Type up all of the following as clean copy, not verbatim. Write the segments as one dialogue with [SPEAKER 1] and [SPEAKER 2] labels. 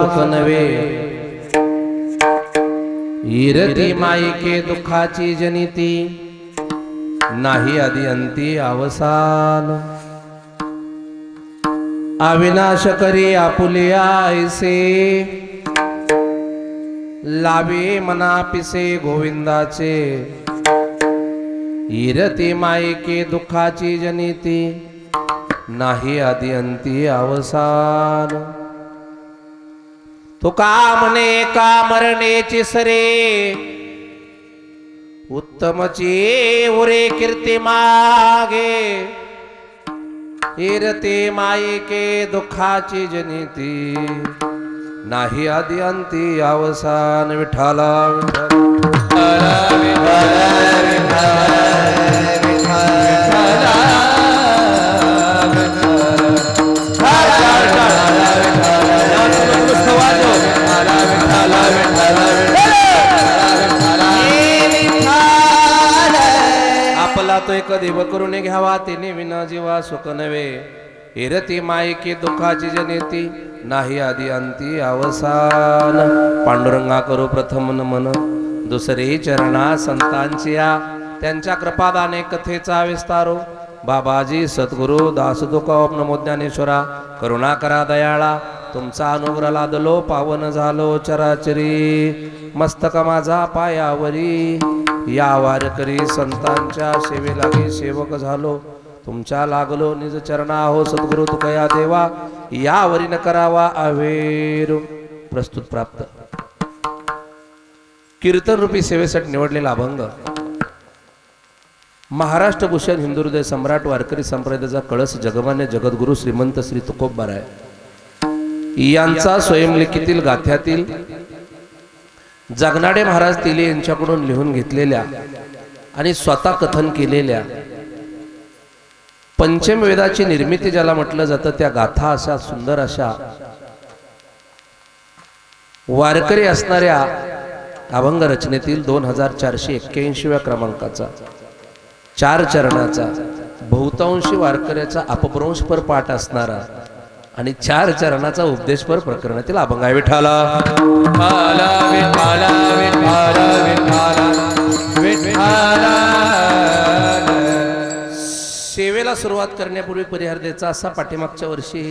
[SPEAKER 1] सुख नवे, इरती मायके दुःखाची जनिती, नाही आदि अंती अवसान. अविनाश करी आपुलिया ऐसे, लावे मना पिसे गोविंदाचे. इरती मायके दुःखाची जनिती, नाही आदि अंती अवसान. तो का म्हणे का मरणेची सरे, उत्तमची उरे कीर्ती मागे. इरते मायके दुःखाची जनिती, नाही आदि अंती अवसान. विठ्ठला आपला तो एक देव करून घ्यावा, तिने विना जीवा सुख नवे. इरती मायके दुःखाची जनिती, नाही आदि अंती अवसान. पांडुरंगा करू प्रथम नमन, दुसरे चरणा संतांची या. त्यांच्या कृपादाने कथेचा विस्तारो. बाबाजी सद्गुरु दास तुकोब नमो ज्ञानेश्वरा. करुणा करा दयाळा, तुमचा अनुग्रह लादलो पावन झालो चराचरी. मस्तक माझा पायावरी, या वारकरी संतांच्या सेवेलागी सेवक झालो. तुमच्या लागलो निज चरणा हो सद्गुरु तुकया देवा. यावरी न करावा अवेरू. प्रस्तुत प्राप्त कीर्तन रूपी सेवेसाठी निवडलेला अभंग महाराष्ट्र भूषण हिंदू हृदय सम्राट वारकरी संप्रदायाचा कळस जगमान्य जगद्गुरु श्रीमंत श्री तुकोबराय यांचा स्वयंलिखितील गाथ्यातील जगनाडे महाराज तिले यांच्याकडून लिहून घेतलेल्या आणि स्वतः कथन केलेल्या पंचम वेदाची निर्मिती ज्याला म्हटलं जातं, त्या गाथा अशा सुंदर अशा वारकरी असणाऱ्या अभंग रचनेतील 2481व्या क्रमांकाचा 4 चरणाचा बहुतांशी वारकऱ्याचा अपभ्रंशपर पाठ असणारा आणि 4 चरणाचा उपदेशपर प्रकरणातील अभंग आहे. विठ्ठला विठ्ठला विठ्ठला विठ्ठला विठ्ठला. सेवेला सुरुवात करण्यापूर्वी परिहारदेचा असा पाठीमागच्या वर्षी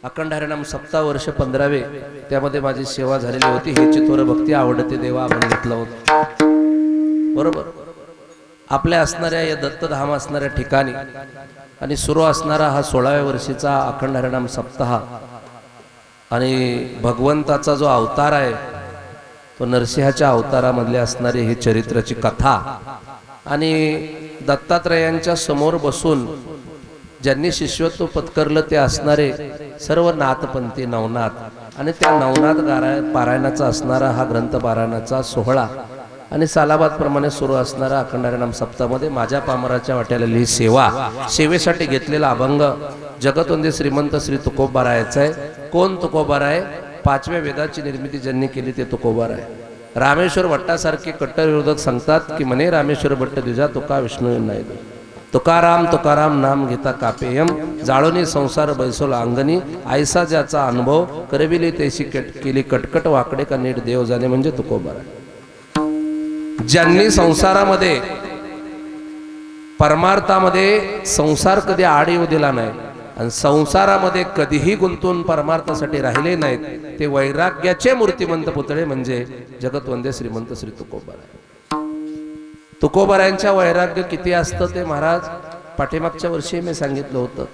[SPEAKER 1] अखंड हरिनाम सप्ताह वर्ष 15वे त्यामध्ये माझी सेवा झालेली होती. हे चितोर भक्ती आवडते देवा आपण घेतलं होतं. बरोबर आपल्या असणाऱ्या या दत्तधाम असणाऱ्या ठिकाणी आणि सुरू असणारा हा 16व्या वर्षीचा अखंड हरिनाम सप्ताह आणि भगवंताचा जो अवतार आहे तो नरसिंहाच्या अवतारामधले असणारी ही चरित्राची कथा आणि दत्तात्रयांच्या समोर बसून ज्यांनी शिष्यत्व पत्करलं ते असणारे सर्व नाथपंथी नवनाथ आणि त्या नवनाथ पारायणाचा असणारा हा ग्रंथ पारायणाचा सोहळा आणि सालाबाद प्रमाणे सुरू असणारा अखंड हरिनाम सप्ताहामध्ये माझ्या पामराच्या वाट्याला ही सेवा सेवेसाठी घेतलेला अभंग जगतवंदे श्रीमंत श्री तुकोबारायचा आहे. कोण तुकोबाराय? 5व्या वेदाची निर्मिती ज्यांनी केली ते तुकोबाराय. रामेश्वर भट्टासारखे कट्टर विरोधक सांगतात की म्हणे रामेश्वर भट्ट द्विजा तुका विष्णू नाही. तुकाराम तुकाराम नाम घेता कापेयम, जाळोनी संसार बैसोला अंगणी, आयसा ज्याचा अनुभव करविली तेशी केली कटकट वाकडे का नीट देव जाणे म्हणजे तुकोबाराय. ज्यांनी संसारामध्ये परमार्थामध्ये संसार कधी आड येऊ दिला नाही आणि संसारामध्ये कधीही गुंतून परमार्थासाठी राहिले नाहीत ते वैराग्याचे मूर्तिमंत पुतळे म्हणजे जगतवंदे श्रीमंत श्री तुकोबाराय. तुकोबारायांच्या वैराग्य किती असतं ते महाराज पाठीमागच्या वर्षी मी सांगितलं होतं.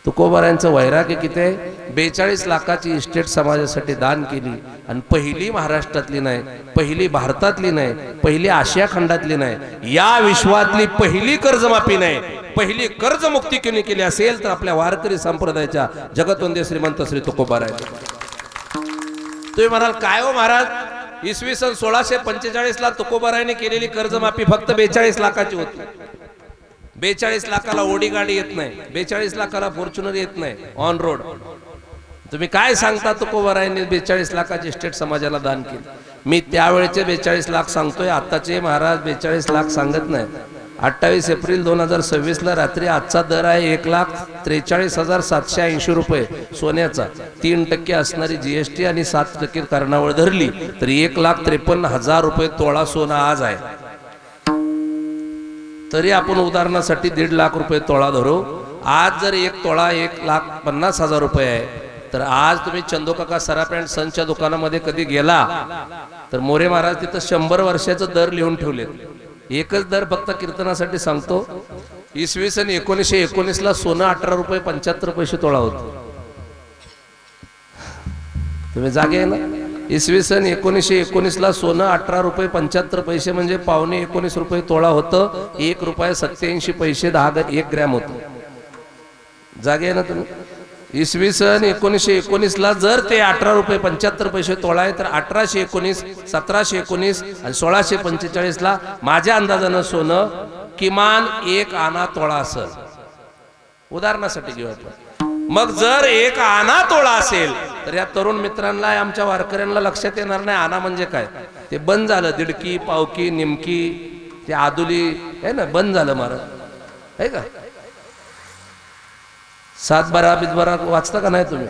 [SPEAKER 1] तुकोबारायांचं वैराग्य किती आहे? 42 लाखाची इस्टेट समाजासाठी दान केली आणि पहिली महाराष्ट्रातली नाही, पहिली भारतातली नाही, पहिली आशिया खंडातली नाही, या विश्वातली पहिली कर्जमाफी नाही, पहिली कर्जमुक्ती कोणी केली असेल तर आपल्या वारकरी संप्रदायाच्या जगतवंदे श्रीमंत श्री तुकोबाराय. तुम्ही म्हणाल काय हो महाराज, इसवी सन 1645 ला तुकोबारायने केलेली कर्जमाफी फक्त 42 लाखाची होती. 42 लाखाला ओडी गाडी येत नाही, 42 लाखाला फॉर्च्युनर येत नाही ऑन रोड. तुम्ही काय सांगता तुकोबारायांनी 42 लाखाची स्टेट समाजाला दान केली. मी त्यावेळेचे 42 लाख सांगतोय, आताचे महाराज 42 लाख सांगत नाही. 28 एप्रिल 2026 ला रात्री आजचा दर आहे 1,43,780 रुपये सोन्याचा. 3% असणारी जीएसटी आणि 7% कारणावळ धरली तर 1,53,000 रुपये तोळा सोनं आज आहे. तरी आपण उदाहरणासाठी 1.5 लाख रुपये तोळा धरू. आज जर एक तोळा 1,50,000 रुपये आहे तर आज तुम्ही चंदोकाका सराफ अँड सनच्या दुकानामध्ये कधी गेला तर मोरे महाराज तिथं 100 वर्षाचं दर लिहून ठेवले. एकच दर फक्त कीर्तनासाठी सांगतो. इसवी सन 1919 ला सोनं 18 रुपये 75 पैसे तोळा होतं. तुम्ही जागे आहे ना. इसवी सन 1919 ला सोनं 18 रुपये 75 पैसे म्हणजे पावणे 19 रुपये तोळा होतं. 1 रुपये 87 पैसे 1 ग्रॅम होतं. जागे आहे ना तुम्ही. इसवी सन 1919 ला जर ते 18 रुपये 75 पैसे तोळा आहे तर 1819, 1719 आणि 1645 ला माझ्या अंदाजानं सोनं किमान 1 आना तोळा असेल. उदाहरणासाठी घेऊ आपण. मग जर 1 आना तोळा असेल तर या तरुण मित्रांना आमच्या वारकऱ्यांना लक्षात येणार नाही आना म्हणजे काय. ते बंद झालं. दिडकी, पावकी, निमकी, ते आदुली आहे ना, बंद झालं महाराज आहे का. 7-12 बिदबारा वाचता का नाही तुम्ही.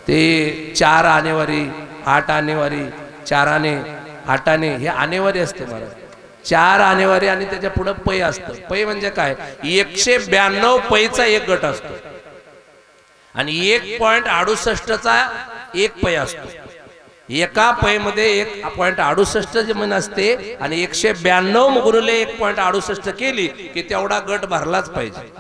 [SPEAKER 1] ते 4 आनेवारी, 8 आनेवारी, 4 आने, 8 आने हे आनेवारी असते महाराज. 4 आनेवारी आणि त्याच्या पुढे पै असतं. पै म्हणजे काय. 192 पैचा एक गट असतो आणि 1.68चा एक पै असतो. एका पै मध्ये 1.68 जमीन असते आणि 192 गुणिले 1.68 केली की तेवढा गट भरलाच पाहिजे.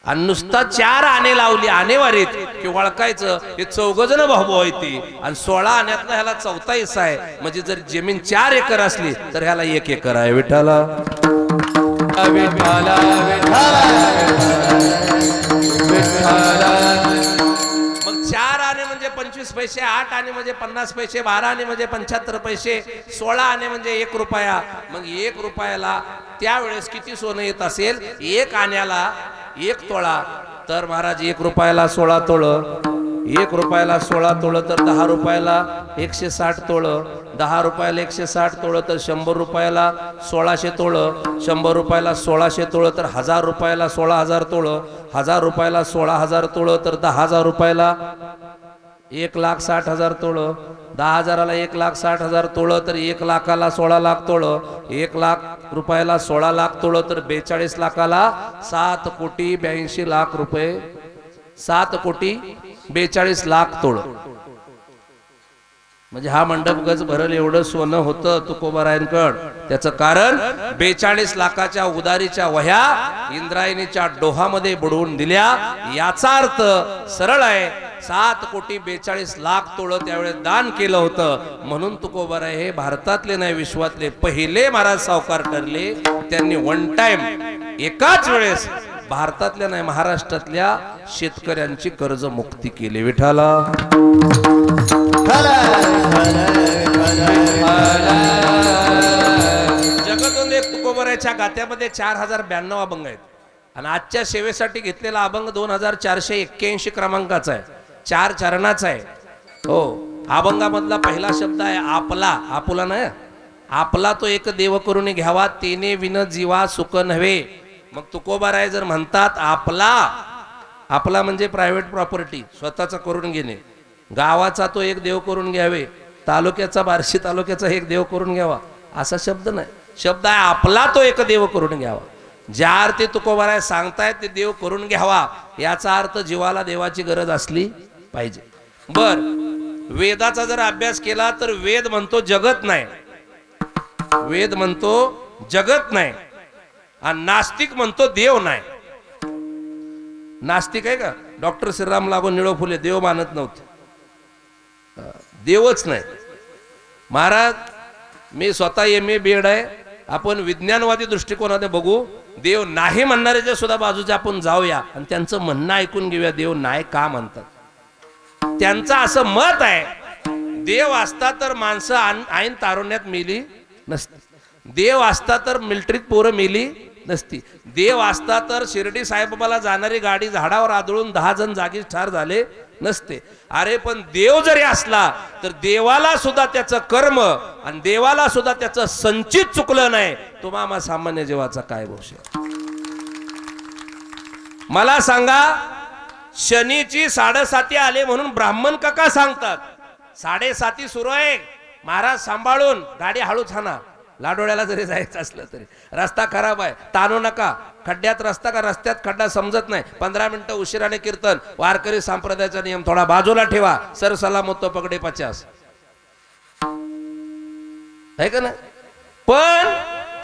[SPEAKER 1] आणि नुसता 4 आणे लावली आनेवारीत की वळखायचं हे 4 जण भाऊ येते आणि 16 आण्यातला ह्याला 4था हिस्सा आहे. म्हणजे जर जमीन 4 एकर असली तर ह्याला 1 एकर आहे. विठ्ठला विठ्ठला मग 4 आणे म्हणजे 25 पैसे, 8 आणे म्हणजे 50 पैसे, 12 आणे म्हणजे 75 पैसे, 16 आणे म्हणजे 1 रुपया. मग 1 रुपयाला त्यावेळेस किती सोनं येत असेल. 1 आण्याला 1 तोळा तर महाराज 1 रुपयाला 16 तोळं. 1 रुपयाला 16 तोळं तर 10 रुपयाला 160 तोळं. 10 रुपयाला 160 तोळं तर 100 रुपयाला 1600 तोळं. 100 रुपयाला 1600 तोळं तर 1000 रुपयाला 16,000 तोळं. 1000 रुपयाला 16,000 तोळं तर 10,000 रुपयाला 1,60,000 तोळं. 10,000ला 1,60,000 तोळं तर 1 लाखाला 16 लाख तोळं. 1 लाख रुपयाला 16 लाख तोळं तर 42 लाखाला 7,82,00,000 रुपये. 7,42,00,000 तोळं. म्हणजे हा मंडप गज भरल एवढं सोनं होतं तुकोबारायांकड. त्याचं कारण 42 लाखाच्या उदारीच्या वह्या इंद्रायणीच्या डोहामध्ये बुडवून दिल्या. याचा अर्थ सरळ आहे. 7,42,00,000 तोळं त्यावेळेस दान केलं होतं. म्हणून तुकोबाराय हे भारतातले नाही विश्वातले पहिले महाराज सावकार ठरले. त्यांनी वन टाइम एकाच वेळेस भारतातल्या नाही महाराष्ट्रातल्या शेतकऱ्यांची कर्जमुक्ती केली. विठ्ठला जगातून एक तुकोबारायच्या गात्यामध्ये 4,092 अभंग आहेत आणि आजच्या सेवेसाठी घेतलेला अभंग 2,481 क्रमांकाचा आहे. 4 चरणाचा आहे. हो. अभंगामधला पहिला शब्द आहे आपला. आपुला नाही. आपला तो एक देव करून घ्यावा तेने विन जीवा सुख नव्हे. मग तुकोबाराय जर म्हणतात आपला, आपला म्हणजे प्रायव्हेट प्रॉपर्टी स्वतःचा करून घेणे. गावाचा तो एक देव करून घ्यावे. तालुक्याचा, बार्शी तालुक्याचा एक देव करून घ्यावा असा शब्द नाही. शब्द आहे आपला तो एक देव करून घ्यावा. ज्या अर्थी तुकोबाराय सांगतायत ते देव करून घ्यावा याचा अर्थ जीवाला देवाची गरज असली पाहिजे. बर, वेदाचा जर अभ्यास केला तर वेद म्हणतो जगत नाही. वेद म्हणतो जगत नाही आणि नास्तिक म्हणतो देव नाही. नास्तिक आहे का डॉक्टर श्रीराम लागू निळो फुले देव मानत नव्हते. देवच नाही. महाराज मी स्वतः MA BEd आहे. आपण विज्ञानवादी दृष्टिकोनाने बघू. देव नाही म्हणणाऱ्याच्या सुद्धा बाजूचे आपण जाऊया आणि त्यांचं म्हणणं ऐकून घेऊया. देव नाही का म्हणतात. त्यांचं असं मत आहे देव असता तर माणसं ऐन तारुण्यात मेली नसती. देव असता तर मिलिटरीत पोरं मेली नसती. देव असता तर शिर्डी साईबाबाला जाणारी गाडी झाडावर आदळून 10 जण जागीच ठार झाले नसते. अरे पण देव जरी असला तर देवाला सुद्धा त्याचं कर्म आणि देवाला सुद्धा त्याचं संचित चुकलं नाही, तो मामा सामान्य जीवाचा काय भविष्य. मला सांगा, शनीची 7:30 आले म्हणून ब्राह्मण काका सांगतात 7:30 सुरू आहे, महाराज सांभाळून गाडी हळूच हाना. लाडोळ्याला जरी जायचं असलं तरी रस्ता खराब आहे, ताणू नका. खड्ड्यात रस्ता का रस्त्यात खड्डा समजत नाही, 15 मिनिटं उशिराने कीर्तन. वारकरी संप्रदायाचा नियम थोडा बाजूला ठेवा, सर सलामतो पगडे 50 आहे का नाही. पण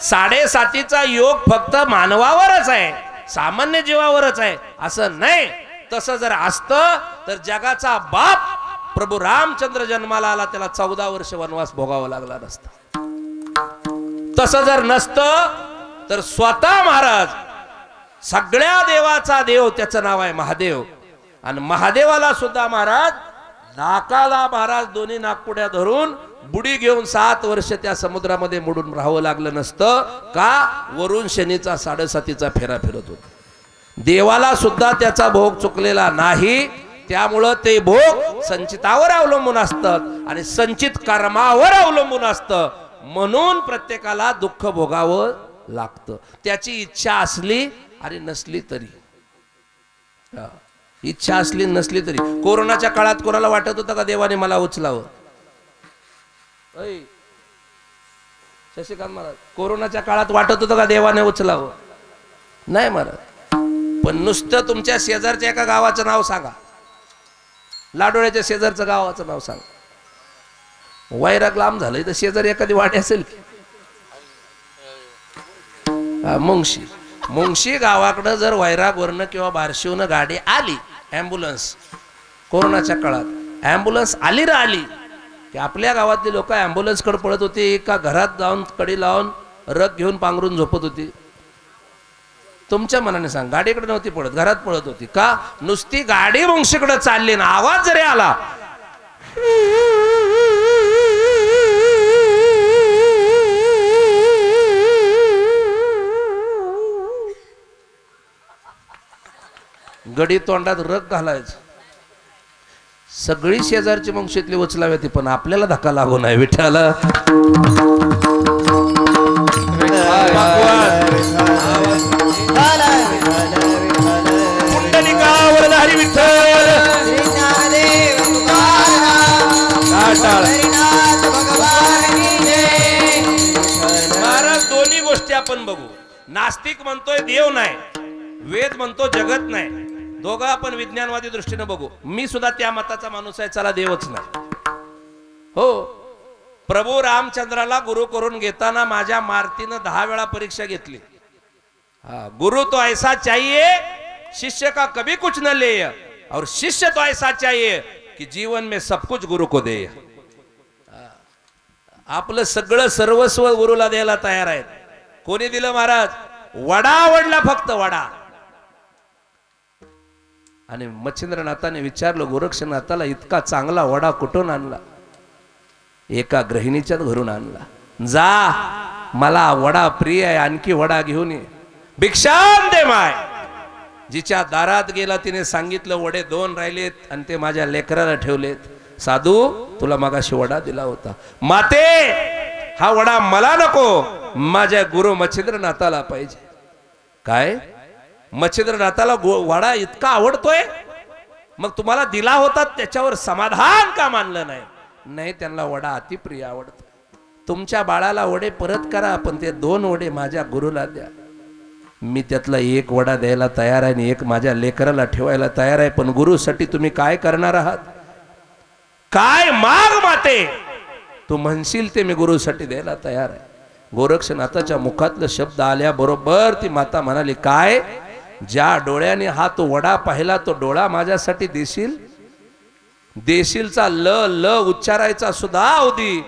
[SPEAKER 1] 7:30चा योग फक्त मानवावरच आहे, सामान्य जीवावरच आहे असं नाही. तसं जर असतं तर जगाचा बाप प्रभू रामचंद्र जन्माला आला, त्याला 14 वर्ष वनवास भोगावा लागला नसता. तसं जर नसतं तर स्वतः महाराज, सगळ्या देवाचा देव, त्याचं नाव आहे महादेव, आणि महादेवाला सुद्धा महाराज नाकाला महाराज दोन्ही नागपुड्या धरून बुडी घेऊन 7 वर्ष त्या समुद्रामध्ये बुडून राहावं लागलं नसतं का. वरून शनीचा 7:30चा फेरा फिरत होता. देवाला सुद्धा त्याचा भोग चुकलेला नाही, त्यामुळं ते भोग संचितावर अवलंबून असतात आणि संचित कर्मावर अवलंबून असतं. म्हणून प्रत्येकाला दुःख भोगावं लागतं, त्याची इच्छा असली आणि नसली तरी. इच्छा असली नसली तरी. कोरोनाच्या काळात कोणाला वाटत होतं का देवाने मला उचलावं? शशिकांत महाराज, कोरोनाच्या काळात वाटत होतं का देवाने उचलावं? नाही महाराज. पण नुसतं तुमच्या शेजारच्या एका गावाचं नाव सांगा, लाडोळ्याच्या शेजारचं गावाचं नाव सांगा. वैराग लांब झालंय तर शेजारी एखादी वाडी असेल की. मुंगशी गावाकडं जर वैरागवरनं किंवा बार्शीवरनं गाडी आली, ॲम्ब्युलन्स, कोरोनाच्या काळात ॲम्ब्युलन्स आली आली की आपल्या गावातली लोक ॲम्ब्युलन्सकडे पळत होती का घरात जाऊन कडी लावून रग घेऊन पांघरून झोपत होती? तुमच्या मनाने सांग. गाडीकडे नव्हती पळत, घरात पळत होती का? नुसती गाडी मुंगशीकडे चालली ना, आवाज जरी आला गडी तोंडात रग घालायचं. सगळी शेजारची मुंगशीतली उचलावी ती, पण आपल्याला धक्का लागू नाही. विठ्ठला महाराज, दोन्ही गोष्टी आपण बघू. नास्तिक म्हणतोय देव नाही, वेद म्हणतो जगत नाही. दोघं आपण विज्ञानवादी दृष्टीने बघू. मी सुद्धा त्या मताचा माणूस आहे, चला देवच नाही. हो, प्रभू रामचंद्राला गुरु करून घेताना माझ्या मारतीनं 10 वेळा परीक्षा घेतली. गुरु तो ऐसा चाहिए शिष्य का कभी कुछ न ले, और शिष्य तो ऐसा चाहिए कि जीवन में सब कुछ गुरु को दे. आपलं सगळं सर्वस्व गुरुला द्यायला तयार आहेत. कोणी दिलं महाराज? वडा आवडला, फक्त वडा. आणि मच्छिंद्रनाथाने विचारलं गोरक्षनाथाला, इतका चांगला वडा कुठून आणला? एका गृहिणीच्याच घरून आणला. जा, मला वडा प्रिय आहे, आणखी वडा घेऊन ये. भिक्षाम दे माय. जिच्या दारात गेला तिने सांगितलं वडे 2 राहिलेत आणि ते माझ्या लेकराला ठेवलेत. साधू, तुला मगाशी वडा दिला होता. माते, हा वडा मला नको, माझ्या गुरु मच्छिंद्रनाथाला पाहिजे. काय? मच्छिंद्रनाथाला वडा इतका आवडतोय? मग तुम्हाला दिला होता त्याच्यावर समाधान का मानलं नाही? नाही, त्यांना वडा अतिप्रिय आवडतो. तुमच्या बाळाला वडे परत करा, पण ते 2 वडे माझ्या गुरुला द्या. मी त्यातला 1 वडा द्यायला तयार आहे आणि 1 माझ्या लेकराला ठेवायला तयार आहे. पण गुरुसाठी तुम्ही काय करणार आहात? काय माग माते, तू म्हणशील ते मी गुरुसाठी द्यायला तयार आहे. गोरक्षनाथाच्या मुखातलं शब्द आल्याबरोबर ती माता म्हणाली, काय? ज्या डोळ्याने हा तो वडा पाहिला तो डोळा माझ्यासाठी देशील? देशीलचा ल ल उच्चारायचा सुद्धा अवधी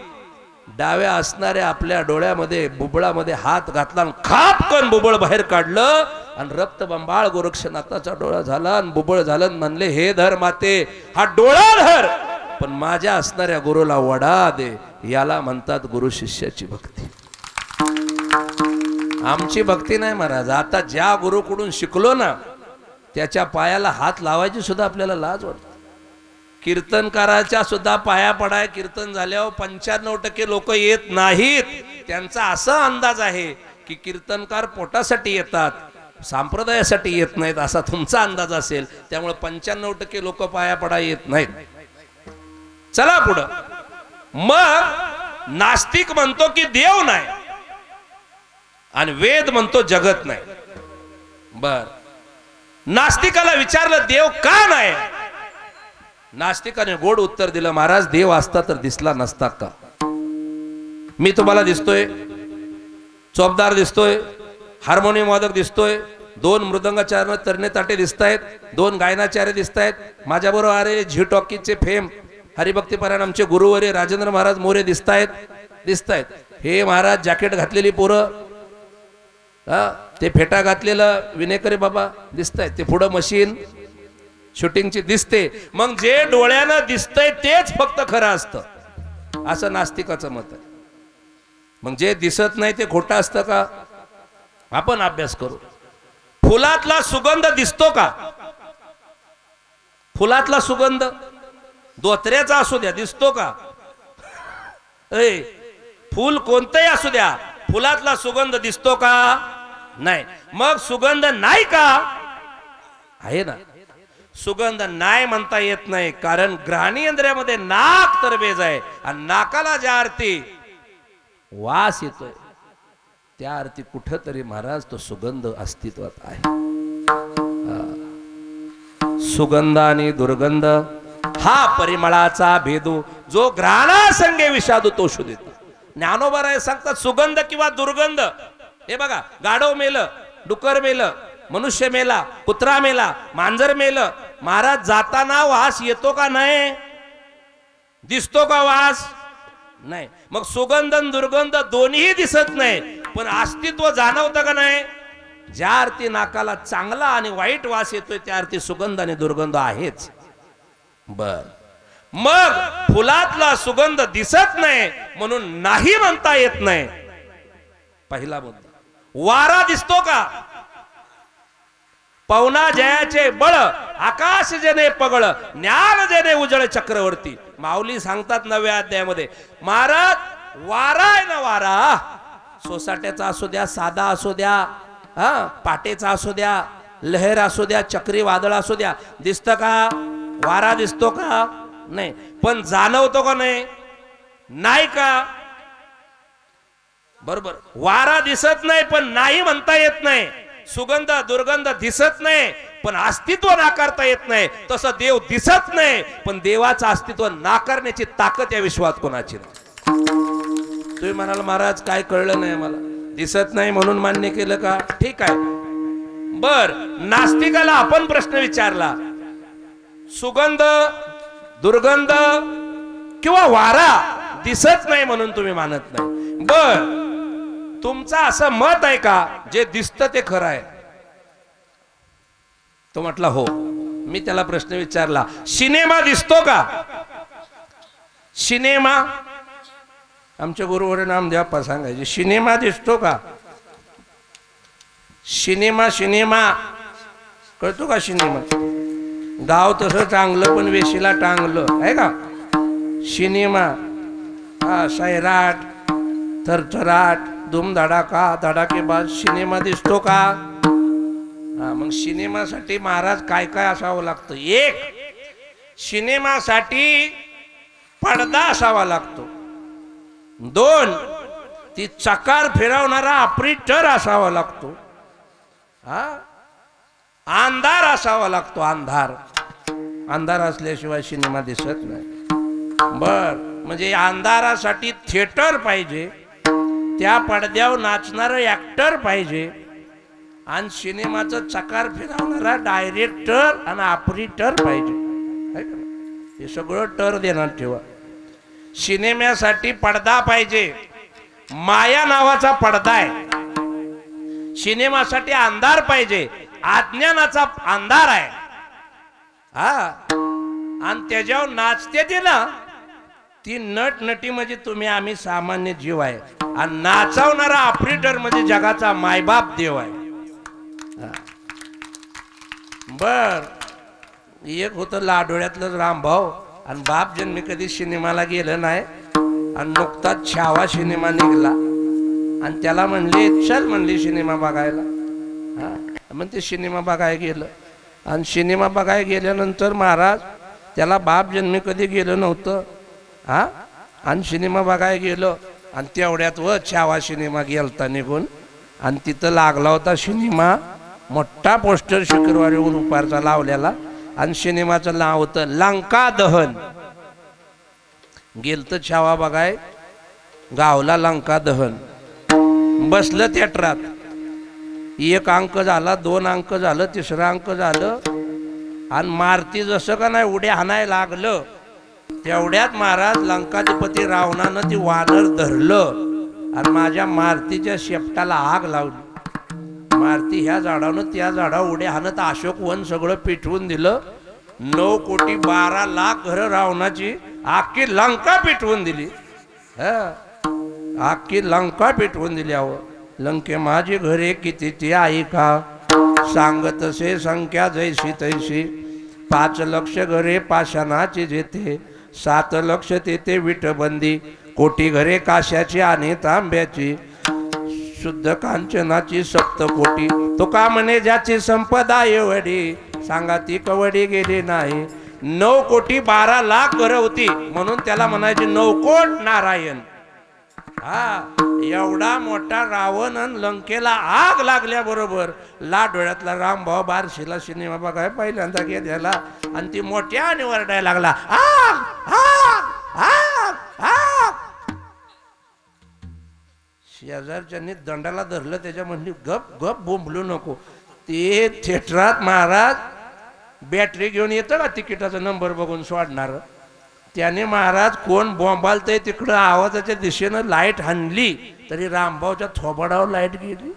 [SPEAKER 1] डाव्या असणाऱ्या आपल्या डोळ्यामध्ये बुबळामध्ये हात घातला आणि खापकन बुबळ बाहेर काढलं आणि रक्तबंबाळ गोरक्षनाथाचा डोळा झाला आणि बुबळ झालं. म्हणले, हे धर माते, हा डोळा धर, पण माझ्या असणाऱ्या गुरुला वडा दे. याला म्हणतात गुरु शिष्याची भक्ती. आमची भक्ती नाही महाराज. आता ज्या गुरुकडून शिकलो ना त्याच्या पायाला हात लावायची सुद्धा आपल्याला लाज वाटते. कीर्तनकाराच्या सुद्धा पाया पडाय कीर्तन झाल्यावर 95% लोक येत नाहीत. त्यांचा असा अंदाज आहे की कीर्तनकार पोटासाठी येतात, संप्रदायासाठी येत नाहीत असा तुमचा अंदाज असेल. त्यामुळे 95% लोक पाया पडाय येत नाहीत. चला पुढं. मग नास्तिक म्हणतो की देव नाही आणि वेद म्हणतो जगत नाही. बर, नास्तिकाला विचारलं देव का नाही? नास्तिकाने गोड उत्तर दिलं, महाराज देव असता तर दिसला नसता का? मी तुम्हाला दिसतोय, चोपदार दिसतोय, हार्मोनियम वादक दिसतोय, 2 मृदंगाचार्य तरणे ताटे दिसतायत, 2 गायनाचार्य दिसतायत, माझ्याबरोबर आलेले झी टॉकीजचे फेम हरिभक्ती परायण आमचे गुरुवर्य राजेंद्र महाराज मोरे दिसतायत. हे महाराज जॅकेट घातलेली पोरं, ते फेटा घातलेलं विनेकरे बाबा दिसतायत. ते पुढं मशीन शूटिंगची दिसते. मग जे डोळ्यानं दिसतंय तेच फक्त खरं असतं असं नास्तिकाचं मत आहे. मग जे दिसत नाही ते खोटं असतं का? आपण अभ्यास करू. फुलातला सुगंध दिसतो का? फुलातला सुगंध धोत्र्याचा असू द्या दिसतो का? फुल कोणतंही असू द्या, फुलातला सुगंध दिसतो का? नाही. मग सुगंध नाही का? आहे ना. सुगंध नाही म्हणता येत नाही, कारण घ्राणेंद्रियामध्ये नाक तरबेज आहे आणि नाकाला ज्या अर्थी वास येतोय त्या अर्थी कुठंतरी महाराज तो सुगंध अस्तित्वात आहे. सुगंध आणि दुर्गंध हा परिमळाचा भेदू जो घ्राणासंगे विषादू तो शोधितो. ज्ञानोबा सांगतात सुगंध किंवा दुर्गंध. हे बघा, गाढव मेलं, डुकर मेलं, मनुष्य मेला, कुत्रा मेला, मांजर मेलं, महाराज जाताना वास येतो का नाही? दिसतो का वास? नाही. मग सुगंध आणि दुर्गंध दोन्ही दिसत नाही, पण अस्तित्व जाणवतं का नाही? ज्या अर्थी नाकाला चांगला आणि वाईट वास येतोय त्या अर्थी सुगंध आणि दुर्गंध आहेच. बर, मग फुलातला सुगंध दिसत नाही म्हणून नाही म्हणता येत नाही. पहिला मुद्दा. वारा दिसतो का? पवना जयाचे बळ, आकाश जेने पगळ, ज्ञान जेने उजळ चक्रवर्ती. माऊली सांगतात 9व्या अध्यायामध्ये, महाराज वारा आहे ना, वारा सोसाट्याचा असू द्या, साधा असू द्या, पाटेचा असू द्या, लहर असू द्या, चक्री वादळ असू द्या, दिसतं का? वारा दिसतो का? नाही. पण जाणवतो का नाही? नाही का? बरोबर. वारा दिसत नाही पण नाही म्हणता येत नाही. सुगंध दुर्गंध दिसत नाही पण अस्तित्व नाकारता येत नाही. तसं देव दिसत नाही पण देवाचं अस्तित्व नाकारण्याची ताकद या विश्वात कोणाची नाही. तुम्ही म्हणाल महाराज काय कळलं नाही मला, दिसत नाही म्हणून मान्य केलं का? ठीक आहे. बर, नास्तिकाला आपण प्रश्न विचारला, सुगंध दुर्गंध किंवा वारा दिसत नाही म्हणून तुम्ही मानत नाही. बर, तुमचं असं मत आहे का जे दिसतं ते खरं आहे? तो म्हटला हो. मी त्याला प्रश्न विचारला, सिनेमा दिसतो का? सिनेमा, आमच्या गुरुवर नामदेव सांगायचे, सिनेमा दिसतो का? सिनेमा, सिनेमा कळतो का? सिनेमा गाव तसं चांगलं पण वेशीला टांगलं आहे का? सिनेमा हा सैराट थरथराट धूमधडाका धडाकेबाज सिनेमा दिसतो का? हा, मग सिनेमासाठी महाराज काय काय असावं लागतं? एक, सिनेमासाठी पडदा असावा लागतो. 2, ती चकार फिरवणारा ऑपरेटर असावा लागतो. हा, अंधार असावा लागतो. अंधार असल्याशिवाय सिनेमा दिसत नाही. बर, म्हणजे अंधारासाठी थिएटर पाहिजे, त्या पडद्यावर नाचणारं ऍक्टर पाहिजे आणि सिनेमाचं चकार फिरवणारा डायरेक्टर आणि ऑपरेटर पाहिजे. हे सगळं टर देणार ठेवा. सिनेमासाठी पडदा पाहिजे, माया नावाचा पडदा आहे. सिनेमासाठी अंधार पाहिजे, अज्ञानाचा अंधार आहे. हा, आणि त्याच्यावर नाचते ती ना, ती नट नटी म्हणजे तुम्ही आम्ही सामान्य जीव आहे आणि नाचवणारा ऑपरेटर म्हणजे जगाचा मायबाप देव आहे. बर, एक होतं लाडोळ्यातलं रामभाऊ, आणि बाप जन्मी कधी सिनेमाला गेलं नाही आणि नुकताच छावा सिनेमा निघला आणि त्याला म्हणले चल म्हणली सिनेमा बघायला. हा मग ते सिनेमा बघायला गेलं आणि सिनेमा बघायला गेल्यानंतर महाराज त्याला बाप जन्मी कधी गेलं नव्हतं. हा आणि सिनेमा बघायला गेलं आणि तेवढ्यात व छावा सिनेमा गेलता निघून आणि तिथं लागला होता सिनेमा मोठा पोस्टर शुक्रवारी उपारचा लावलेला आणि सिनेमाचं नाव होतं लंका दहन. गेलतं छावा बघाय गावला लंका दहन. बसलं थिएटरात. एक अंक झाला, 2 अंक झालं, 3रा अंक झालं आणि मारती जसं का नाही उड्या हाणायला लागलं तेवढ्यात महाराज लंकाधिपती रावणानं ती वानर धरलं आणि माझ्या मारतीच्या शेपटाला आग लावली. मारती ह्या झाडानं त्या झाडावर उड्या हाणत अशोक वन सगळं पेटवून दिलं. 9 कोटी 12 लाख घरं रावणाची आखी लंका पेटवून दिली. आखी लंका पेटवून दिली. अहो लंके माझी घरे किती ती आई का सांगत से संख्या जैसी तैसी 5 लक्ष घरे पाषाणाची जेथे 7 लक्ष तेथे विटबंदी कोटी घरे काश्याची आणि तांब्याची शुद्ध कांचनाची 7 कोटी. तो का म्हणे ज्याची संपदा एवढी सांगा ती कवडी गेली नाही. 9 कोटी 12 लाख घरं होती म्हणून त्याला म्हणायचे 9 कोट नारायण. हा एवढा मोठा रावण आणि लंकेला आग लागल्याबरोबर लाडोळ्यातला रामभाऊ बारशीला सिनेमा बघाय पहिल्यांदा गेला आणि ती मोठ्याने वरडायला लागला आग आग आग आग. शेजारच्यांनी दंडाला धरलं त्याच्या म्हणली गप गप बोंबलू नको. ते थिएटरात महाराज बॅटरी घेऊन येतं का तिकिटाचा नंबर बघून सोडणार. त्याने महाराज कोण बॉम्बालतंय तिकडं आवाजाच्या दिशेनं लाईट हाणली तरी रामभाऊच्या थोबाडावर लाईट गेली.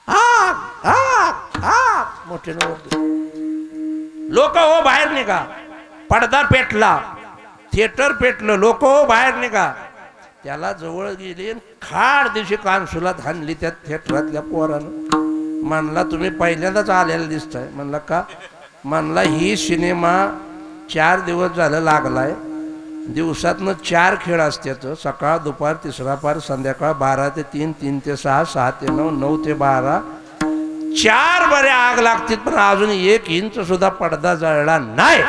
[SPEAKER 1] आग आग आग मोठे लोक हो बाहेर निघा. पडदा पेटला, थिएटर पेटलं, लोक हो बाहेर निघा. त्याला जवळ गेली खाड दिवशी कानसुलात हाणली त्या थिएटरातल्या पोरानं. म्हणला तुम्ही पहिल्यांदाच आलेला दिसताय. म्हणला का. म्हणला ही सिनेमा 4 दिवस झालं लागलाय. दिवसातनं 4 खेळ असतात. सकाळ दुपार 3रा पार संध्याकाळ 12 ते 3, 3 ते 6, 6 ते 9, 9 ते 12 4 बरे आग लागतील पण अजून 1 इंच सुद्धा पडदा जळला नाही.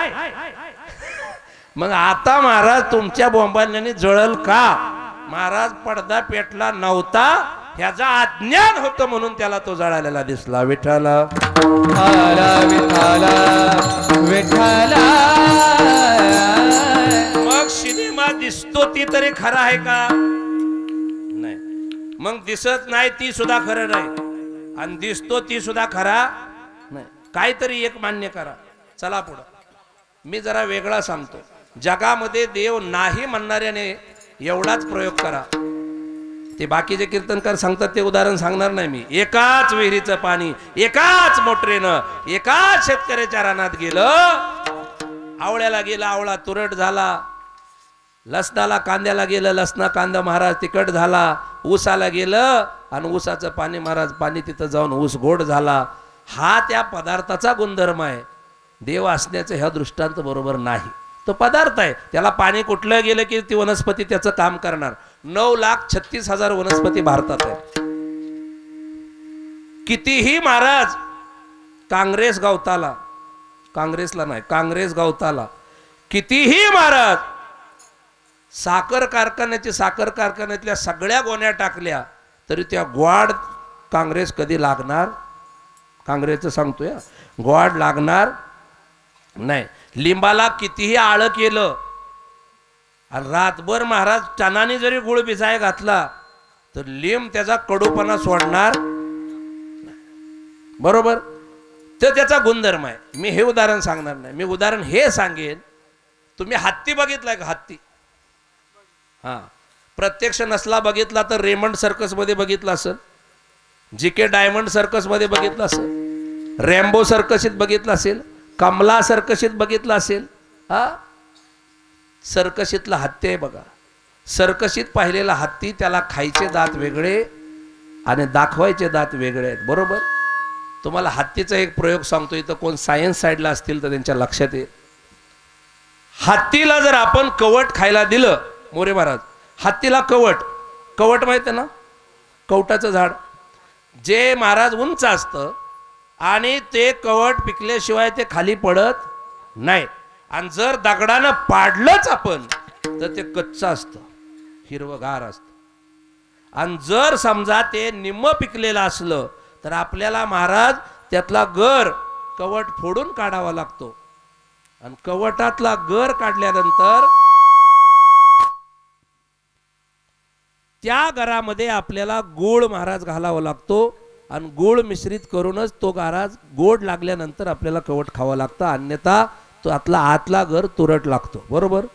[SPEAKER 1] मग आता महाराज तुमच्या बोंबाल्याने जळल का. महाराज पडदा पेटला नव्हता ह्याचा अज्ञान होतं म्हणून त्याला तो जळालेला दिसला. विठ्ठला विठ्ठला. मग सिनेमा दिसतो ती तरी खरा आहे का नाही. मग दिसत नाही ती सुद्धा खरं नाही आणि दिसतो ती सुद्धा खरा नाही. काहीतरी एक मान्य करा. चला पुढं. मी जरा वेगळा सांगतो. जगामध्ये देव नाही म्हणणाऱ्याने एवढाच प्रयोग करा. ते बाकीचे कीर्तनकार सांगतात ते उदाहरण सांगणार नाही मी. एकाच विहिरीचं पाणी एकाच मोटरेनं एकाच शेतकऱ्याच्या रानात गेलं. आवळ्याला गेला आवळा तुरट झाला. लसणाला कांद्याला गेलं लसणा कांदा महाराज तिखट झाला. ऊसाला गेलं आणि ऊसाचं पाणी महाराज पाणी तिथं जाऊन ऊस गोड झाला. हा त्या पदार्थाचा गुणधर्म आहे. देव असण्याचं ह्या दृष्टांत बरोबर नाही. तो पदार्थ आहे. त्याला पाणी कुठलं गेलं की ती वनस्पती त्याचं काम करणार. 9,36,000 वनस्पती भारतात आहे. कितीही महाराज काँग्रेस गवताला काँग्रेसला नाही काँग्रेस गवताला कितीही महाराज साखर कारखान्यातल्या सगळ्या गोण्या टाकल्या तरी त्या ग्वाड काँग्रेस कधी लागणार. काँग्रेसचं सांगतोय ग्वाड लागणार नाही. लिंबाला कितीही आळ केलं आणि रातभर महाराज टनाने जरी गुळ भिजाय घातला तर लिंब त्याचा कडूपणा सोडणार बरोबर. तर त्याचा गुणधर्म आहे. मी हे उदाहरण सांगणार नाही. मी उदाहरण हे सांगेन. तुम्ही हत्ती बघितलाय का. हत्ती हा प्रत्यक्ष नसला बघितला तर रेमंड सर्कस मध्ये बघितला असेल. जीके डायमंड सर्कस मध्ये बघितला असेल. रॅम्बो सर्कशीत बघितला असेल. कमला सर्कशीत बघितला असेल. हा सर्कशीतला हत्ती आहे बघा. सर्कशीत पाहिलेला हत्ती त्याला खायचे दात वेगळे आणि दाखवायचे दात वेगळे आहेत बरोबर. तुम्हाला हत्तीचा एक प्रयोग सांगतो. इथं कोण सायन्स साईडला असतील तर त्यांच्या लक्षात येईल. हत्तीला जर आपण कवट खायला दिलं, मोरे महाराज, हत्तीला कवट माहिती आहे ना, कवटाचं झाड जे महाराज उंच असतं आणि ते कवट पिकल्याशिवाय ते खाली पडत नाही. आणि जर दगडानं पाडलंच आपण तर ते कच्चं असतं, हिरवगार असतं. आणि जर समजा ते निम्म पिकलेलं असलं तर आपल्याला महाराज त्यातला गर कवट फोडून काढावा लागतो. आणि कवटातला गर काढल्यानंतर त्या गरामध्ये आपल्याला गोळ महाराज घालावा लागतो. आणि गोळ मिश्रित करूनच तो महाराज गोड लागल्यानंतर आपल्याला कवट खावं लागतं, अन्यथा तो आतला गर तुरट लागतो. बरोबर.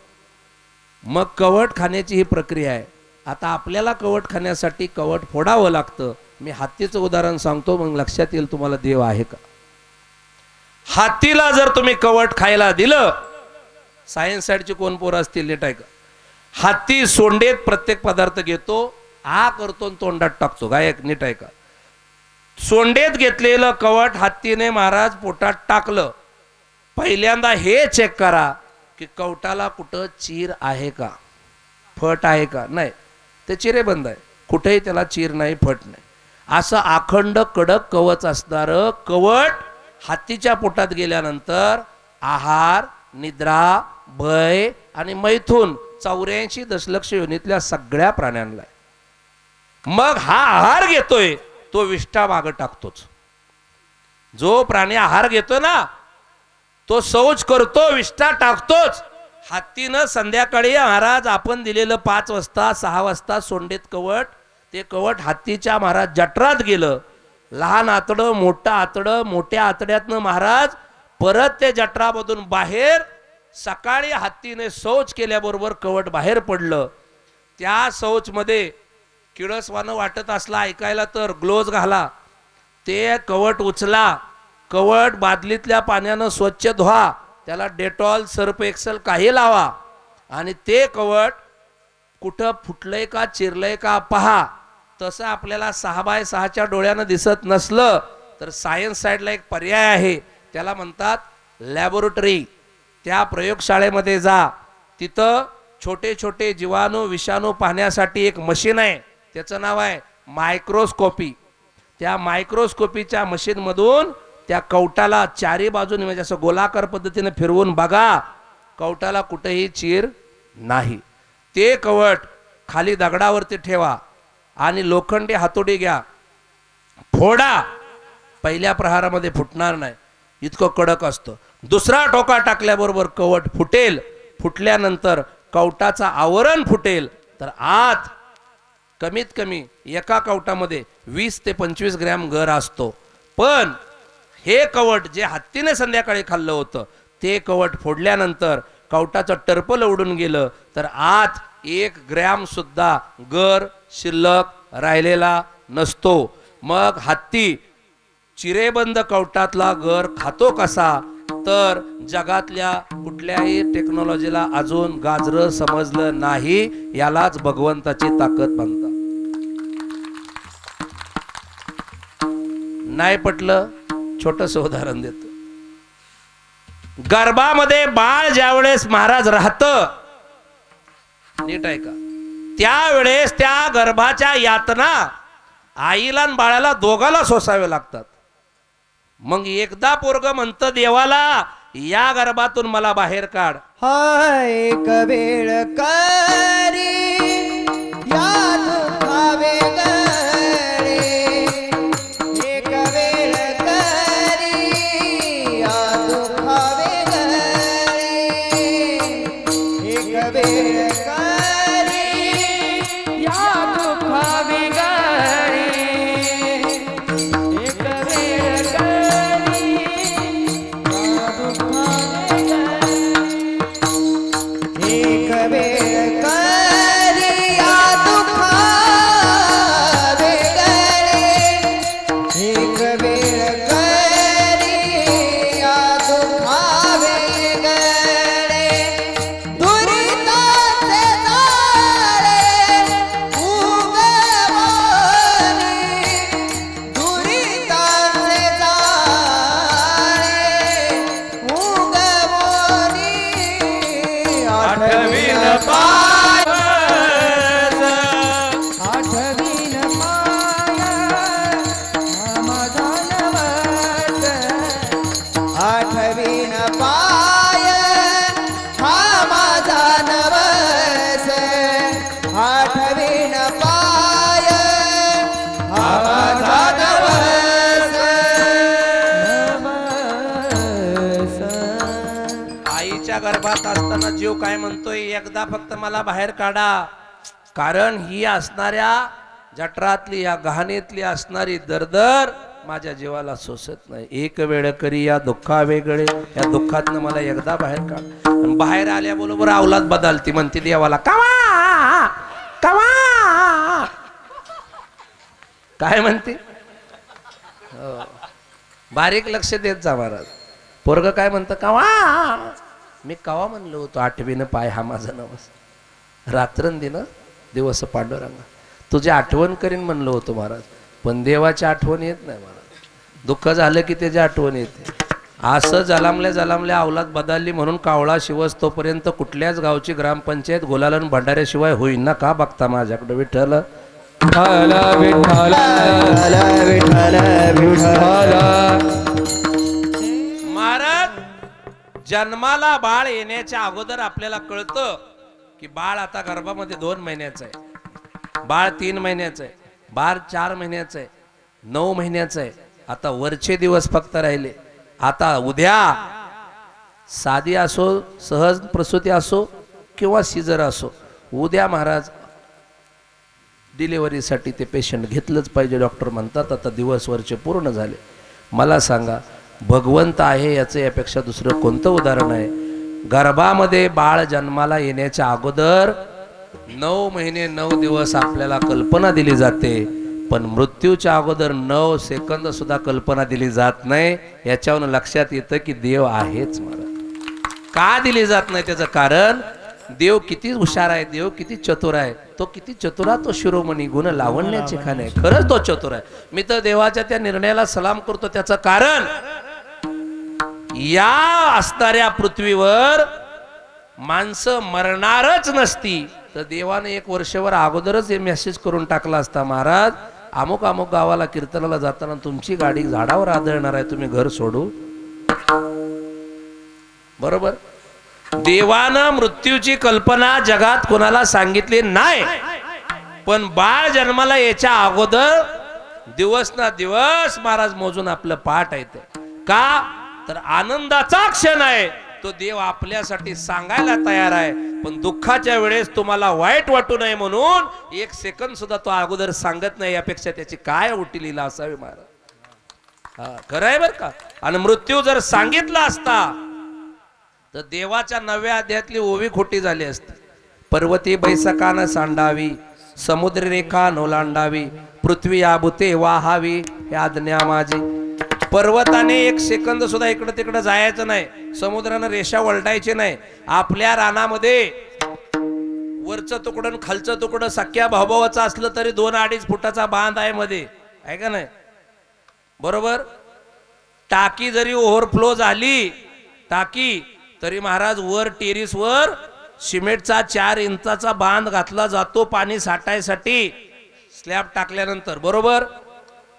[SPEAKER 1] मग कवट खाण्याची ही प्रक्रिया आहे. आता आपल्याला कवट खाण्यासाठी कवट फोडावं लागतं. मी हत्तीचं उदाहरण सांगतो, मग लक्षात येईल तुम्हाला देव आहे का. हत्तीला जर तुम्ही कवट खायला दिलं, सायन्स साईडची कोण पोरं असतील नीट आहे का, हत्ती सोंडेत प्रत्येक पदार्थ घेतो, आ करतो तोंडात टाकतो. गायक नीट आहे का. सोंडेत घेतलेलं कवट हत्तीने महाराज पोटात टाकलं, पहिल्यांदा हे चेक करा की कवटाला कुठं चीर आहे का, फट आहे का. नाही, ते चिरे बंद आहे, कुठेही त्याला चीर नाही, फट नाही. असं अखंड कडक कवच असणारं कवट हत्तीच्या पोटात गेल्यानंतर आहार, निद्रा, भय आणि मैथून 84 दशलक्ष योनीतल्या सगळ्या प्राण्यांना. मग हा आहार घेतोय तो विष्ठा मागं टाकतोच. जो प्राणी आहार घेतो ना तो शौच करतो, विष्ठा टाकतोच. हत्तीनं संध्याकाळी महाराज आपण दिलेलं 5 वाजता 6 वाजता सोंडेत कवट, ते कवट हत्तीच्या महाराज जठरात गेलं. लहान आतडं, मोठं आतडं, मोठ्या आतड्यातनं महाराज परत ते जठरामधून बाहेर. सकाळी हत्तीने शौच केल्याबरोबर कवट बाहेर पडलं. त्या शौचमध्ये किळसवानं वाटत असला ऐकायला तर ग्लोव्ज घाला, ते कवट उचला, कवट बादलीतल्या पाण्यानं स्वच्छ धुवा, त्याला डेटॉल, सर्फ एक्सेल काही लावा आणि ते कवट कुठं फुटलंय का चिरलंय का पहा. तसं आपल्याला 6x6च्या डोळ्यानं दिसत नसलं तर सायन्स साईडला एक पर्याय आहे, त्याला म्हणतात लॅबोरेटरी. त्या प्रयोगशाळेमध्ये जा, तिथं छोटे छोटे जीवाणू विषाणू पाहण्यासाठी एक मशीन आहे, त्याचं नाव आहे मायक्रोस्कोपी. त्या मायक्रोस्कोपीच्या मशीनमधून त्या कवटाला चारी बाजूने म्हणजे असं गोलाकार पद्धतीने फिरवून बघा, कवटाला कुठेही चीर नाही. ते कवट खाली दगडावरती ठेवा आणि लोखंडी हातोडी घ्या, फोडा. पहिल्या प्रहारामध्ये फुटणार नाही, इतकं कडक असतं. दुसरा टोका टाकल्याबरोबर कवट फुटेल. फुटल्यानंतर कवटाचं आवरण फुटेल. तर आत कमीत कमी एका कवटामध्ये 20 ते 25 ग्रॅम गर असतो. पण हे कवट जे हत्तीने संध्याकाळी खाल्लं होतं ते कवट फोडल्यानंतर कवटाचं टर्पल उडून गेलं तर आत 1 ग्रॅम सुद्धा गर शिल्लक राहिलेला नसतो. मग हत्ती चिरेबंद कवटातला गर खातो कसा, तर जगातल्या कुठल्याही टेक्नॉलॉजीला अजून गाजरं समजलं नाही. यालाच भगवंताची ताकद म्हणतात. नाही पटलं, छोटस उदाहरण देतो. गर्भामध्ये बाळ ज्यावेळेस महाराज राहतं, नीट आहे का, त्यावेळेस त्या गर्भाच्या यातना आईला आणि बाळाला दोघाला सोसावे लागतात. मग एकदा पोरग म्हणतं देवाला, या गर्भातून मला बाहेर काढ.
[SPEAKER 2] हाय एक वेळ करी या दुखावे गळे, एक वेळ करी या दुखावे गळे, एक वेळ करी या दुखावे गळे, एक वेळ करी या दुखावे गळे, एक वेळ करी या दुखावे
[SPEAKER 1] गर्भात असताना जीव काय म्हणतोय, एकदा फक्त मला बाहेर काढा. कारण ही असणाऱ्या जठरातली या गहाणीतली असणारी दरदर माझ्या जीवाला सोसत नाही. एक वेळ करी या दुःखा वेगळे, या दुःखातनं मला एकदा बाहेर काढ. आणि बाहेर आल्याबरोबर अवलाद बदलती, म्हणते देवाला कवा कवा, काय म्हणते. बारीक लक्ष देत जा महाराज. पोरग काय म्हणतं, कवा. मी कवा म्हणलो होतो, 8वीनं पाय हा माझा नवस, रात्रंदिन दिवस पांडुरंगा तुझी आठवण करीन म्हणलो होतो महाराज. पण देवाची आठवण येत नाही महाराज. दुःख झालं की त्याची आठवण येते. असं जलामल्या जलामल्या अवलाद बदलली म्हणून कावळा शिवस तोपर्यंत कुठल्याच गावची ग्रामपंचायत गुलालन भंडाऱ्याशिवाय होईन ना. का बघता माझ्याकडे विठ्ठल.
[SPEAKER 2] विठ्ठल विठ्ठल विठ्ठल विठ्ठल.
[SPEAKER 1] महाराज, जन्माला बाळ येण्याच्या अगोदर आपल्याला कळतं की बाळ आता गर्भामध्ये 2 महिन्याचं आहे, बाळ 3 महिन्याचं आहे, बाळ 4 महिन्याचं आहे, 9 महिन्याचं आहे. आता वरचे दिवस फक्त राहिले. आता उद्या साधी असो, सहज प्रसूती असो किंवा सिजर असो, उद्या महाराज डिलिव्हरीसाठी ते पेशंट घेतलंच पाहिजे. डॉक्टर म्हणतात आता दिवस वरचे पूर्ण झाले. मला सांगा, भगवंत आहे याचं यापेक्षा दुसरं कोणतं उदाहरण आहे. गर्भामध्ये बाळ जन्माला येण्याच्या अगोदर 9 महिने 9 दिवस आपल्याला कल्पना दिली जाते, पण मृत्यूच्या अगोदर 9 सेकंद सुद्धा कल्पना दिली जात नाही. याच्यावरून लक्षात येतं की देव आहेच. मला का दिली जात नाही त्याचं कारण, देव किती हुशार आहे, देव किती चतुर आहे. तो किती चतुरा, तो शिरोमणी गुण लावण्याचे खाणे आहे. खरंच तो चतुर आहे. मी तर देवाच्या त्या निर्णयाला सलाम करतो. त्याचं कारण, या असणाऱ्या पृथ्वीवर माणसं मरणारच नसती तर देवाने 1 वर्षभर अगोदरच हे मेसेज करून टाकला असता, महाराज अमुक अमुक गावाला कीर्तनाला जाताना तुमची गाडी झाडावर आदळणार आहे, तुम्ही घर सोडू. बरोबर. देवानं मृत्यूची कल्पना जगात कोणाला सांगितली नाही, पण बाळ जन्माला याच्या अगोदर दिवस ना दिवस महाराज मोजून आपलं पाठ येते. का तर आनंदाचा क्षण आहे, तो देव आपल्यासाठी सांगायला तयार आहे. पण दुःखाच्या वेळेस तुम्हाला वाईट वाटू नये म्हणून 1 सेकंद सुद्धा तो अगोदर सांगत नाही. यापेक्षा त्याची काय उलटी लीला असावी महाराज. खरं आहे बर का. आणि मृत्यू जर सांगितला असता तर देवाच्या 9व्या अध्यायातली ओवी खोटी झाली असती. पर्वती बैसकानं सांडावी, समुद्र रेखा नोलांडावी, पृथ्वी आबुते वाहावी हे आज्ञा माझी. पर्वताने 1 सेकंद सुद्धा इकडं तिकडं जायचं नाही, समुद्रानं रेषा वलटायची नाही. आपल्या रानामध्ये वरचं तुकडं खालचं तुकडं सख्या भाऊभावाचं असलं तरी 2-2.5 फुटाचा बांध आहे मध्ये, आहे का नाही. बरोबर. टाकी जरी ओव्हरफ्लो झाली टाकी, तरी महाराज वर टेरिस वर सिमेंटचा 4 इंचाचा बांध घातला जातो पाणी साठायसाठी स्लॅब टाकल्यानंतर. बरोबर.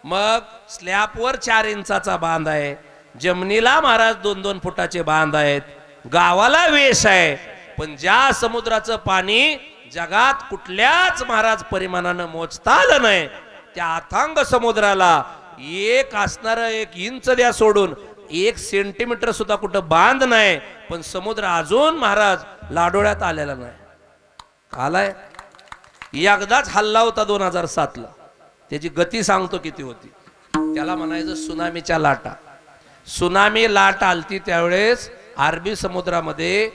[SPEAKER 1] मग स्लॅबवर 4 इंचाचा बांध आहे, जमिनीला महाराज 2-2 फुटाचे बांध आहेत, गावाला वेश आहे. पण ज्या समुद्राचं पाणी जगात कुठल्याच महाराज परिमाणानं मोजता आलं नाही, त्या अथांग समुद्राला एक असणार 1 इंच द्या सोडून 1 सेंटीमीटर सुद्धा कुठं बांध नाही. पण समुद्र अजून महाराज लाडोळ्यात आलेला नाही. आलाय एकदाच हल्ला होता 2007ला. त्याची गती सांगतो किती होती. त्याला म्हणायचं सुनामीच्या लाटा. सुनामी लाट आलती त्यावेळेस अरबी समुद्रामध्ये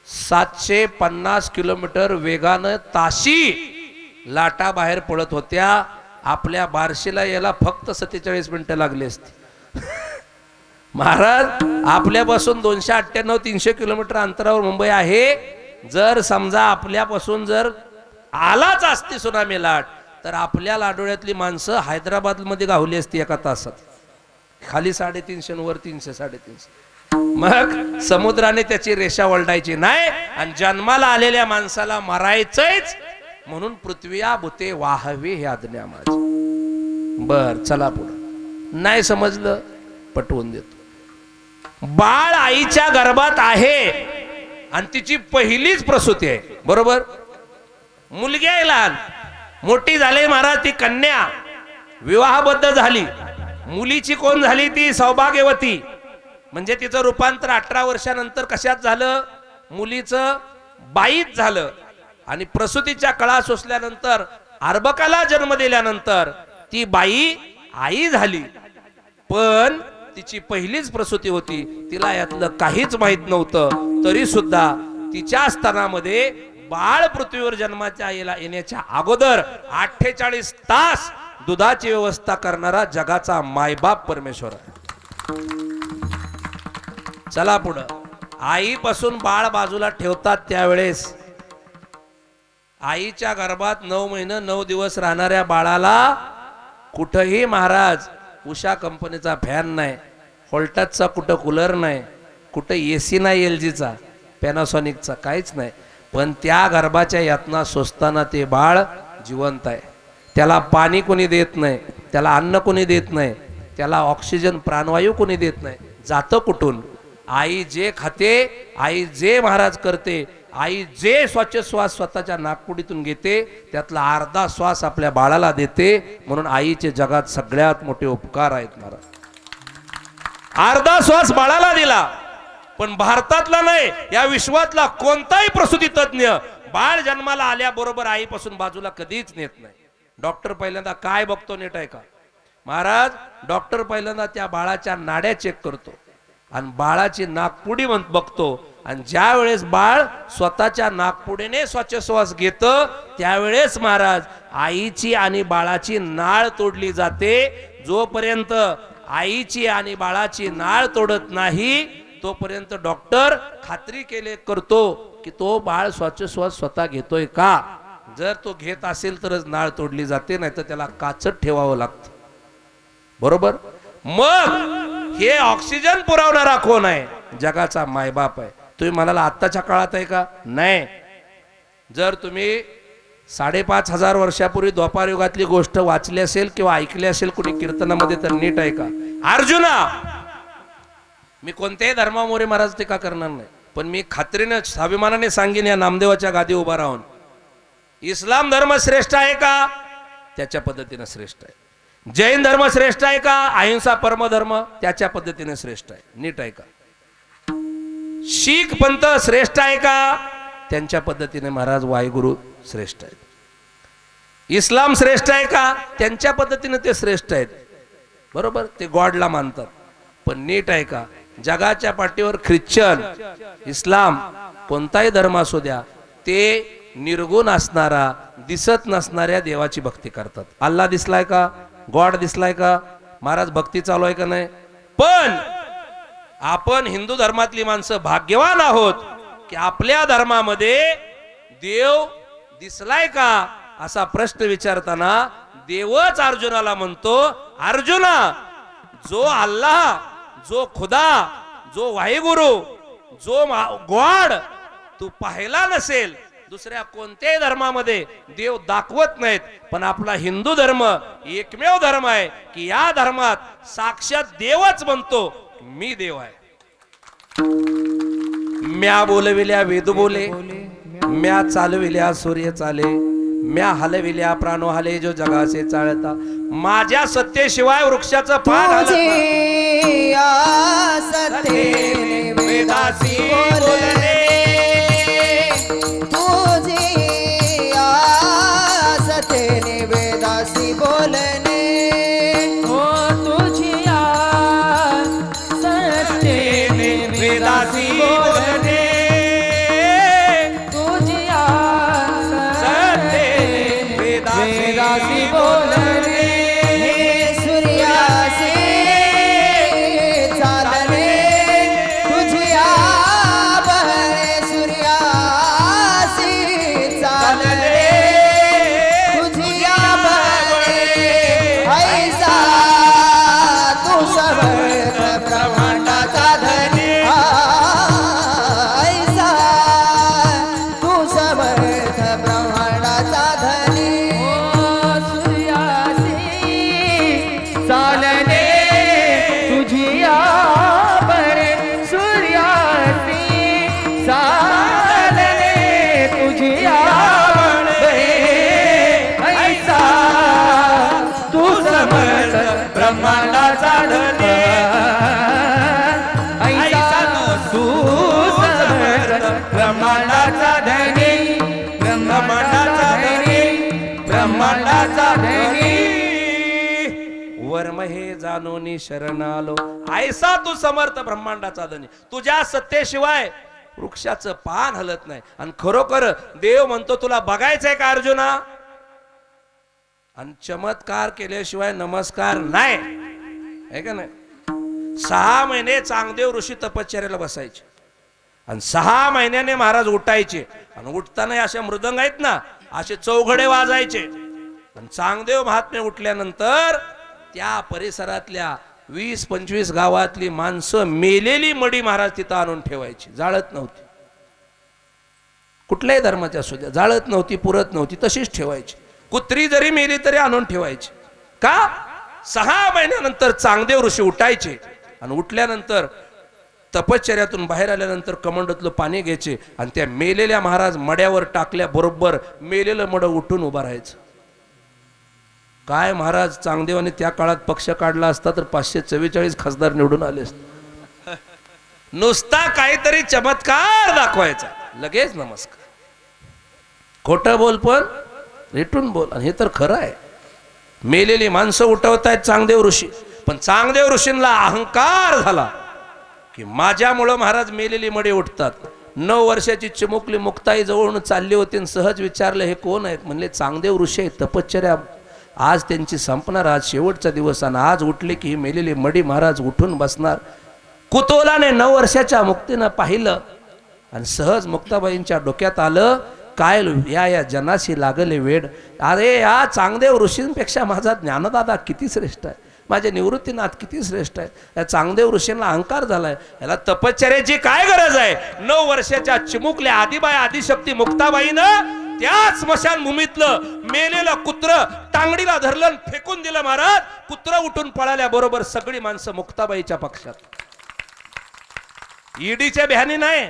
[SPEAKER 1] 750 किलोमीटर वेगानं ताशी लाटा बाहेर पडत होत्या. आपल्या बार्शीला यायला फक्त 47 मिनिटं लागली असती. महाराज आपल्यापासून 298-300 किलोमीटर अंतरावर मुंबई आहे. जर समजा आपल्यापासून जर आलाच असती सुनामी लाट तर आपल्या लाडोळ्यातली माणसं हैदराबाद मध्ये गावली असती 1 तासात. खाली 350 वर 300-350. मग समुद्राने त्याची रेषा वलटायची नाही आणि जन्माला आलेल्या माणसाला मरायचंच म्हणून पृथ्वी भूते वाहवी हे आज्ञा माझी. बर चला पुढे. नाही समजलं पटवून देतो. बाळ आईच्या गर्भात आहे आणि तिची पहिलीच प्रसूती आहे. बरोबर. मुलगी आहे लहान, मोठी झाली महाराज ती कन्या, विवाहबद्ध झाली. मुलीची कोण झाली ती सौभाग्यवती. म्हणजे तिचं रूपांतर 18 वर्षानंतर कशात झालं, मुलीचं बाईच झालं आणि प्रसूतीच्या कळा सोसल्यानंतर अर्भकाला जन्म दिल्यानंतर ती बाई आई झाली. पण तिची पहिलीच प्रसूती होती, तिला यातलं काहीच माहित नव्हतं. तरी सुद्धा तिच्या स्तनामध्ये बाळ पृथ्वीवर जन्माच्या येण्याच्या अगोदर 48 तास दुधाची व्यवस्था करणारा जगाचा मायबाप परमेश्वर आहे. चला पुढं. आईपासून बाळ बाजूला ठेवतात त्यावेळेस आईच्या गर्भात 9 महिने 9 दिवस राहणाऱ्या बाळाला कुठंही महाराज उषा कंपनीचा फॅन नाही, व्होल्टासचा कुठं कूलर नाही, कुठं एसी नाही, LGचा पॅनासॉनिकचा काहीच नाही. पण त्या गर्भाच्या यातना सोसताना ते बाळ जिवंत आहे. त्याला पाणी कोणी देत नाही, त्याला अन्न कोणी देत नाही, त्याला ऑक्सिजन प्राणवायू कोणी देत नाही. जातं कुठून? आई जे खाते, आई जे महाराज करते, आई जे श्वास स्वतःच्या नाकपुडीतून घेते त्यातला अर्धा श्वास आपल्या बाळाला देते. म्हणून आईचे जगात सगळ्यात मोठे उपकार आहेत महाराज. अर्धा श्वास बाळाला दिला. पण भारतातला नाही, या विश्वातला कोणताही प्रसूती तज्ञ बाळ जन्माला आल्याबरोबर आईपासून बाजूला कधीच नेत नाही. डॉक्टर पहिल्यांदा काय बघतो नीट आहे का महाराज? डॉक्टर पहिल्यांदा त्या बाळाच्या नाड्या चेक करतो आणि बाळाची नाकपुडी बघतो. आणि ज्या वेळेस बाळ स्वतःच्या नाकपुडीने श्वास घेतं त्यावेळेस महाराज आईची आणि बाळाची नाळ तोडली जाते. जोपर्यंत आईची आणि बाळाची नाळ तोडत नाही तोपर्यंत डॉक्टर खात्री करतो की तो बाळ श्वास स्वतः घेतोय का. जर तो घेत असेल तरच नाळ तोडली जाते, नाही तर त्याला काचत ठेवावं लागतं. बरोबर? मग हे ऑक्सिजन पुरवणारा कोण आहे? जगाचा मायबाप आहे. तुम्ही म्हणाला आत्ताच्या काळात आहे का? नाही. जर तुम्ही 5,500 वर्षापूर्वी द्वापार युगातली गोष्ट वाचली असेल किंवा ऐकली असेल कुणी कीर्तनामध्ये तर नीट आहे का? अर्जुना, मी कोणत्याही धर्मामोरे महाराज टीका करणार नाही, पण मी खात्रीने स्वाभिमानाने सांगेन या नामदेवाच्या गादी उभा राहून, इस्लाम धर्म श्रेष्ठ आहे का? त्याच्या पद्धतीने श्रेष्ठ आहे. जैन धर्म श्रेष्ठ आहे का? अहिंसा परम धर्म त्याच्या पद्धतीने श्रेष्ठ आहे. नीट आहे का? शीख पंथ श्रेष्ठ आहे का? त्यांच्या पद्धतीने महाराज वायुगुरु श्रेष्ठ आहेत. इस्लाम श्रेष्ठ आहे का? त्यांच्या पद्धतीने ते श्रेष्ठ आहेत. बरोबर? ते गॉडला मानतात. पण नीट आहे का? जगाच्या पाठीवर ख्रिश्चन, इस्लाम, कोणताही धर्म असू द्या, ते निर्गुण असणारा दिसत नसणाऱ्या देवाची भक्ती करतात. अल्लाह दिसलाय का? गॉड दिसलाय का? महाराज भक्ती चालू आहे का नाही? पण आपण हिंदू धर्मातली माणसं भाग्यवान आहोत की आपल्या धर्मामध्ये देव दिसलाय का असा प्रश्न विचारताना देवच अर्जुनाला म्हणतो, अर्जुना, जो अल्लाह, जो खुदा, जो वाहिगुरु, जो गॉड तू पाहिला नसेल, दुसऱ्या कोणत्याही धर्मामध्ये देव दाखवत नाहीत, पण आपला हिंदू धर्म एकमेव धर्म आहे की या धर्मात साक्षात देवच म्हणतो मी देव आहे. म्या बोलविल्या वेद बोले, म्या चालविल्या सूर्य चाले, म्या हलविल्या प्राणो हले जो जगाचे चालता, माझ्या सत्तेशिवाय वृक्षाचं पान हलत नाही. वेदासी बोलणे,
[SPEAKER 3] वेदासी बोलणे,
[SPEAKER 2] हो तुझिया सत्तेने
[SPEAKER 1] वेदासी बोलणे,
[SPEAKER 2] तुझिया
[SPEAKER 1] सत्तेने
[SPEAKER 2] वेदासी बोलणे,
[SPEAKER 3] सूर्यासी चालणे, तुझिया बहणे, सूर्यासी चालणे, तुझिया बहणे, ऐसा तू समर्थ ब्रह्मांडाचा धनी, ऐसा तू समर्थ ब्रह्मांडाचा धनी.
[SPEAKER 2] सूर्यासी चालणे, तुझिया बरे, सूर्यासी चालणे, तुझिया बरे, ऐसा तू समर्थ ब्रह्मांडाचा धनी, ऐसा तू समर्थ
[SPEAKER 1] वर्म हे जाणोनी शरण आलो. ऐसा तू समर्थ ब्रह्मांडाचा धनी, तुझ्या सत्तेशिवाय वृक्षाचं पान हलत नाही. आणि खरोखर देव म्हणतो तुला बघायचंय का अर्जुना? आणि चमत्कार केल्याशिवाय नमस्कार नाही, आहे का नाही? 6 महिने चांगदेव ऋषी तपश्चर्याला बसायचे आणि 6 महिन्याने महाराज उठायचे. आणि उठताना असे मृदंग आहेत ना, असे चौघडे वाजायचे. आणि चांगदेव महात्मे उठल्यानंतर त्या परिसरातल्या 20-25 गावातली माणसं मेलेली मडी महाराज तिथं आणून ठेवायची. जाळत नव्हती, कुठल्याही धर्माच्या असू द्या, जाळत नव्हती, पुरत नव्हती, तशीच ठेवायची. कुत्री जरी मेली तरी आणून ठेवायची. का? 6 महिन्यानंतर चांगदेव ऋषी उठायचे आणि उठल्यानंतर तपश्चर्यातून बाहेर आल्यानंतर कमंडतलं पाणी घ्यायचे आणि त्या मेलेल्या महाराज मड्यावर टाकल्या बरोबर मेलेलं मड उठून उभा राहायचं. काय महाराज, चांगदेवाने त्या काळात पक्ष काढला असता तर 544 खासदार निवडून आले असते. नुसता काहीतरी चमत्कार दाखवायचा, लगेच नमस्कार. खोटं बोल पण रेटून बोल. आणि हे तर खरं आहे. मेलेली माणसं उठवतायत चांगदेव ऋषी, पण चांगदेव ऋषींना अहंकार झाला की माझ्यामुळं महाराज मेलेली मडे उठतात. 9 वर्षाची चिमुकली मुक्ताई जवळून चालली होती आणि सहज विचारलं हे कोण आहेत? म्हणले चांगदेव ऋषी आहेत, तपश्चर्या आज त्यांची संपणार, आज शेवटचा दिवस. आणि आज उठले की ही मेलेली मडी महाराज उठून बसणार. कुतूहलाने 9 वर्षाच्या मुक्तीनं पाहिलं आणि सहज मुक्ताबाईंच्या डोक्यात आलं काय या जनाशी लागले वेड. अरे या चांगदेव ऋषींपेक्षा माझा ज्ञानदादा किती श्रेष्ठ आहे, माझे निवृत्तीनाथ किती श्रेष्ठ आहे. या चांगदेव ऋषींना अहंकार झालाय. याला तपश्चर्याची काय गरज आहे? 9 वर्षाच्या चिमुकल्या आदिबाई आदिशक्ती मुक्ताबाईनं त्या स्मशानभूमीतलं मेलेलं कुत्र टांगडीला धरलं, फेकून दिलं महाराज. कुत्र उठून पळाल्या बरोबर सगळी माणसं मुक्ताबाईच्या पक्षात. ईडीच्या बिहानी नाही,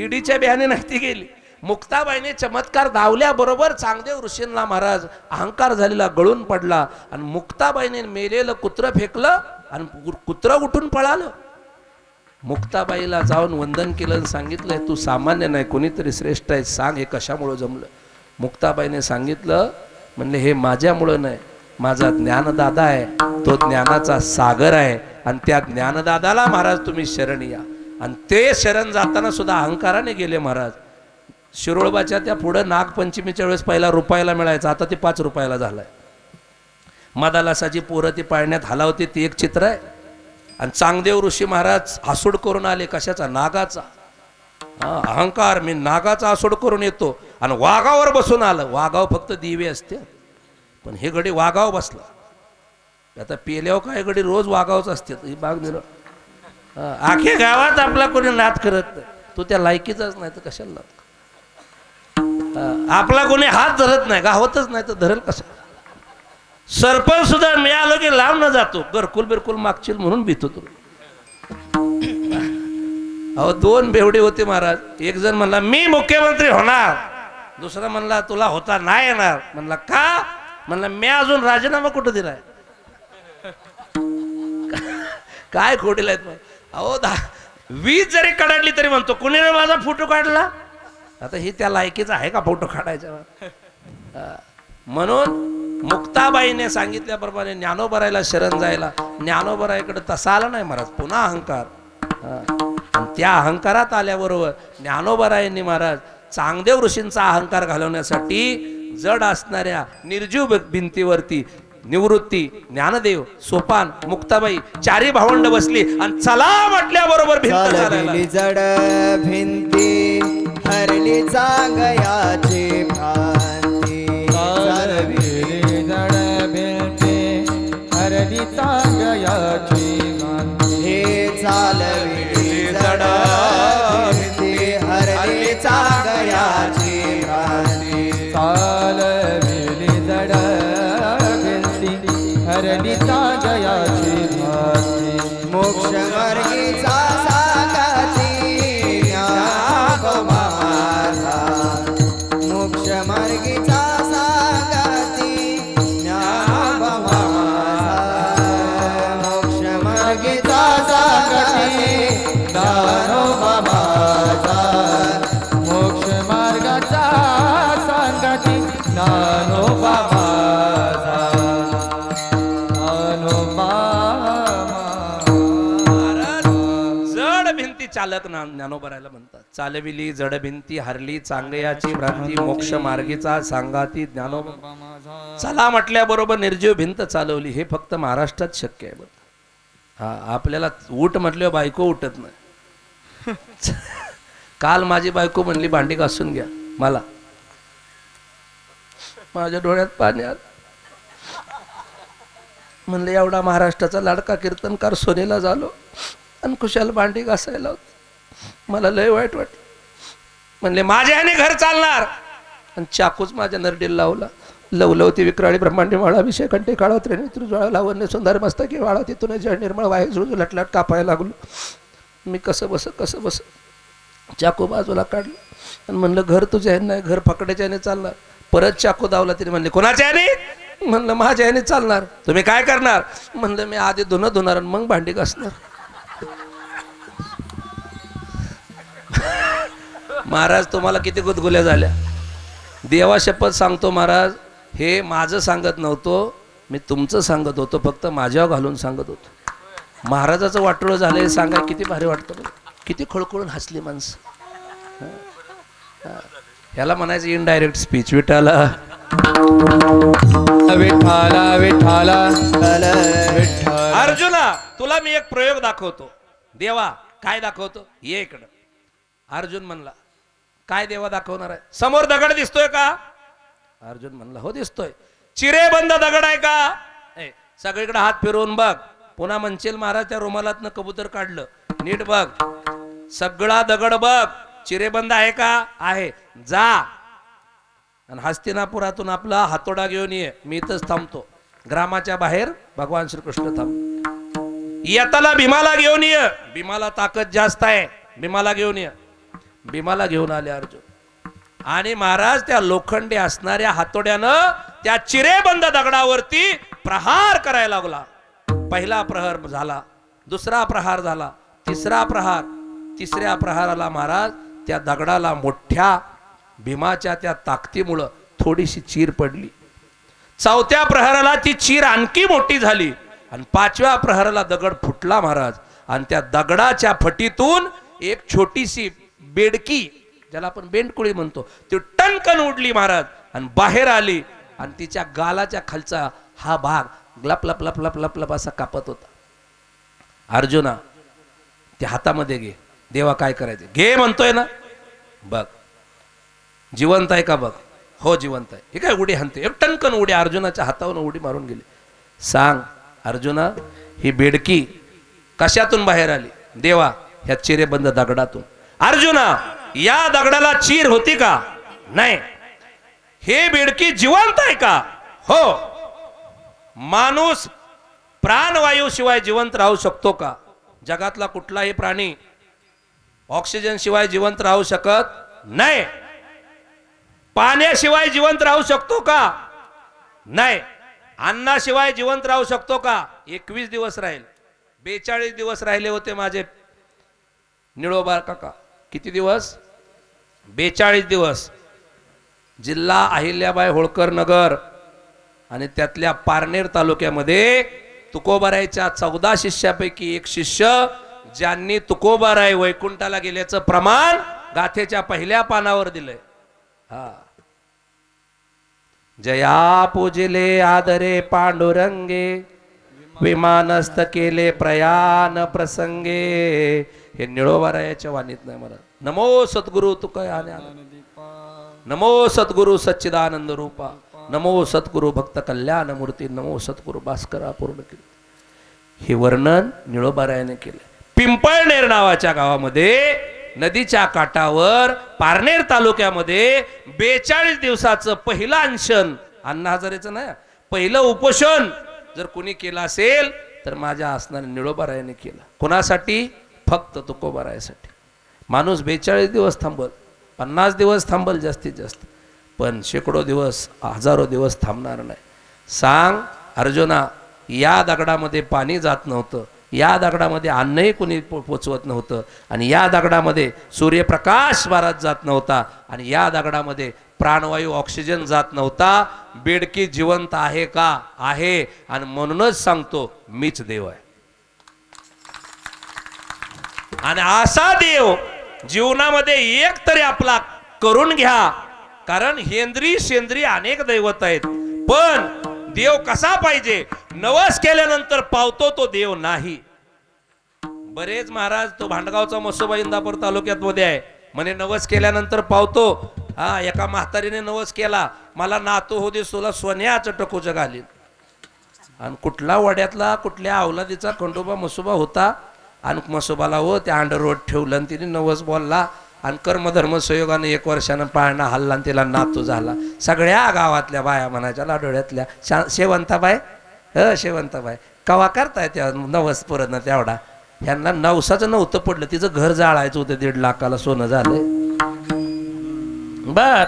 [SPEAKER 1] ईडीच्या बिहानी नाही ती गेली. मुक्ताबाईने चमत्कार धावल्याबरोबर चांगदेव ऋषींना महाराज अहंकार झालेला गळून पडला आणि मुक्ताबाईने मेलेलं कुत्र फेकलं आणि कुत्र उठून पळालं. मुक्ताबाईला जाऊन वंदन केलं आणि सांगितलंय तू सामान्य नाही, कोणीतरी श्रेष्ठ आहे, सांग हे कशामुळं जमलं. मुक्ताबाईने सांगितलं, म्हणले हे माझ्यामुळं नाही, माझा ज्ञानदादा आहे, तो ज्ञानाचा सागर आहे आणि त्या ज्ञानदादाला महाराज तुम्ही शरण या. आणि ते शरण जाताना सुद्धा अहंकाराने गेले महाराज. शिरोळबाच्या त्या पुढं नागपंचमीच्या वेळेस पहिला रुपयाला मिळायचा, आता ते 5 रुपयाला झालाय. मदालासाची पोरं ती पाळण्यात हलावते, ती एक चित्र आहे. आणि चांगदेव ऋषी महाराज आसूड करून आले, कशाचा? नागाचा. अहंकार, मी नागाचा आसूड करून येतो. आणि वाघावर बसून आलं. वाघाव फक्त दिवे असते, पण हे गडी वाघाव बसला. आता पेल्यावर काय गडी रोज वाघावच असते. ही बाग दिलं आखे गावात आपला कोणी नाद करत नाही, तो त्या लायकीचाच नाही तर कशाला नाद. आपला कोणी हात धरत नाही, गावतच नाही तर धरेल कसा. सरपंच सुद्धा मिळालं की लांब न जातो, घरकुल बिरकुल मागशील म्हणून भीतो तू. अहो 2 बेवडे होते महाराज. एक जण म्हणला मी मुख्यमंत्री होणार, दुसरा म्हणला तुला होता नाही येणार. म्हणला का? म्हणला मी अजून राजीनामा कुठं दिलाय. काय खोटील आहेत. अहो 20 जरी काढली तरी म्हणतो कुणी माझा फोटो काढला. आता ही त्या लायकीचा आहे का फोटो काढायचा? म्हणून मुक्ताबाईने सांगितल्याप्रमाणे ज्ञानोबरायला शरण जायला, ज्ञानोबरायकडे तसा आला नाही महाराज, पुन्हा अहंकार. आणि त्या अहंकारात आल्याबरोबर ज्ञानोबरायांनी महाराज चांगदेव ऋषींचा अहंकार घालवण्यासाठी जड असणाऱ्या निर्जीव भिंतीवरती निवृत्ती, ज्ञानदेव, सोपान, मुक्ताबाई 4 भावंड बसली आणि चला म्हटल्याबरोबर भिंत चालायला.
[SPEAKER 3] जड भिंती हरली चांगयाची भ्रांती.
[SPEAKER 2] चालविली जड भिंती हरली चांगयाची भ्रांती.
[SPEAKER 3] हे चालविली जड भिंती हरली चांगयाची भ्रांती.
[SPEAKER 2] चालविली जड हरली चांगयाची भ्रांती.
[SPEAKER 3] मोक्ष मार्गीचा सांगती ज्ञानोबा माझा. मोक्ष मार्गीचा सांगती ज्ञानोबा माझा. मोक्ष मार्गीचा सांगती
[SPEAKER 2] ज्ञानोबा माझा. मोक्ष मार्गाचा सांगती ज्ञानोबा माझा.
[SPEAKER 1] चालक ज्ञानोबरायला म्हणतात. चालविली जडभिंती हरली चांगयाची भ्रांती मोक्ष मार्गीचा सांगाती ज्ञानोबा. चला म्हटल्याबरोबर निर्जीव भिंत चालवली. हे फक्त महाराष्ट्रात शक्य आहे बघ. हा आपल्याला उठ म्हटल्यावर बायको उठत नाही. काल माझी बायको म्हणली भांडी घासून घ्या. मला माझ्या डोळ्यात पाणी आलं. म्हणले एवढा महाराष्ट्राचा लाडका कीर्तनकार सोनेला झालो आणि खुशाल भांडी घासायला होत. मला लय वाईट वाटलं. म्हणले माझ्या ह्याने घर चालणार. आणि चाकूच माझ्या नरडीला लावला. लवलवती विक्राळी ब्रह्मांडी माळा विषय कंठे काळा त्रिनेत्र ज्वाळा लावण्य सुंदर मस्तकी वाळा तिथून जळ निर्मळ वायू झुळझु लटलाट कापायला लागलो. मी कसं बस चाकू बाजूला काढलं आणि म्हणलं घर तुझ्या ह्याने नाही, घर फकड्याच्या ह्याने चालणार. परत चाकू दावला. तिने म्हणले कोणाच्या ह्याने? म्हणलं माझ्या ह्याने चालणार. तुम्ही काय करणार? म्हणलं मी आधी धुणं धुणार आणि मग भांडी घासणार. महाराज तुम्हाला किती गुदगुल्या झाल्या. देवा शपथ सांगतो महाराज, हे माझं सांगत नव्हतो, मी तुमचं सांगत होतो. फक्त माझ्यावर घालून सांगत होतो. महाराजाचं वाटोळं झालंय सांगा किती भारी वाटतं बरं. किती खळखळून हसली माणसं. ह्याला म्हणायचं इनडायरेक्ट स्पीच. विठाला
[SPEAKER 2] विठाला विठाला
[SPEAKER 1] अर्जुना तुला मी एक प्रयोग दाखवतो. देवा काय दाखवतो? ये इकडं. अर्जुन म्हणला काय देवा दाखवणार आहे? समोर दगड दिसतोय का? अर्जुन म्हणला हो दिसतोय. चिरेबंद दगड आहे का? सगळीकडे हात फिरवून बघ. पुन्हा म्हणशील महाराज त्या रुमालातनं कबूतर काढलं. नीट बघ. सगळा दगड बघ. चिरेबंद आहे का? आहे. जा आणि हस्तिनापुरातून आपला हातोडा घेऊन ये. मी इथंच थांबतो. ग्रामाच्या बाहेर भगवान श्रीकृष्ण थांब. येताला भीमाला घेऊन ये. भीमाला ताकद जास्त आहे. भीमाला घेऊन ये. भीमाला घेऊन आले अर्जुन. आणि महाराज त्या लोखंडी असणाऱ्या हातोड्यानं त्या चिरेबंद दगडावरती प्रहार करायला लागला. पहिला प्रहार झाला, दुसरा प्रहार झाला, तिसरा प्रहार. तिसऱ्या प्रहाराला महाराज त्या दगडाला मोठ्या भीमाच्या त्या ताकदीमुळं थोडीशी चीर पडली. चौथ्या प्रहाराला ती चीर आणखी मोठी झाली आणि पाचव्या प्रहाराला दगड फुटला महाराज. आणि त्या दगडाच्या फटीतून एक छोटीशी बेडकी, ज्याला आपण बेंडकुळी म्हणतो, ती टणकन उडली महाराज आणि बाहेर आली. आणि तिच्या गालाच्या खालचा हा भाग लप लप लप लप लप लप असा कापत होता. अर्जुना ते हातामध्ये घे. देवा काय करायचे? घे म्हणतोय ना. बघ जिवंत आहे का? बघ. हो जिवंत आहे. हे काय उडी हाणते? एक टणकन उडी अर्जुनाच्या हातावरून उडी मारून गेली. सांग अर्जुना ही बेडकी कशातून बाहेर आली? देवा ह्या चिरेबंद दगडातून. अर्जुना या दगडाला चीर होती का? नाही. हे बेडकी जिवंत आहे का? हो. माणूस प्राणवायू शिवाय जिवंत राहू शकतो का? जगातला कुठलाही प्राणी ऑक्सिजन शिवाय जिवंत राहू शकत नाही. पाण्याशिवाय जिवंत राहू शकतो का? नाही. अन्नाशिवाय जिवंत राहू शकतो का? 21 दिवस राहील. 42 दिवस राहिले होते माझे निळोबा काका. किती दिवस? 42 दिवस. जिल्हा अहिल्याबाई होळकर नगर आणि त्यातल्या पारनेर तालुक्यामध्ये तुकोबारायच्या 14 शिष्यापैकी एक शिष्य ज्यांनी तुकोबाराय वैकुंठाला गेल्याचं प्रमाण गाथेच्या पहिल्या पानावर दिलंय. हा. जया पूजिले आदरे पांडुरंगे विमानस्थ केले प्रयाण प्रसंगे. हे निळोबारायाच्या वाणीत नाही मला. नमो सद्गुरु तुका नमो सद्गुरु सच्चिदानंद रूपा. नमो सद्गुरु भक्त कल्याण मूर्ती. नमो सद्गुरु भास्करा पूर्ण केले. हे वर्णन निळोबारायाने केले. पिंपळनेर नावाच्या गावामध्ये नदीच्या काठावर पारनेर तालुक्यामध्ये 42 दिवसाचं पहिलं अनशन, अण्णा हजारेचं नाही, पहिलं उपोषण जर कोणी केलं असेल तर माझ्या असणाऱ्या निळोबारायाने केलं. कोणासाठी? फक्त तुकोबारायासाठी. माणूस 42 दिवस थांबल, 50 दिवस थांबल जास्तीत जास्त, पण शेकडो दिवस, हजारो दिवस थांबणार नाही. सांग अर्जुना, या दगडामध्ये पाणी जात नव्हतं, या दगडामध्ये अन्नही कोणी पोचवत नव्हतं, आणि या दगडामध्ये सूर्यप्रकाश भारत जात नव्हता, आणि या दगडामध्ये प्राणवायू ऑक्सिजन जात नव्हता. बेडकी जिवंत आहे का? आहे. आणि म्हणूनच सांगतो मीच देव आहे. आणि असा देव जीवनामध्ये एक तरी आपला करून घ्या. कारण हेंद्री शेंद्री अनेक दैवत आहेत, पण देव कसा पाहिजे? नवस केल्यानंतर पावतो तो देव नाही. बरेच महाराज, तो भांडगावचा मसोबा इंदापूर तालुक्यात मध्ये आहे, म्हणे नवस केल्यानंतर पावतो. हा, एका म्हातारीने नवस केला, मला नातू हो दे तुला सोन्याचं टकोचं घालीन. आणि कुठला वड्यातला कुठल्या अवलादीचा खंडोबा मसोबा होता, आणि मसोबाला हो त्या अंडररोड ठेवलं आणि तिने नवस बोलला, आणि कर्मधर्म संयोगाने 1 वर्षानं पाळणा हल्ला आणि तिला नातू झाला. सगळ्या गावातल्या बाया म्हणायच्या, लाडोळ्यातल्या शेवंताबाई, शेवंताबाई कवा करताय त्या नवस परत ना तेवढा. ह्यांना नवसाचं नव्हतं पडलं, तिचं घर जाळायचं होतं, 1.5 लाखाला सोनं झालंय. बर,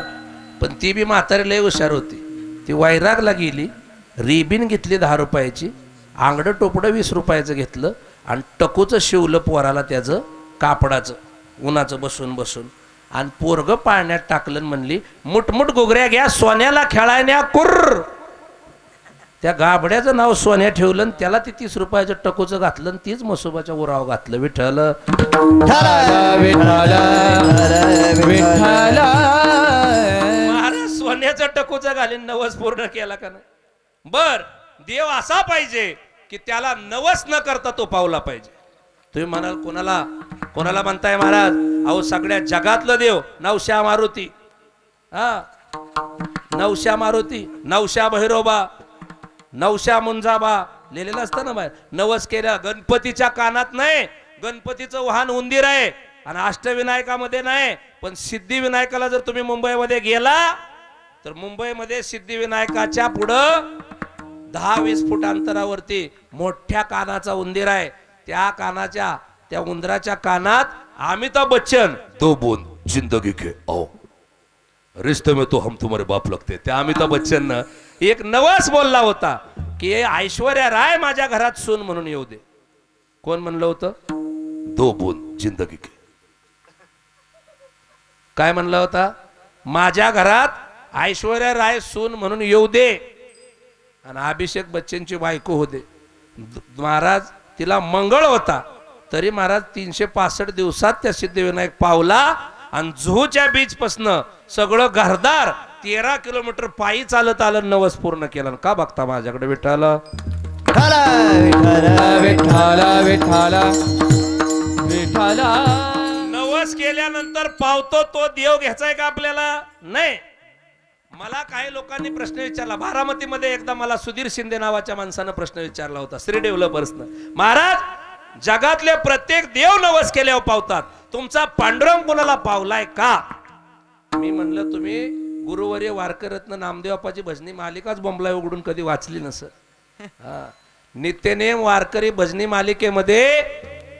[SPEAKER 1] पण ती बी म्हातारी लय हुशार होती. ती वैरागला गेली, रिबीन घेतली 10 रुपयाची, आंगडं टोपडं 20 रुपयाचं घेतलं, आणि टकूचं शिवलं पोराला त्याचं कापडाचं, उन्हाचं बसून बसून, आणि पोरग पाळण्यात टाकलं. म्हणली मुठमुठ गोगऱ्या घ्या, सोन्याला खेळायला कुर्र. त्या गाबड्याचं नाव सोन्या ठेवलं, आणि त्याला ती 30 रुपयाचं टकोचं घातलं, आणि तीच मसोबाच्या उराव घातलं. विठ्ठल महाराज सोन्याचं टकोचं घालीन नवस पूर्ण केला का नाही? बर, देव असा पाहिजे की त्याला नवस न करता तो पावला पाहिजे. तुम्ही म्हणाल कोणाला म्हणताय महाराज? अहो, सगळ्या जगातलं देव नवशा मारुती. हा, नवशा मारुती, नवशा भैरोबा, नवशा मुंजाबा लिहिलेलं असतं ना बाहेर. नवस केल्या गणपतीच्या कानात नाही, गणपतीचं वाहन उंदीर आहे, आणि अष्टविनायकामध्ये नाही. पण सिद्धिविनायकाला जर तुम्ही मुंबईमध्ये गेला, तर मुंबईमध्ये सिद्धिविनायकाच्या पुढं 10-20 फूट अंतरावरती मोठ्या कानाचा उंदीर आहे. त्या उंदराच्या कानात अमिताभ बच्चन, 2 बूंद जिंदगी के आओ, रिश्ते में तो हम तुम्हारे बाप लगते, त्या अमिताभ बच्चन एक नवस बोलला होता की ऐश्वर्या राय माझ्या घरात सून म्हणून येऊ दे. कोण म्हणलं होतं? 2 बूंद जिंदगी के. काय म्हणलं होता? माझ्या घरात ऐश्वर्या राय सून म्हणून येऊ दे. आणि अभिषेक बच्चनची बायको होते महाराज, तिला मंगळ होता, तरी महाराज 365 दिवसात त्या सिद्धिविनायक पावला. आणि जुहूच्या बीच पासनं सगळं घरदार 13 किलोमीटर पायी चालत आलं, नवस पूर्ण केलं. का बघता माझ्याकडे? विठ्ठल नवस केल्यानंतर पावतो तो देव घ्यायचाय का आपल्याला? नाही. मला काही लोकांनी प्रश्न विचारला, बारामतीमध्ये एकदा मला सुधीर शिंदे नावाच्या माणसानं प्रश्न विचारला होता, श्री डेव्हलपर्सनं. महाराज, जगातले प्रत्येक देव नवस केल्यावर पावतात, तुमचा पांडुरंग कोणाला पावलाय का? मी म्हणलं, तुम्ही गुरुवर्य वारकरत्न नामदेव बाप्पाची भजनी मालिकाच बोंबला उघडून कधी वाचली नसेल. नित्यनेम वारकरी भजनी मालिकेमध्ये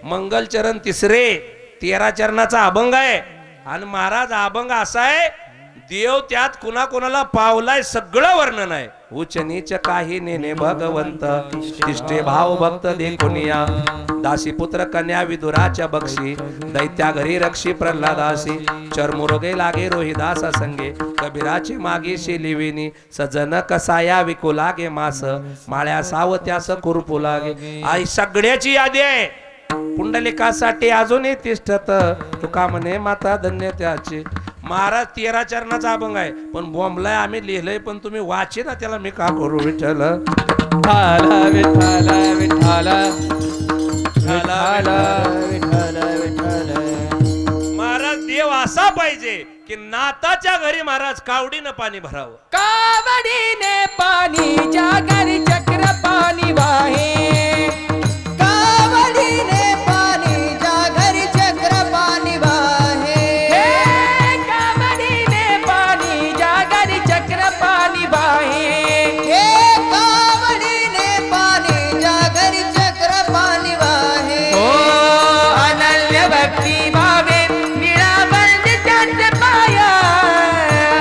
[SPEAKER 1] मंगलचरण 3 13 चरणाचा अभंग आहे. आणि महाराज, अभंग असा आहे, देव त्यात कुणाला पावलाय सगळं वर्णन आहे. उच्च नीच काही नेने भगवंत, तिष्ठे भाव भक्त देखुनिया, दासी पुत्र कन्या विदुराच्या बक्षी, दैत्या घरी रक्षी प्रल्हादासी, चर्मुरोगे लागे रोहिदासा संगे, कबीराची मागे शिलिविनी, सजन कसाया विकू लागे मास, माळ्या सावत्यास कुरपू लागे. आई सगळ्याची यादी आहे. पुंडलिकासाठी अजूनही तिष्ठत, तुका म्हणे माता धन्य त्याची. महाराज 13 चरणाचा अभंग आहे, पण बॉम्बलाय आम्ही लिहिलंय, पण तुम्ही वाचे ना, त्याला मी का करू? विठ्ठल महाराज, देव असा पाहिजे की नाताच्या घरी महाराज कावडीनं पाणी भरावं.
[SPEAKER 2] कावडीने पाणी ज्या घरी चक्र पाणी वाहे,
[SPEAKER 3] कावडीने पाणी ज्या घरी चक्र पाणी वाहे,
[SPEAKER 2] कावडीने पाणी ज्या घरी चक्र पाणी वाहे,
[SPEAKER 3] कावडीने पाणी ज्या घरी चक्र पाणी वाहे.
[SPEAKER 2] अनन्य भक्ती भावे निळावंत त्याचे पाया,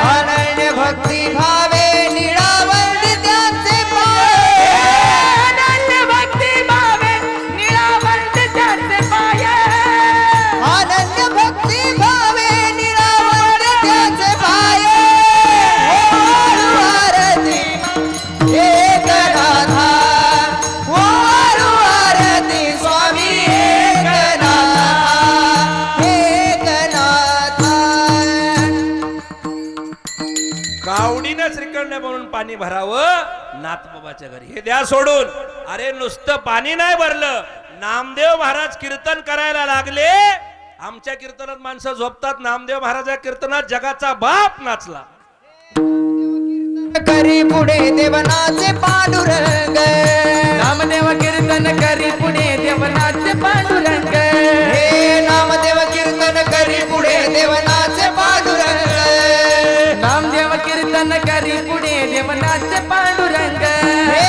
[SPEAKER 3] अनन्य भक्ती भावे निळावंत त्याचे पाय.
[SPEAKER 1] नये म्हणून पाणी भरावं नाथबाबाच्या घरी. हे द्या सोडून. अरे नुसतं पाणी नाही भरलं, नामदेव महाराज कीर्तन करायला लागले. आमच्या कीर्तनात माणसं झोपतात, नामदेव महाराजा कीर्तनात जगाचा बाप नाचला.
[SPEAKER 3] करी पुढे देवनाचे पांडुरंग,
[SPEAKER 2] नामदेव कीर्तन करी पुढे देवनाचे पांडुरंग.
[SPEAKER 3] हे नामदेव कीर्तन करी पुढे देवनाचे पांडुरंग,
[SPEAKER 2] नामदेव कीर्तन करी पुढे देवनाचे पांडुरंग.
[SPEAKER 3] हे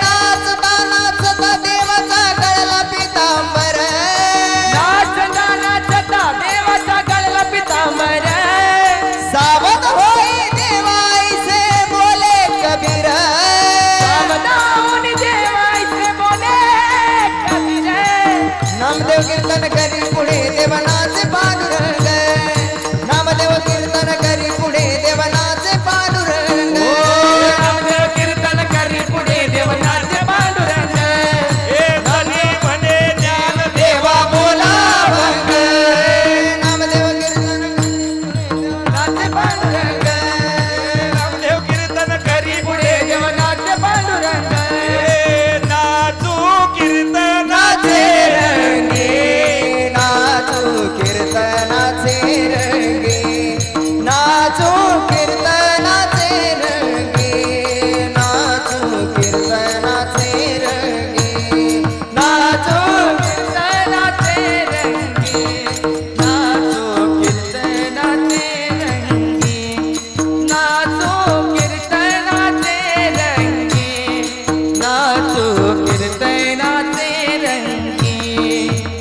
[SPEAKER 3] नाचता नाचता देवाचा गळला पितांबर,
[SPEAKER 2] नाचता नाचता देवाचा गळला पितांबर.
[SPEAKER 3] सावध होई देवाईसे बोले कबीर,
[SPEAKER 2] सावधान देवाचे बोले कबीर.
[SPEAKER 3] नामदेव कीर्तन करी पुढे देवनाचे पांडुरंग, नामदेव कीर्तन करी पुढे देवनाचे पांडुरंग.
[SPEAKER 2] नामदेव कीर्तन करी पुढे देवनाचे पांडुरंग.
[SPEAKER 1] हे धनी म्हणे ज्ञान
[SPEAKER 3] देवा बोला भंग, नामदेव कीर्तन
[SPEAKER 2] नाचे पांडुरंग.
[SPEAKER 1] नामदेव कीर्तन करी
[SPEAKER 2] पुढे देवनाचे पांडुरंग.
[SPEAKER 1] हे नाचू कीर्तनाचे
[SPEAKER 3] रंगे, नाचू कीर्तनाचे रंगे, नाचू कीर्तनाचे रंगे, नाचू कीर्तनाचे रंगे, नाचू
[SPEAKER 2] कीर्तनाचे रंगी, नाचो कीर्तनाचे रंगी, नाचो कीर्तनाचे रंगी, नाचो कीर्तनाचे रंगी.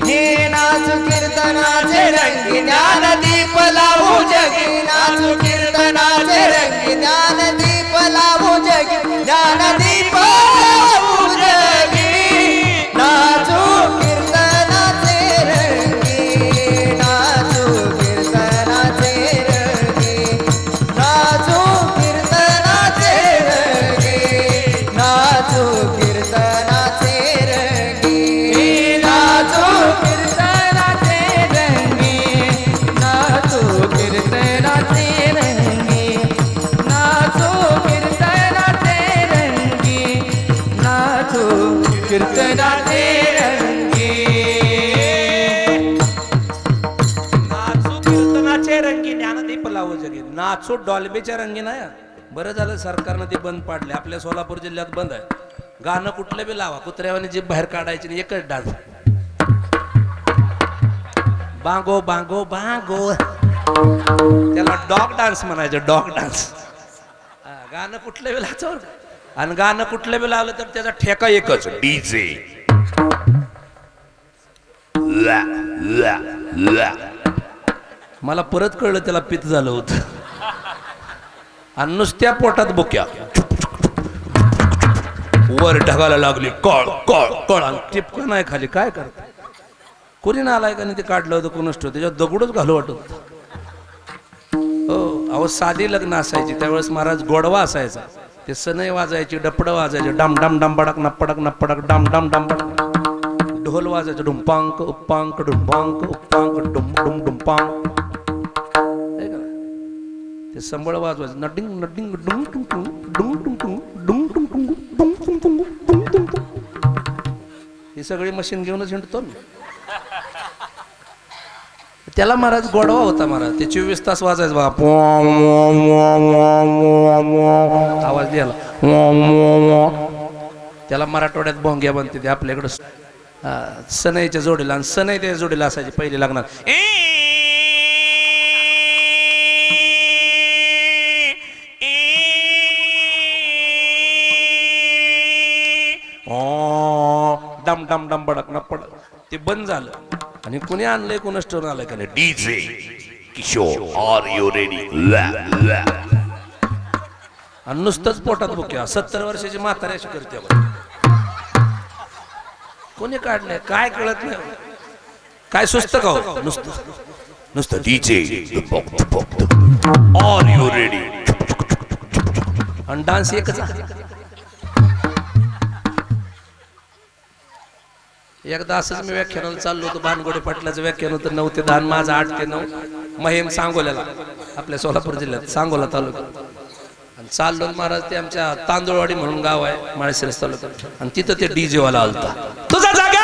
[SPEAKER 3] हे नाचू कीर्तनाचे रंगी, ज्ञानदीप लावू जगी, नाचू कीर्तनाचे रंगी, ज्ञानदीप लावू जगी, ज्ञानदीप लावू जगी, नाचू कीर्तनाचे रंगी, नाचू कीर्तनाचे रंगी, नाचू कीर्तनाचे रंगी, नाचू कीर्तनाचे रंगी, नाचू
[SPEAKER 2] कीर्तनाचे रंगी, नाचो कीर्तनाचे रंगी, नाचो कीर्तनाचे रंगी, नाचो कीर्तनाचे रंगी.
[SPEAKER 1] नाचू कीर्तनाचे रंगी, ज्ञानदीप लावू जगी. नाचू डॉल्बीच्या रंगी नाही. बरं झालं सरकारनं ते बंद पाडले. आपल्या सोलापूर जिल्ह्यात बंद आहे. गाणं कुठलं बी लावा, कुत्र्यावाने जीभ बाहेर काढायची नाही, एकच डान्स. बांगो बांगो बांगो, त्याला डॉग डान्स म्हणायचं, डॉग डान्स. गाणं कुठलं बी लावचं, आणि गाणं कुठलं बी लावलं तर त्याचा ठेका एकच, डीजे. मला परत कळलं त्याला पित्त झालं होतं, आणि नुसत्या पोटात बुक्या वर ढगाला लागली, कळ कळ कळ, आणि टिपकं नाही खाली. काय करत कोणी नालाय का नाही ते काढलं होतं कोणच ठेव, त्याच्यात दगडच घालू वाटत होतं. हो अहो, साधी लग्न असायची त्यावेळेस महाराज गोडवा असायचा. ते सनई वाजायची, डपडं वाजायचे, डाम डाम डांबडक नप्पडक नप्पडक डाम डाम डांबडक. ढोल वाजायचं, डुंपांक उप्पांक डुंपांक उप्पांक डुम डुम डुंपांक. ते संबळ वाजवायचं, नडिंग नडिंग डुंग टुंग टुंग डुंग टुंग टुंग डुंग टुंग टुंग डुंग टुंग टुंग डुंग टुंग टुंग. ही सगळी मशीन घेऊनच हिंडतो ना. त्याला महाराज गोडवा होता महाराज. ते 24 तास वाजायचं बघा, आवाज द्यायला. त्याला मराठवाड्यात भोंग्या बनते ते, आपल्याकडं सनईच्या जोडीला. आणि सनई त्या जोडीला असायची पहिली लग्नात. डम डम डम बडक न पडक. ते बंद झालं. आणि कुणी आणलंय, कोणच ठेवून आलंय का नाही, DJ Kishore are you ready. आणि नुसतंच पोटात बुक्या. 70 वर्षाची म्हातारी अशी करते. कोणी काढलंय काय कळत नाही. काय सुस्त का हो? नुसतं डीजे आर यू रेडी. आणि डान्स एकच. एकदा असंच मी व्याख्यानाला चाललो होतो. भानगोडे पाटलाचं व्याख्यान होतं 9 ते 10, माझं 8 ते 9. महिम सांगोल्याला, आपल्या सोलापूर जिल्ह्यात सांगोला तालुक्यात. आणि चाललो महाराज ते आमच्या तांदूळवाडी म्हणून गाव आहे माळशिरस तालुक्यात आणि तिथं ते डीजे वाला आलता तुझा जागा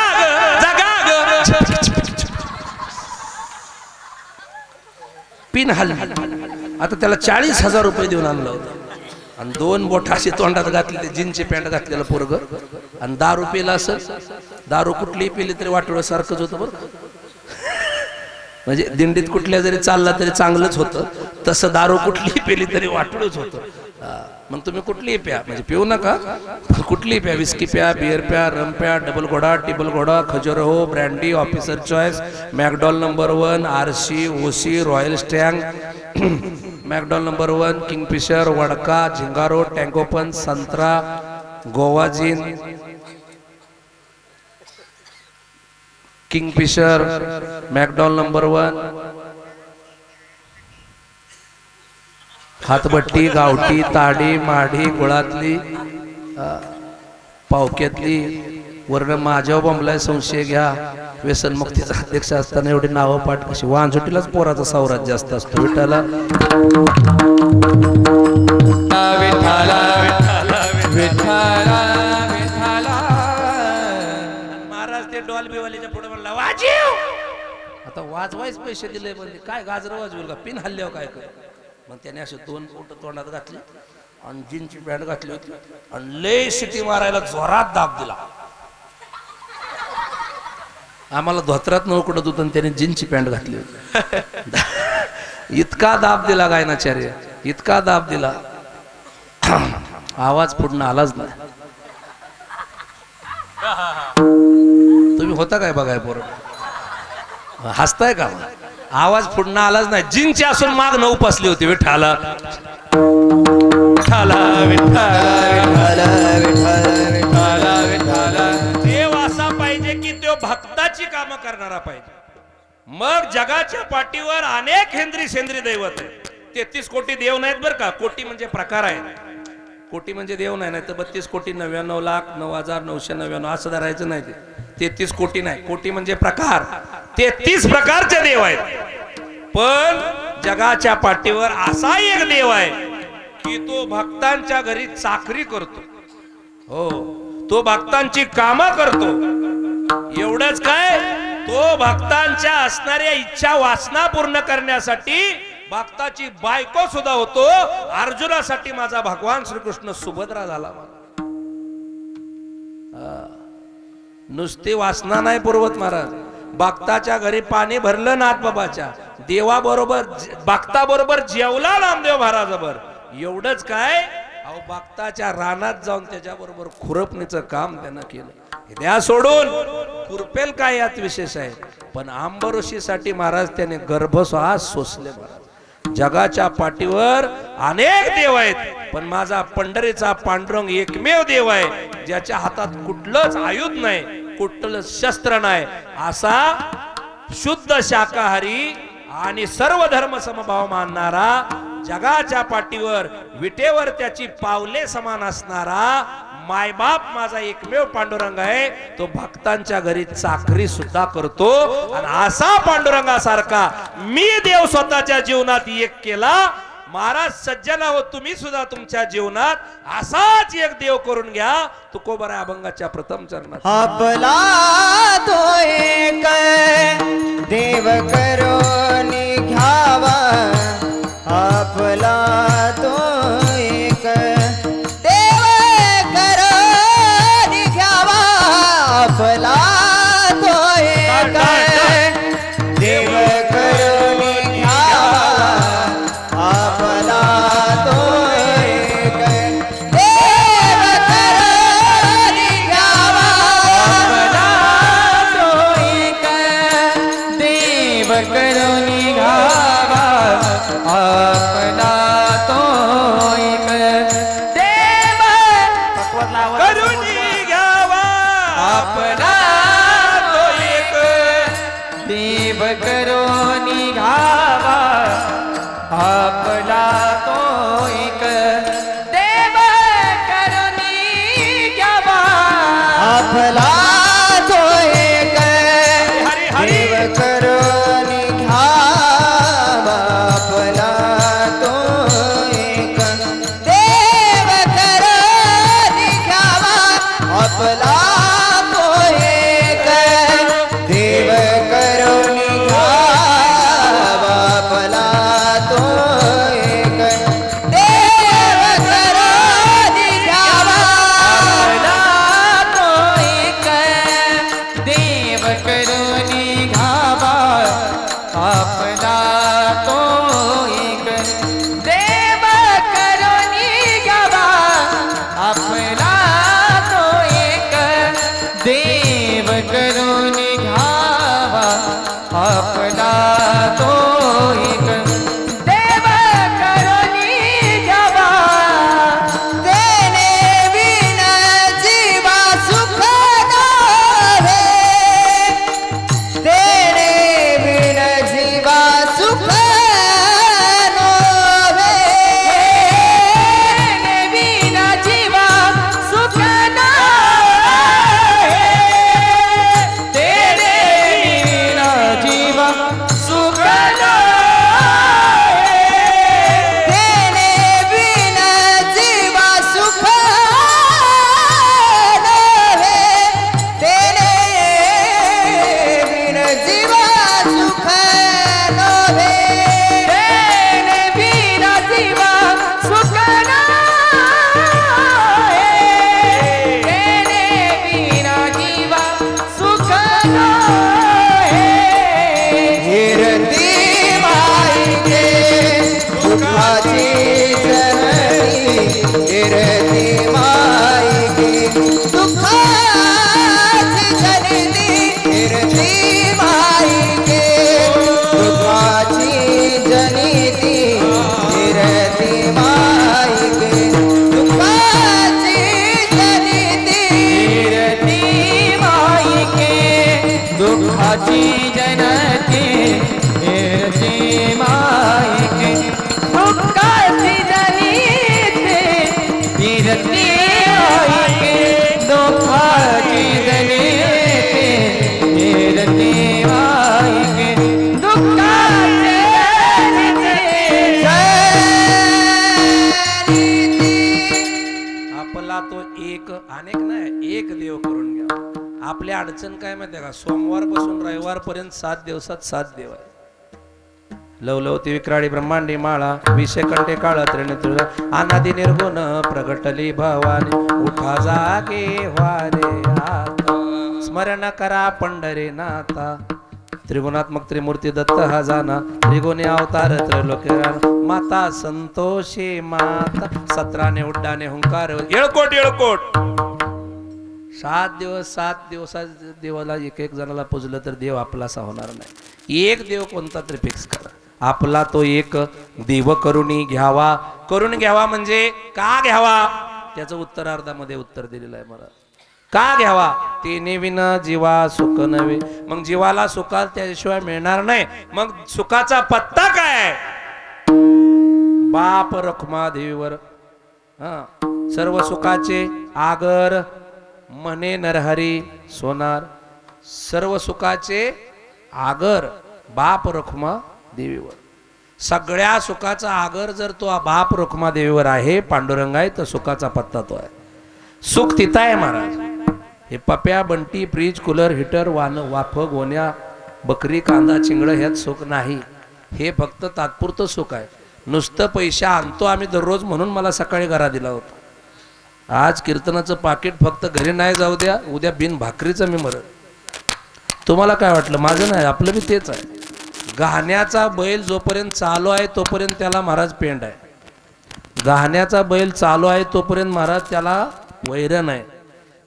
[SPEAKER 1] पिन हल्ली आता त्याला 40,000 रुपये देऊन आणलं होतं आणि 2 बोट अशी तोंडात घातले ते जीनची पॅन्ट घातलेलं पोरग आणि दारू पिला असं दारू कुठलीही पिली तरी वाटोळं सारखंच होतं बरं म्हणजे दिंडीत कुठल्या जरी चालला तरी चांगलंच होतं तसं दारू कुठलीही पिली तरी वाटोळच होतं मग तुम्ही कुठलीही प्या म्हणजे पिऊ नका कुठलीही प्या विस्की प्या बिअर प्या रम प्या डबल घोडा टिबल घोडा खजुरहो brandy officer choice McDowell number 1 RC OC royal स्टँग McDowell number 1 Kingfisher वडका Zingaro टँकोपन संत्रा गोवाजीन किंगफिशर मॅकडॉल नंबर 1 हातबट्टी गावठी ताडी माडी गुळातली पावक्यातली वर्ण माझ्या बंबलाय संशय घ्या व्यसनमुक्तीचा अध्यक्ष असताना एवढी नावं पाठ कशी वांझोटीलाच पोराचा सावरात जास्त असतो विठाला महाराज ते डॉल्बीवालीच्या पुढे म्हणला वाजीव आता वाजवायच पैसे दिले म्हणजे काय गाजर वाजवेल का पिन हल्ल्यावर काय कर मग त्याने असे 2 बोट तोंडात घातली आणि जीनची पॅन्ट घातली होती आणि लय शिटी मारायला जोरात दाब दिला आम्हाला धोत्रात नवकडत होतं आणि त्याने जीनची पॅन्ट घातली होती इतका दाब दिला गायनाचार्य इतका दाब दिला आवाज पुढनं आलाच नाही तुम्ही होता काय बघाय पोरं हसताय का आवाज पुढनं आलाच नाही जिनची असून माग 9 पसली होती विठाला देव असा पाहिजे की तो भक्ताची कामं करणारा पाहिजे मग जगाच्या पाठीवर अनेक हेंद्री सेंद्री दैवत आहे 33 कोटी देव नाहीत बरं का कोटी म्हणजे प्रकार आहेत कोटी म्हणजे देव नाही तर 32 कोटी 99,09,999 असं धरायचं नाही ते 33 कोटी नाही कोटी म्हणजे प्रकार 33 प्रकारचे देव आहेत पण जगाच्या पाठीवर असा एक देव आहे की तो भक्तांच्या घरी चाकरी करतो हो तो भक्तांची कामं करतो एवढंच काय तो भक्तांच्या असणाऱ्या इच्छा वासना पूर्ण करण्यासाठी भक्ताची बायको सुद्धा होतो अर्जुनासाठी माझा भगवान श्रीकृष्ण सुभद्रा झाला नुसती वासना नाही पुरवत महाराज भक्ताच्या घरी पाणी भरलं नाथबाबाच्या देवाबरोबर भक्ताबरोबर जेवला नामदेव महाराजाबर एवढंच काय अहो भक्ताच्या रानात जाऊन त्याच्याबरोबर खुरपणीचं काम त्यानं केलं द्या सोडून खुरपेल काय यात विशेष आहे पण आंबऋषीसाठी महाराज त्याने गर्भश्वास सोसले महाराज जगाच्या पाठीवर अनेक देव आहेत पण माझा पंढरीचा पांडुरंग एकमेव देव आहे ज्याच्या हातात कुठलंच आयुध नाही कुठलंच शस्त्र नाही असा शुद्ध शाकाहारी आणि सर्व धर्म समभाव मानणारा जगाच्या पाठीवर विटेवर त्याची पावले समान असणारा मायबाप माझा एकमेव पांडुरंग आहे तो भक्तांच्या घरी चाकरी सुद्धा करतो आणि असा पांडुरंगासारखा मी देव स्वतःच्या जीवनात एक केला महाराज सज्जन हो तुम्ही सुद्धा तुमच्या जीवनात असाच एक देव करून घ्या तुकोबरा अभंगाच्या प्रथम चरणात
[SPEAKER 3] आपला तो एक देव करून घ्यावा आपला तो एक देव करून घ्यावा आपला तो एक देव करून घ्यावा आपला तो एक देव करून घ्यावा आपला तो एक देव करून घ्यावा आपला तो एक देव
[SPEAKER 1] करून घ्यावा
[SPEAKER 3] आपला तो एक देव करून घ्यावा आपला तो एक देव करून घ्यावा आपला तो एक देव करून घ्यावा आपला तो एक देव आपला तो एक देव करुणी घ्यावा आपला तो एक देव करुणी घ्यावा
[SPEAKER 2] आपला तो एक देव करुणी घ्यावा आपला तो एक देव करुणी घ्यावा आपला तो एक देव करुणी घ्यावा आपला तो एक देव करुणी घ्यावा
[SPEAKER 3] देणे विन जीवा सुख नाहे देणे विन जीवा सुख नोहे
[SPEAKER 2] विना जीवा सुख नाही तेरे विना जीवा सुख नाही
[SPEAKER 3] देणे विन जीवा सुख नोहे देणे विन जीवा सुख नोहे
[SPEAKER 2] तेरे विना जीवा सुख नाही तेरे विना जीवा सुख नाही
[SPEAKER 3] हिरती माईके दुःखाची जननी हिरती माईके दुःखाची जननी हिरती माईके दुःखाची जनिती हिरती माईके दुःखाची जनिती
[SPEAKER 2] ती माईके दुःखाची जनते ती माईके दुःखाची जनिते फिरती माईके दुःखाची जनिते फिरती माईके दुःखाची जनिते
[SPEAKER 1] आपला तो एक अनेक नाही एक देव करून घ्या. आपली अडचण काय माहितीये का, सोमवार पासून रविवार पर्यंत 7 दिवसात 7 देव आहे. लवलवती विक्राळी ब्रह्मांडी माळा विषय कंठे काळ त्रिनेत्र अनादि निर्गुण प्रगटली भवानी उठा जागे वारे आता स्मरण करा पंढरीनाथा त्रिगुणात्मक त्रिमूर्ती दत्त हा जाना त्रिगुणी अवतार त्रैलोक्य माता संतोषी माता 17 उड्डाणे हुंकार येळकोट येळकोट 7 दिवसात देवाला एक जणाला पुजलं तर देव आपलासा होणार नाही. एक देव कोणता तरी फिक्स करा. आपला तो एक देव करुणी घ्यावा. करून घ्यावा म्हणजे का घ्यावा, त्याचं उत्तरार्धामध्ये उत्तर दिलेलं आहे मला. का घ्यावा, ते विन जीवा सुख नव्हे. मग जीवाला सुखाल त्याशिवाय मिळणार नाही. मग सुखाचा पत्ता काय, बाप रखमा देवीवर सर्व सुखाचे आगर म्हणे नरहरी सोनार. सर्व सुखाचे आगर बाप रखमा देवीवर. सगळ्या सुखाचा आगर जर तो बाप रखमा देवीवर आहे, पांडुरंग आहे, तर सुखाचा पत्ता तो आहे. सुख तिथं आहे महाराज. हे पप्या बंटी फ्रीज कूलर हिटर वाफ गोण्या बकरी कांदा चिंगळ ह्यात सुख नाही. हे फक्त तात्पुरतं सुख आहे. नुसतं पैसा आणतो आम्ही दररोज म्हणून मला सकाळी घरा दिला होता. आज कीर्तनाचं पाकिट फक्त घरी नाही जाऊ द्या, उद्या बिन भाकरीचं मी मरण. तुम्हाला काय वाटलं, माझं नाही, आपलं बी तेच आहे. गहाण्याचा बैल जोपर्यंत चालू आहे तोपर्यंत त्याला महाराज पेंड आहे. गहाण्याचा बैल चालू आहे तोपर्यंत महाराज त्याला वैरण आहे.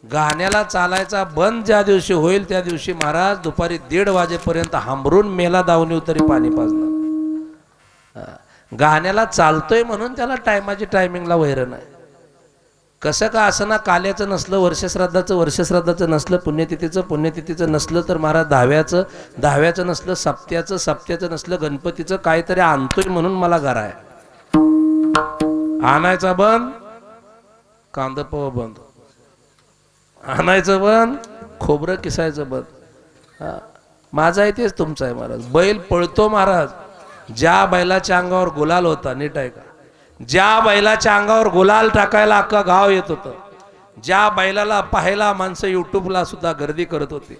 [SPEAKER 1] गहाण्याला चालायचा बंद ज्या दिवशी होईल त्या दिवशी महाराज दुपारी 1:30 वाजेपर्यंत हांबरून मेला दावणीव तरी पाणी पाजणार. गहाण्याला चालतोय म्हणून त्याला टायमाची टायमिंगला वैरण आहे. कसं का असं ना, काल्याचं नसलं, वर्षश्राद्धाचं नसलं, पुण्यतिथीचं नसलं, तर महाराज दहाव्याचं नसलं, सप्त्याचं नसलं, गणपतीचं काहीतरी आणतोय म्हणून मला घरा आहे. आणायचा बंद, कांदपोह बंद, आणायचं बंद, खोबरं किसायचं बंद. माझा आहे तेच तुमचं आहे महाराज. बैल पळतो महाराज. ज्या बैलाच्या अंगावर गुलाल होता, नीट आहे का, ज्या बैलाच्या अंगावर गुलाल टाकायला अख्खा गाव येत होतं, ज्या बैलाला पाहायला माणसं युट्यूबला सुद्धा गर्दी करत होती,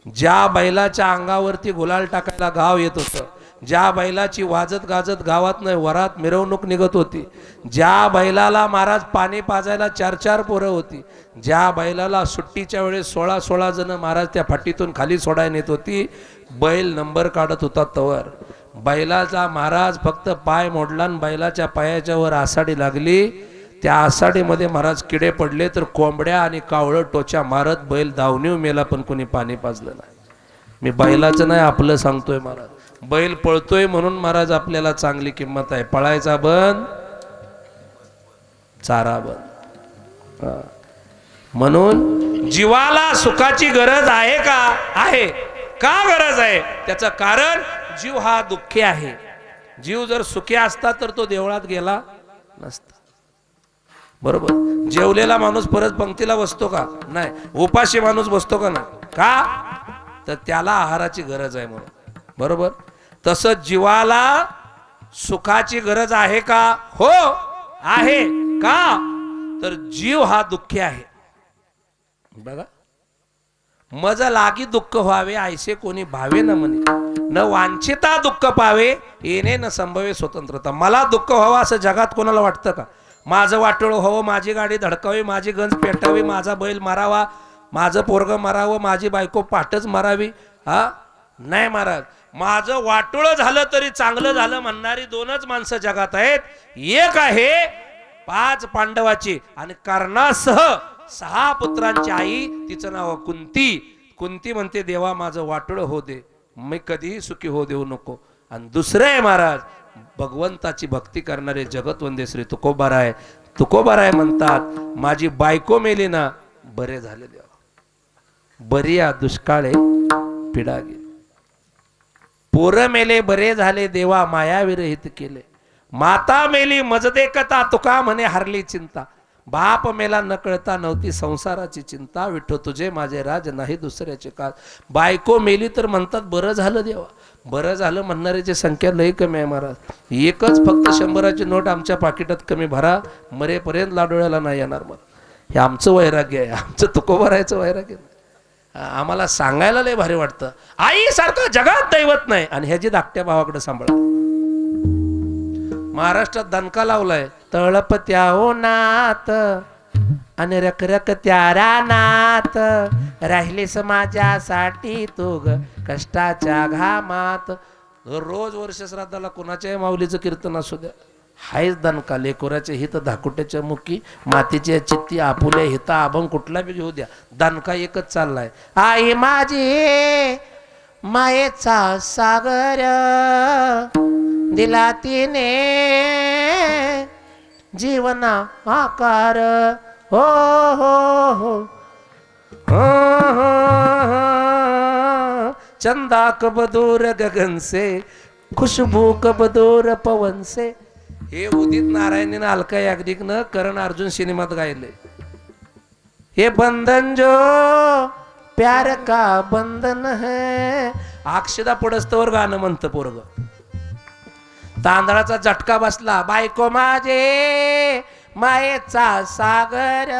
[SPEAKER 1] ज्या बैलाच्या अंगावरती गुलाल टाकायला गाव येत होतं, ज्या बैलाची वाजत गाजत गावात नाही वरात मिरवणूक निघत होती, ज्या बैलाला महाराज पाणी पाजायला 4-4 पोरं होती, ज्या बैलाला सुट्टीच्या वेळेस 16-16 जण महाराज त्या फाटीतून खाली सोडायला नेत होती, बैल नंबर काढत होता तवर बैलाचा महाराज फक्त पाय मोडला आणि बैलाच्या पायाच्या वर आसाडी लागली. त्या आसाडीमध्ये महाराज किडे पडले तर कोंबड्या आणि कावळं टोच्या मारत बैल धावणीव मेला, पण कोणी पाणी पाजलं नाही. मी बैलाचं नाही आपलं सांगतोय महाराज. बैल पळतोय म्हणून महाराज आपल्याला चांगली किंमत आहे. पळायचा बंद, चारा बंद. म्हणून जीवाला सुखाची गरज आहे का? आहे. का गरज आहे? त्याचं कारण जीव हा दुःखी आहे. जीव जर सुखी असता तर तो देवळात गेला नसता. बरोबर. जेवलेला माणूस परत पंक्तीला बसतो का? नाही. उपाशी माणूस बसतो का? नाही. का? तर त्याला आहाराची गरज आहे म्हणून. बरोबर. तसंच जीवाला सुखाची गरज आहे का? हो आहे. का? तर जीव हा दुःखी आहे. बघा, मज लागी दुःख व्हावे ऐसे कोणी भावे न म्हणे, न वांछिता दुःख पावे येणे न संभवे स्वतंत्रता. मला दुःख व्हावं असं जगात कोणाला वाटतं का? माझं वाटोळं व्हावं, माझी गाडी धडकावी, माझी गंज पेटावी, माझा बैल मारावा, माझं पोरगं मारावं, माझी बायको पाठच मारावी? हा नाही महाराज. माझं वाटोळं झालं तरी चांगलं झालं म्हणणारी 2च माणसं जगात आहेत. एक आहे 5 पांडवाची आणि कर्णासह 6 पुत्रांची आई, तिचं नाव कुंती. कुंती म्हणते देवा माझं वाटोळं हो दे, मी कधीही सुखी हो देऊ नको. आणि दुसरं आहे महाराज भगवंताची भक्ती करणारे जगतवंदे श्री तुकोबाराय. तुकोबाराय म्हणतात माझी बायको मेली ना बरे झाले देवा, बरी या दुष्काळे पिडा गेली. पोरं मेले बरे झाले देवा, माया विरहित केले. माता मेली मज देखता तुका म्हणे हरली चिंता. बाप मेला न कळता नव्हती संसाराची चिंता. विठ्ठल तुझे माझे राज नाही दुसऱ्याचे काळ. बायको मेली तर म्हणतात बरं झालं देवा. बरं झालं म्हणणाऱ्याची संख्या लई कमी आहे महाराज. एकच फक्त 100ची नोट आमच्या पाकिटात कमी भरा, मरेपर्यंत लाडोळ्याला नाही येणार. मग हे आमचं वैराग्य आहे, आमचं तुकोबारायचं वैराग्य नाही. आम्हाला सांगायला लय भारी वाटतं आई सारखं जगात दैवत नाही, आणि ह्याची धाकट्या भावाकडे सांभाळा. महाराष्ट्रात दणका लावलाय तळपत्या हो नात आणि रखरख त्यारा नात, राहिलेस माझ्यासाठी तू ग कष्टाच्या घामात. रोज वर्ष श्राद्धाला कोणाच्याही माऊलीचं कीर्तन असू द्या, हायच दणका. लेकोराचे हित धाकुट्याच्या मुखी, मातीच्या चित्ती आपुल्या हित अभंग कुठला बी घेऊ द्या, दणका एकच चाललाय. आई माझी मायेचा सागर दिला तिने जीवना आकार. हो हो हो चंदा कब दूर गगन से, खुशबू कब दूर पवन से. हे उदित नारायणीनं अलका याग्निकनं करण अर्जुन सिनेमात गायले. हे बंधन जो प्यार का बंधन है. अक्षदा पडस्तवर गाणं म्हणतं पोरग. तांदळाचा झटका बसला, बायको माझे मायेचा सागर.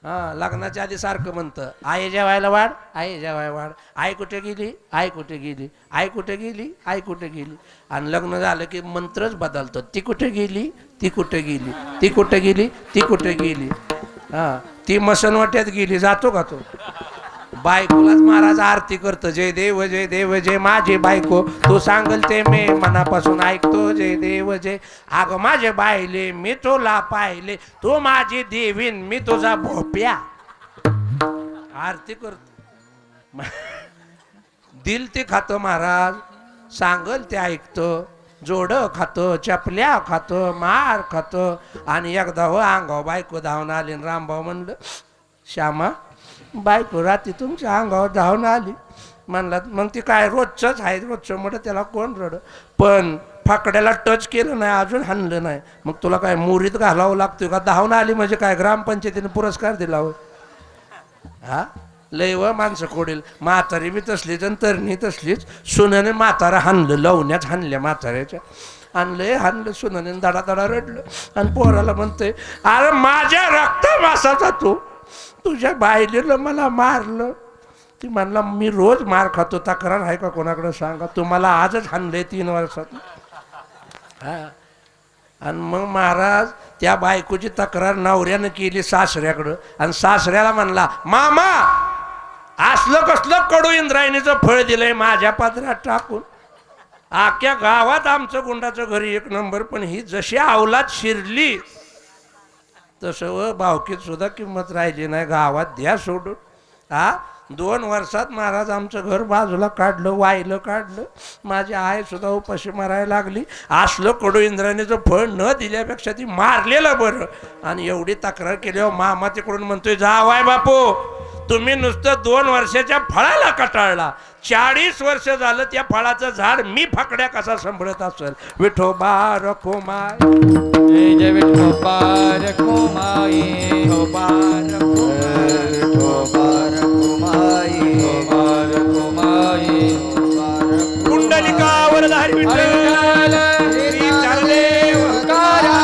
[SPEAKER 1] हा लग्नाच्या आधी सारखं म्हणतं आई जेवायला वाढ, आई जेवायला वाढ. आई कुठे गेली, आई कुठे गेली, आई कुठे गेली, आई कुठे गेली. आणि लग्न झालं की मंत्रच बदलतो. ती कुठे गेली, ती कुठे गेली, ती कुठे गेली, ती कुठे गेली. हा ती मसनवाट्यात गेली, जातो का तो? बायकोलाच महाराज आरती करतो. जय देव जय देव जय माझी बायको, तू सांगल ते मी मनापासून ऐकतो. जय देव जय. अग माझे बायले मी तुला पाहिले, तू माझी देवीन मी तुझा भोप्या. आरती करतो. दिल ते खातो महाराज, सांगल ते ऐकतो. जोड खातो, चपल्या खातो, मार खातो. आणि एकदा हो अंगाव बायको धावून आली. रामभाऊ म्हणलं श्यामा बायको रात्री तुमच्या अंगावर धावून आली. म्हणला मग ती काय रोजचंच आहे, रोजचं मोठं त्याला कोण रड. पण फाकड्याला टच केलं नाही, अजून हाणलं नाही. मग तुला काय मुरीत घालावं लागतोय का? धावून आली म्हणजे काय ग्रामपंचायतीने पुरस्कार दिला हो? हा लय व माणसं कोडेल. म्हातारी बी तसलीच आणि तरणी तसलीच. सुनेने म्हातारा हाणलं, लावण्याच हाणल्या म्हाताऱ्याच्या. आणलंय हाणलं सुनाने दडा दडा रडलं आणि पोराला म्हणतोय अरे माझ्या रक्त मासाचा तू तुझ्या बायलेलं मला मारलं. ती म्हणला मी रोज मार खातो, तक्रार आहे का कोणाकडे सांगा, तुम्हाला आजच हाणलंय 3 वर्षात. हा आणि मग महाराज त्या बायकोची तक्रार नवऱ्यानं केली सासऱ्याकडं आणि सासऱ्याला म्हणला मामा असलं कसलं कडू इंद्रायणीचं फळ दिलंय माझ्या पात्रात टाकून. आख्या गावात आमचं गुंडाचं घरी 1 नंबर, पण ही जशी अवलाद शिरली तसं व भावकीत सुद्धा किंमत राहिली नाही. गावात द्या सोडून. हा 2 वर्षात महाराज आमचं घर बाजूला काढलं, वाहिलं काढलं. माझी आई सुद्धा उपाशी मारायला लागली. असलं कडू इंद्रायणीचं फळ न दिल्यापेक्षा ती मारलेलं बरं. आणि एवढी तक्रार केल्यावर मामा तिकडून म्हणतोय जावाय बापू तुम्ही नुसतं 2 वर्षाच्या फळाला कटाळला, 40 वर्ष झालं त्या फळाचं झाड मी फाकड्या कसा सांभाळत असेल. विठोबा रखुमाई
[SPEAKER 2] जय विठोबा रखुमाई,
[SPEAKER 3] विठोबा रखुमाई,
[SPEAKER 2] विठोबा रखुमाई.
[SPEAKER 1] कुंडलिकावर धारी विठ्ठल श्री चालदेव
[SPEAKER 2] कारा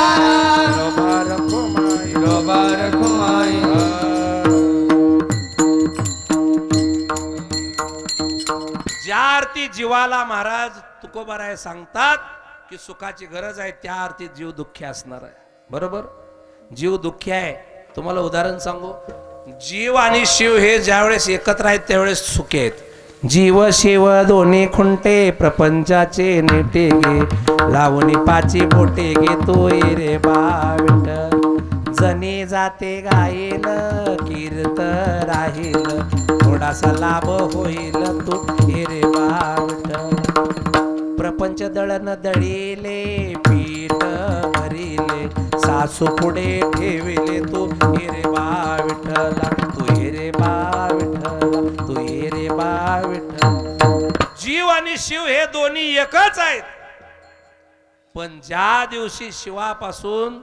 [SPEAKER 1] विठोबा रखुमाई.
[SPEAKER 2] विठोबा रखुमाई.
[SPEAKER 1] ज्या आरती जीवाला महाराज तुकोबाराय सांगतात की सुखाची गरज आहे, त्या आरती जीव दुःखी असणार आहे. बरोबर, जीव दुःखी आहे. तुम्हाला उदाहरण सांगू, जीव आणि शिव हे ज्यावेळेस एकत्र आहेत त्यावेळेस सुखी आहेत. जीव शिव दोन्ही खुंटे प्रपंचाचे नेटे गे, लावणी 5 बोटे गे तो रे बाविठ. जनी जाते गाईल कीर्त राहील, थोडासा लाभ होईल तू रे बाविठ. प्रपंच दळण दळीले पीठ भरिले, सासू पुढे ठेविले तू रे बा विठ्ठला, तू रे बा विठ्ठला, तू रे बा विठ्ठला. जीव आणि शिव हे दोन्ही एकच आहेत. पण ज्या दिवशी शिवापासून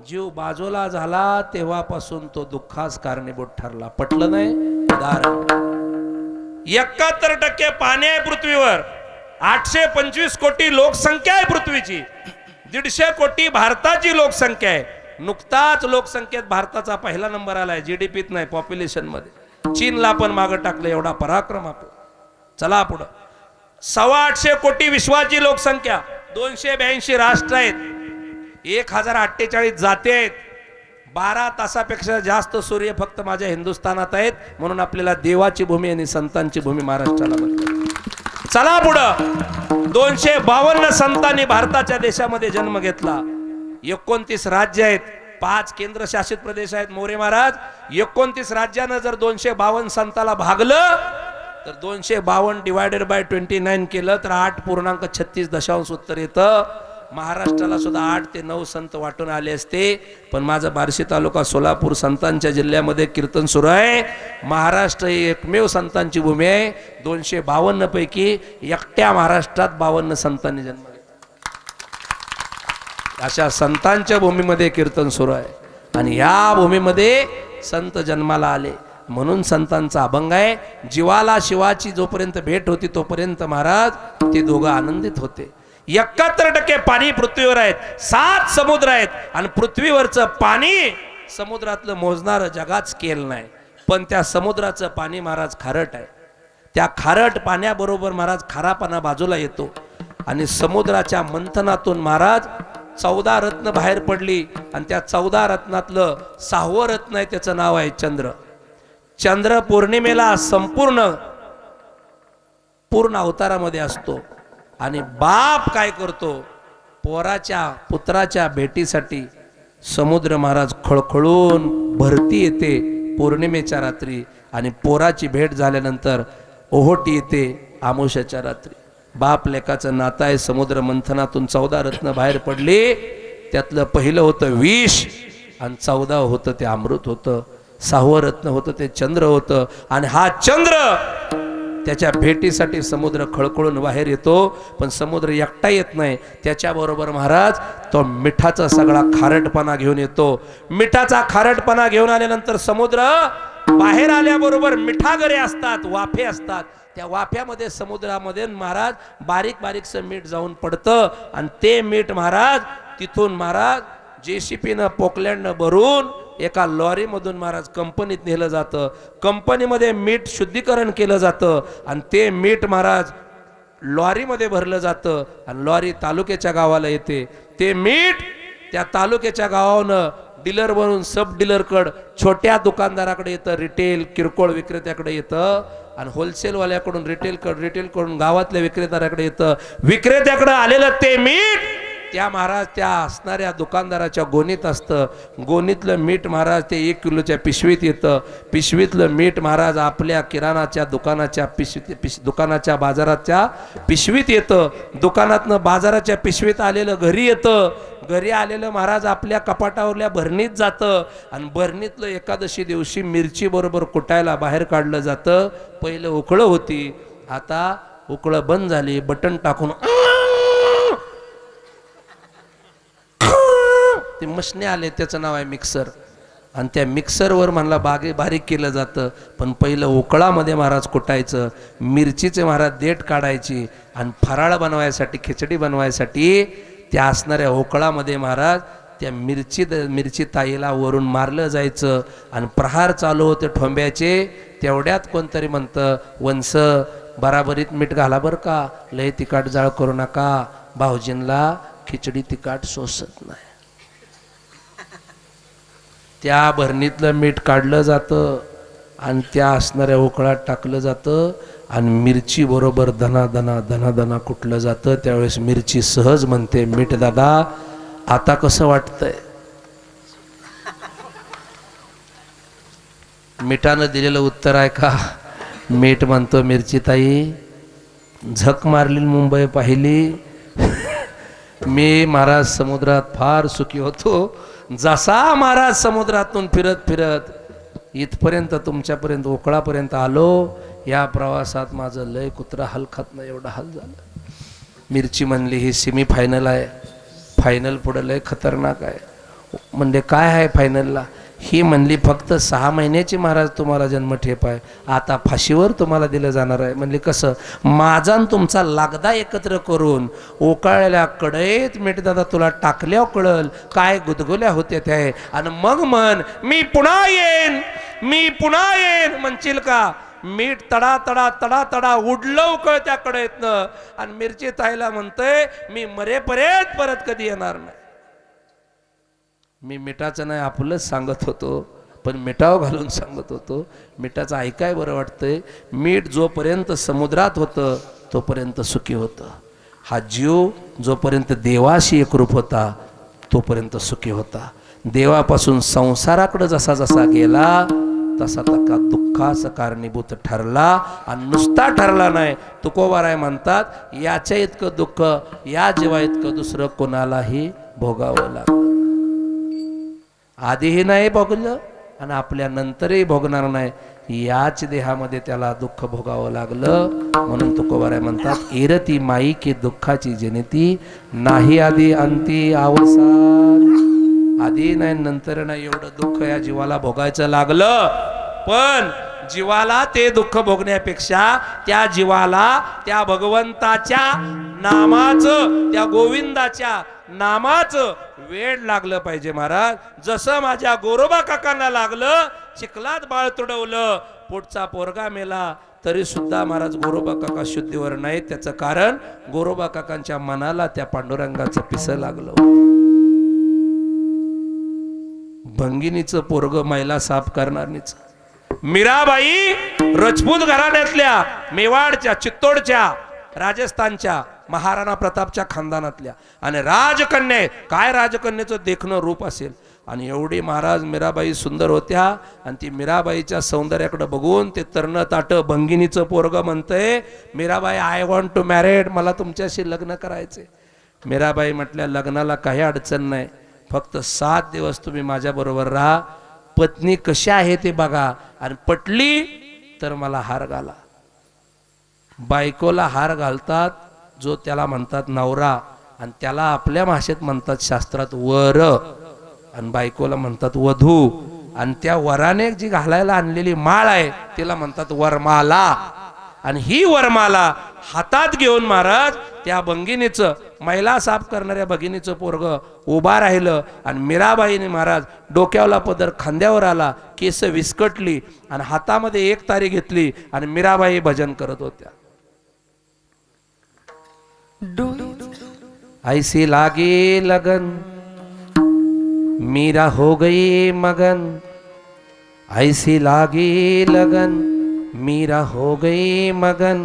[SPEAKER 1] जीव बाजूला झाला तेव्हापासून तो दुःखास कारणीभूत ठरला. पटलं नाही? उदाहरण, 71% पाणी आहे पृथ्वीवर, 825 कोटी लोकसंख्या आहे पृथ्वीची, 150 कोटी भारताची लोकसंख्या आहे. नुकताच लोकसंख्येत भारताचा पहिला नंबर आलाय, जीडीपीत नाही, पॉप्युलेशन मध्ये. चीनला पण मागं टाकलं, एवढा पराक्रम आपला. चला पुढं. 825 कोटी विश्वाची लोकसंख्या, 282 राष्ट्र आहेत, 1048 जाती आहेत, 12 तासापेक्षा जास्त सूर्य फक्त माझ्या हिंदुस्थानात आहेत. म्हणून आपल्याला देवाची भूमी आणि संतांची भूमी महाराष्ट्राला म्हणतात. चला पुढं. 252 संतांनी भारताच्या देशामध्ये जन्म घेतला. 29 राज्य आहेत, 5 केंद्रशासित प्रदेश आहेत. मोरे महाराज, 29 राज्यानं जर 252 संताला भागलं तर 252 डिवायडेड बाय 29 केलं तर 8.36 उत्तर येतं. महाराष्ट्राला सुद्धा 8 ते 9 संत वाटून आले असते. पण माझा बार्शी तालुका सोलापूर संतांच्या जिल्ह्यामध्ये कीर्तन सुरू आहे. महाराष्ट्र ही एकमेव संतांची भूमी आहे. 252 पैकी एकट्या महाराष्ट्रात 52 संतांनी जन्म घेतला. अशा संतांच्या भूमीमध्ये कीर्तन सुरू आहे आणि या भूमीमध्ये संत जन्माला आले म्हणून संतांचा अभंग आहे. जीवाला शिवाची जोपर्यंत भेट होती तोपर्यंत महाराज ते दोघं आनंदित होते. 71% पाणी पृथ्वीवर आहेत, 7 समुद्र आहेत आणि पृथ्वीवरचं पाणी समुद्रातलं मोजणारं जगात स्केल नाही. पण त्या समुद्राचं पाणी महाराज खारट आहे. त्या खारट पाण्याबरोबर महाराज खारापणा बाजूला येतो आणि समुद्राच्या मंथनातून महाराज 14 रत्न बाहेर पडली आणि त्या 14 रत्नातलं 6वं रत्न आहे, त्याचं नाव आहे चंद्र. चंद्र पौर्णिमेला पूर्ण अवतारामध्ये असतो आणि बाप काय करतो, पुत्राच्या भेटीसाठी समुद्र महाराज खळखळून भरती येते पौर्णिमेच्या रात्री आणि पोराची भेट झाल्यानंतर ओहोटी येते आमोशाच्या रात्री. बाप लेकाचं नातं आहे. समुद्र मंथनातून 14 रत्न बाहेर पडले, त्यातलं पहिलं होतं विष आणि 14 होतं ते अमृत होतं. 6वं रत्न होतं ते चंद्र होतं आणि हा चंद्र त्याच्या भेटीसाठी समुद्र खळखळून बाहेर येतो. पण समुद्र एकटा येत नाही, त्याच्याबरोबर महाराज तो मिठाचा सगळा खारटपणा घेऊन येतो. मिठाचा खारटपणा घेऊन आल्यानंतर समुद्र बाहेर आल्याबरोबर मिठागरे असतात, वाफे असतात. त्या वाफ्यामध्ये समुद्रामध्ये महाराज बारीक बारीकसं मीठ जाऊन पडतं आणि ते मीठ महाराज तिथून महाराज JCPनं पोकलँडनं भरून एका लॉरीमधून महाराज कंपनीत नेलं जातं. कंपनीमध्ये मीठ शुद्धीकरण केलं जातं आणि ते मीठ महाराज लॉरीमध्ये भरलं जातं आणि लॉरी तालुक्याच्या गावाला येते. ते मीठ त्या तालुक्याच्या गावानं डीलर बनून सब डीलरकडं छोट्या दुकानदाराकडे येतं, रिटेल किरकोळ विक्रेत्याकडे येतं आणि होलसेलवाल्याकडून रिटेलकडून गावातल्या विक्रेत्याकडे येतं. विक्रेत्याकडे आलेलं ते मीठ त्या महाराज त्या असणाऱ्या दुकानदाराच्या गोणीत असतं. गोणीतलं मीठ महाराज ते 1 किलोच्या पिशवीत येतं. पिशवीतलं मीठ महाराज आपल्या किराणाच्या दुकानाच्या दुकानाच्या बाजाराच्या पिशवीत येतं. दुकानातनं बाजाराच्या पिशवीत आलेलं घरी येतं. घरी आलेलं महाराज आपल्या कपाटावरल्या भरणीत जातं आणि भरणीतलं एकादशी दिवशी मिरची बरोबर कुटायला बाहेर काढलं जातं. पहिलं उकळं होती, आता उकळं बंद झाली. बटन टाकून ते मशने आले, त्याचं नाव आहे मिक्सर. आणि त्या मिक्सरवर म्हणला बारीक केलं जातं. पण पहिलं उकळामध्ये महाराज कुटायचं. मिरचीचे महाराज देठ काढायची आणि फराळ बनवायसाठी खिचडी बनवायसाठी त्या असणाऱ्या उकळामध्ये महाराज त्या मिरची ताईला वरून मारलं जायचं आणि प्रहार चालू होते ठोंब्याचे. तेवढ्यात कोणतरी म्हणतं, वंस बराबरीत मीठ घाला बरं का, लय तिखट जाळ करू नका, भाऊजींना खिचडी तिखट सोसत नाही. त्या भरणीतलं मीठ काढलं जातं आणि त्या असणाऱ्या उकळात टाकलं जातं आणि मिरची बरोबर धना कुटलं जातं. त्यावेळेस मिरची सहज म्हणते, मीठ दादा आता कसं वाटतंय? मिठानं दिलेलं उत्तर आहे का? मीठ म्हणतो, मिरची ताई झक मारली मुंबई पाहिली. मी महाराज समुद्रात फार सुखी होतो. जसा महाराज समुद्रातून फिरत इथपर्यंत तुमच्यापर्यंत उकळापर्यंत आलो, या प्रवासात माझं लय कुत्रा हाल खात नाही एवढा हाल झाला. मिरची म्हणली, ही सेमी फायनल आहे, फायनल पुढं लय खतरनाक आहे. म्हणजे काय आहे फायनलला? ही म्हणली फक्त 6 महिन्याची महाराज तुम्हाला जन्मठेप आहे, आता फाशीवर तुम्हाला दिलं जाणार आहे. म्हणली कसं? माझा आणि तुमचा लागदा एकत्र करून उकळलेल्या कढईत मीठ दादा तुला टाकल्यावर कळल काय गुदगुल्या होत्या त्या. आणि मग म्हण मी पुन्हा येईन म्हणशील का? मीठ तडा तडा उडलं उकळत्या कढईतनं आणि मिरची ताईला म्हणतंय, मी मरेपर्यंत परत कधी येणार नाही. मी मिठाचं नाही आपलंच सांगत होतो, पण मिठाव घालून सांगत होतो. मिठाचं ऐकाय बरं वाटतंय. मीठ जोपर्यंत समुद्रात होतं तोपर्यंत सुखी होतं. हा जीव जोपर्यंत देवाशी एकरूप होता तोपर्यंत सुखी होता. देवापासून संसाराकडे जसा जसा गेला तसा तका दुःखाचं कारणीभूत ठरला. आणि नुसता ठरला नाही, तुकोबाराय म्हणतात, याच्या इतकं दुःख या जीवा इतकं दुसरं कोणालाही भोगावं लागलं. आधीही नाही भोगलं आणि आपल्या नंतरही भोगणार नाही. याच देहामध्ये त्याला दुःख भोगावं लागलं. म्हणून तुकोबाराय म्हणतात, एरती माई की दुःखाची जनिती, नाही आधी अंती अवसान. आधी नाही नंतर नाही एवढं दुःख या जीवाला भोगायचं लागलं. पण जीवाला ते दुःख भोगण्यापेक्षा त्या जीवाला त्या भगवंताच्या नामाचं, त्या गोविंदाच्या नामाचं वेड लागलं पाहिजे महाराज. जसं माझ्या गोरोबा काकांना लागलं, चिखलात बाळ तुडवलं, पोटचा पोरगा मेला, तरी सुद्धा महाराज गोरोबा काका शुद्धीवर नाही. त्याचं कारण गोरोबा काकांच्या मनाला त्या पांडुरंगाचं पिसं लागलं. भंगिनीचं पोरग मैला साफ करणारीच. मीराबाई राजपूत घराण्यातल्या, मेवाडच्या, चित्तोडच्या, राजस्थानच्या, महाराणा प्रतापच्या खानदानातल्या आणि राजकन्या. काय राजकन्याचं देखणं रूप असेल. आणि एवढी महाराज मीराबाई सुंदर होत्या. आणि ती मीराबाईच्या सौंदर्याकडे बघून ते तरण ताट भंगिनीचं पोरग म्हणतंय, Mirabai I want to married, मला तुमच्याशी लग्न करायचे. मीराबाई म्हटल्या, लग्नाला काही अडचण नाही, फक्त 7 दिवस तुम्ही माझ्या बरोबर राहा, पत्नी कशी आहे ते बघा, आणि पटली तर मला हार घाला. बायकोला हार घालतात जो त्याला म्हणतात नवरा, आणि त्याला आपल्या भाषेत म्हणतात शास्त्रात वर, आणि बायकोला म्हणतात वधू. आणि त्या वराने जी घालायला आणलेली माळ आहे तिला म्हणतात वरमाला. आणि ही वरमाला हातात घेऊन महाराज त्या भंगिनीचं, महिला साफ करणाऱ्या भगिनीचं पोरग उभा राहिलं आणि मीराबाईने महाराज डोक्यावला पदर खांद्यावर आला, केस विस्कटली आणि हातामध्ये एक तारी घेतली आणि मीराबाई भजन करत होत्या. ऐसी लागे लगन मीरा हो गई मगन, ऐसी लागे लगन मीरा हो गई मगन,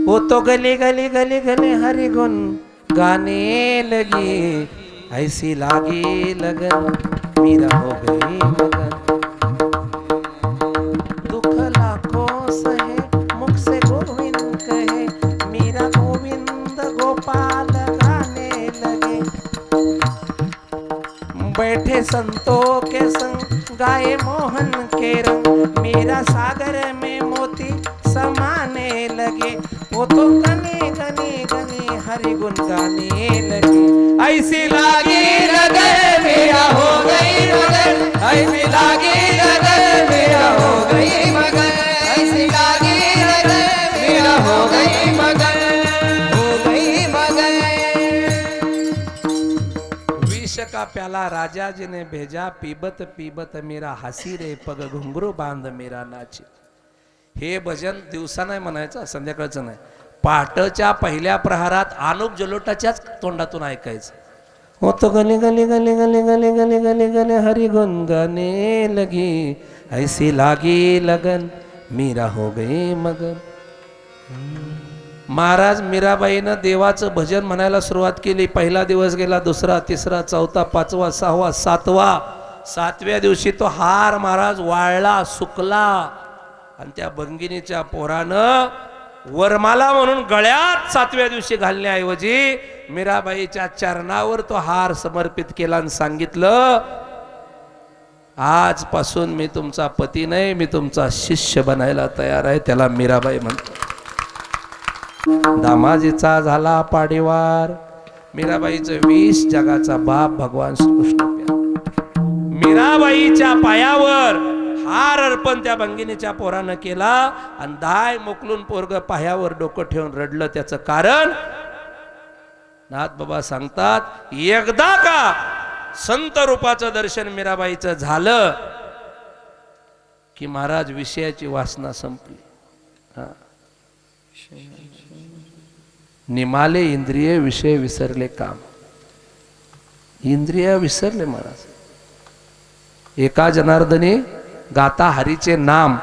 [SPEAKER 1] वो तो गली गली गली गली हरि गुन गाने लगी, ऐसी लागी लगन मीरा हो गई मगन. दुख लाखों सहे मुख से गोविंद कहे, मीरा गोविंद गोपाल गाने लगे. बैठे संतों के संग गाए मोहन के रंग, मीरा सागर में मोती समाने लगे, वो तो गने गने गने हरि गुण गाने लगे. ऐसी लागी लगन मीरा हो गई मगन, ऐसी लागी लगन मीरा हो गई मगन,
[SPEAKER 3] ऐसी लागी लगन मीरा हो गई मगन, हो गई मगन.
[SPEAKER 1] विष का प्याला राजा जी ने भेजा, पीबत पीबत मेरा हसी रे पग घुंगरू बांध मेरा नाची. हे भजन दिवसा नाही म्हणायचं, संध्याकाळचं नाही, पहाटच्या पहिल्या प्रहारात अनुप जलोटाच्याच तोंडातून ऐकायचं. हो तो गली गली गली गली गली गली गली गली हरि गुण गाने लगी, ऐसी लागी लगन मीरा हो गई मगन. महाराज मीराबाईनं देवाचं भजन म्हणायला सुरुवात केली. पहिला दिवस गेला, दुसरा, तिसरा, चौथा, पाचवा, सहावा, सातवा. सातव्या दिवशी तो हार महाराज वाळला, सुकला आणि त्या भंगिनीच्या पोरानं वरमाला म्हणून गळ्यात सातव्या दिवशी घालण्याऐवजी मीराबाईच्या चरणावर तो हार समर्पित केला आणि सांगितलं, आजपासून मी तुमचा पती नाही, मी तुमचा शिष्य बनायला तयार आहे. त्याला मीराबाई म्हणतात. दामाजीचा झाला पाडीवार, मीराबाईचं विष जगाचा बाप भगवान श्रीकृष्ण प्या. मीराबाईच्या पायावर हार अर्पण त्या भंगिनीच्या पोरानं केला आणि दाय मोकलून पोरग पायावर डोकं ठेवून रडलं. त्याचं कारण नाथ बाबा सांगतात, एकदा का संत रूपाचं दर्शन मीराबाईचं झालं की महाराज विषयाची वासना संपली. निमाले इंद्रिय विषय विसरले काम. इंद्रिय विसरले महाराज. एका जनार्दनी गाता हरीचे नाम,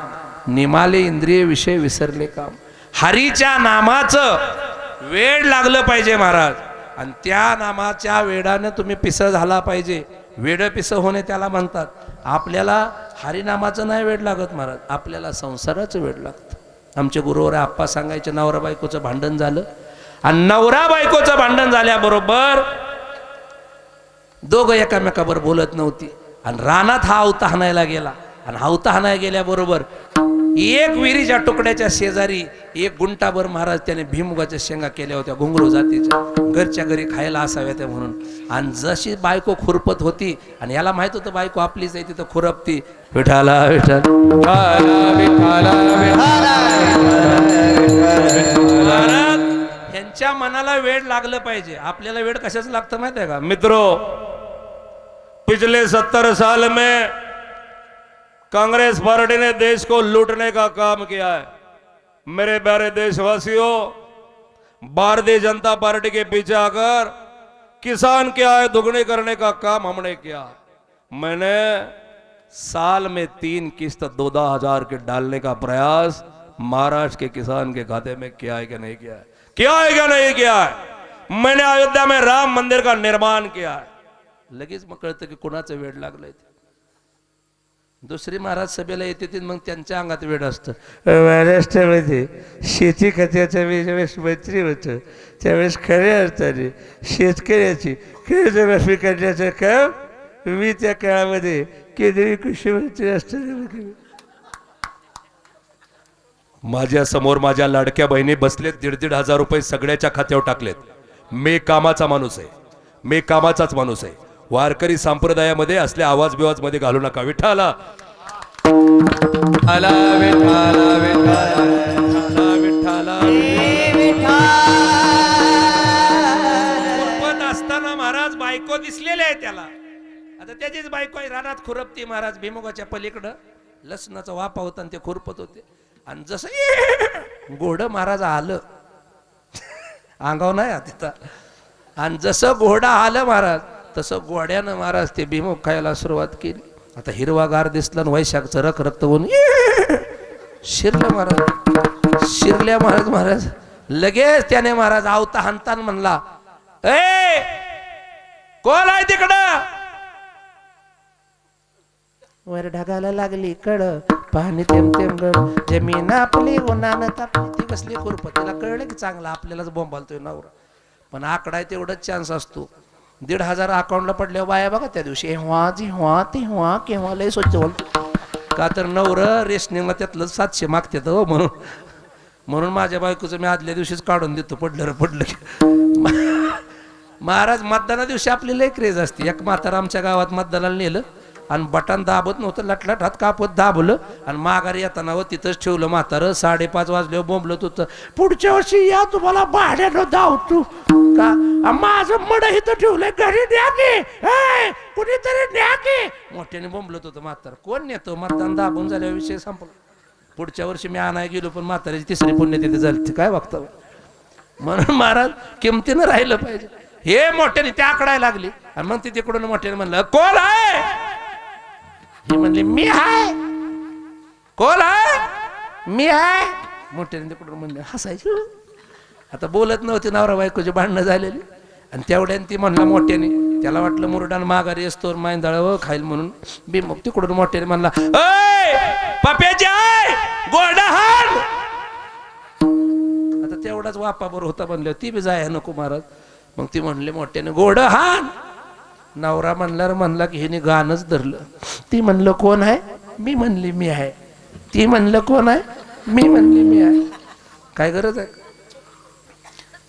[SPEAKER 1] निमाले इंद्रिय विषय विसरले काम. हरीच्या नामाचं वेड लागलं पाहिजे महाराज, आणि त्या नामाच्या वेडाने तुम्ही पिस झाला पाहिजे. वेड पिस होणे त्याला म्हणतात. आपल्याला हरिनामाचं नाही वेड लागत महाराज, आपल्याला संसाराचं वेड लागतं. आमचे गुरुवर आप्पा सांगायचे, नवरा बायकोचं भांडण झालं आणि नवरा बायकोचं भांडण झाल्याबरोबर दोघं एकामेकावर बोलत नव्हती आणि रानात हा अवता हाणायला गेला. आणि अवता हाणायला गेल्याबरोबर एक विहिरीच्या तुकड्याच्या शेजारी एक गुंटाभर महाराज त्याने भीमुगाच्या शेंगा केल्या होत्या, घुंगरू जातीच्या, घरच्या घरी खायला असाव्या म्हणून. आणि जशी बायको खुरपत होती आणि याला माहित होतं बायको आपलीच आहे, तिथं खुरपती, विठाला विठ्ठल महाराज. यांच्या मनाला वेड लागलं पाहिजे. आपल्याला वेड कशाच लागतं माहित आहे का मित्रो? पिछले 70 साल में कांग्रेस पार्टी ने देश को लूटने का काम किया है. मेरे प्यारे देशवासियों, भारतीय जनता पार्टी के पीछे आकर किसान के आय दुगने करने का काम हमने किया. मैंने साल में 3 किस्त 2-2 हजार के डालने का प्रयास महाराष्ट्र के किसान के खाते में किया है कि नहीं किया है? किया है क्या नहीं किया है? मैंने अयोध्या में राम मंदिर का निर्माण किया है. लगेच मग कळतं की कोणाचं वेड लागलंय. दुसरी महाराज सभेला येते मग त्यांच्या अंगात वेड असतं. महाराष्ट्रामध्ये शेती खात्याचा मी ज्यावेळेस मंत्री होतो त्यावेळेस खऱ्या अर्थाने शेतकऱ्याची कर्जमाफी करण्याचं काम मी त्या काळामध्ये केंद्रीय कृषी मंत्री असताना केलं. माझ्या समोर माझ्या लाडक्या बहिणी बसलेत, 1.5 हजार रुपये सगळ्याच्या खात्यावर टाकलेत. मी कामाचा माणूस आहे, मी कामाचाच माणूस आहे.
[SPEAKER 4] वारकरी संप्रदायामध्ये असले आवाज बिवाज मध्ये घालू नका. विठ्ठला
[SPEAKER 3] विठ्ठला विठ्ठला
[SPEAKER 4] विठ्ठला
[SPEAKER 3] विठ्ठला
[SPEAKER 1] पण असताना महाराज बायको दिसलेले आहे त्याला. आता त्याचीच बायको आहे रानात खुरपती महाराज भिमुगाच्या पलीकडं लसणाचा वापा होता आणि ते खुरपत होते. आणि जसं घोडं महाराज आलं अंगाव नाही तिथं. आणि जसं घोडा आलं महाराज तसं घोड्यानं महाराज ते भिमुग खायला सुरुवात केली. आता हिरवागार दिसलं आणि वैशाखचं रख रक्त होऊन शिरलं महाराज. शिरल्या महाराज लगेच त्याने महाराज आवता हाणतान म्हणला, ए कोण आहे तिकडं? वर ढगाला लागली कड पाणी तेम तेम गड जमीन आपली उन्हानं तापली. ती बसली खुरपतीला कळलं की चांगला आपल्यालाच बोंबालतोय नवरा. पण आकडा तेवढाच चान्स असतो. 1,500 अकाउंटला पडल्या बाया बघा त्या दिवशी हेव्हा जेव्हा तेव्हा केव्हा लय स्वच्छ बोलतो. का तर नवर रेशनिंगला त्यातलं 700 मागतात हो. म्हणून माझ्या बायकोचं मी आदल्या दिवशीच काढून देतो पडलं की. महाराज मतदाना दिवशी आपली लय क्रेज असते. एक म्हातारा आमच्या गावात मतदानाला नेलं आणि बटन दाबत नव्हतं, लटलट हात कापत दाबलं आणि माघारी येताना व तिथंच ठेवलं म्हातारं. 5:30 वाजल्यावर बोंबलत होतं, पुढच्या वर्षी या तुम्हाला भाड्यानं धावतो का माझं मड इथं ठेवलंय घरी न्या की कुणीतरी न्या की. मोठ्याने बोंबलत होतं म्हातारं. कोण नेतो? मतदान दाबून झाल्यावर विषय संपला. पुढच्या वर्षी मी आणाय गेलो पण म्हाताऱ्याची 3री पुण्यतिथी झाली. काय बघता म्हणून महाराज किमतीनं राहिलं पाहिजे. हे मोठ्याने त्या आकडायला लागली आणि मग ती तिकडून मोठ्याने म्हणलं, कोण आहे? हे म्हणले, मी आहे. कोण आहे? मी आहे. मोठ्याने तिकडून म्हणले, हसायची. आता बोलत नव्हती, नवरा बायकोची भांडणं झालेली. आणि तेवढ्याने ती म्हणला मोठ्याने, त्याला वाटलं मुरडान माघारी असतो मायंदाळ व खाईल म्हणून बी मग तिकडून मोठ्याने म्हणला, पप्याची आहे गोडा हाण. आता तेवढाच वापाबर होता म्हणलं ती बी जाय नको महाराज. मग ती म्हणले मोठ्याने गोड हाण. नवरा म्हणला की हिने गाणंच धरलं. ती म्हणलं कोण आहे? मी म्हणली मी आहे. ती म्हणलं कोण आहे? मी म्हणली मी आहे. काय गरज आहे?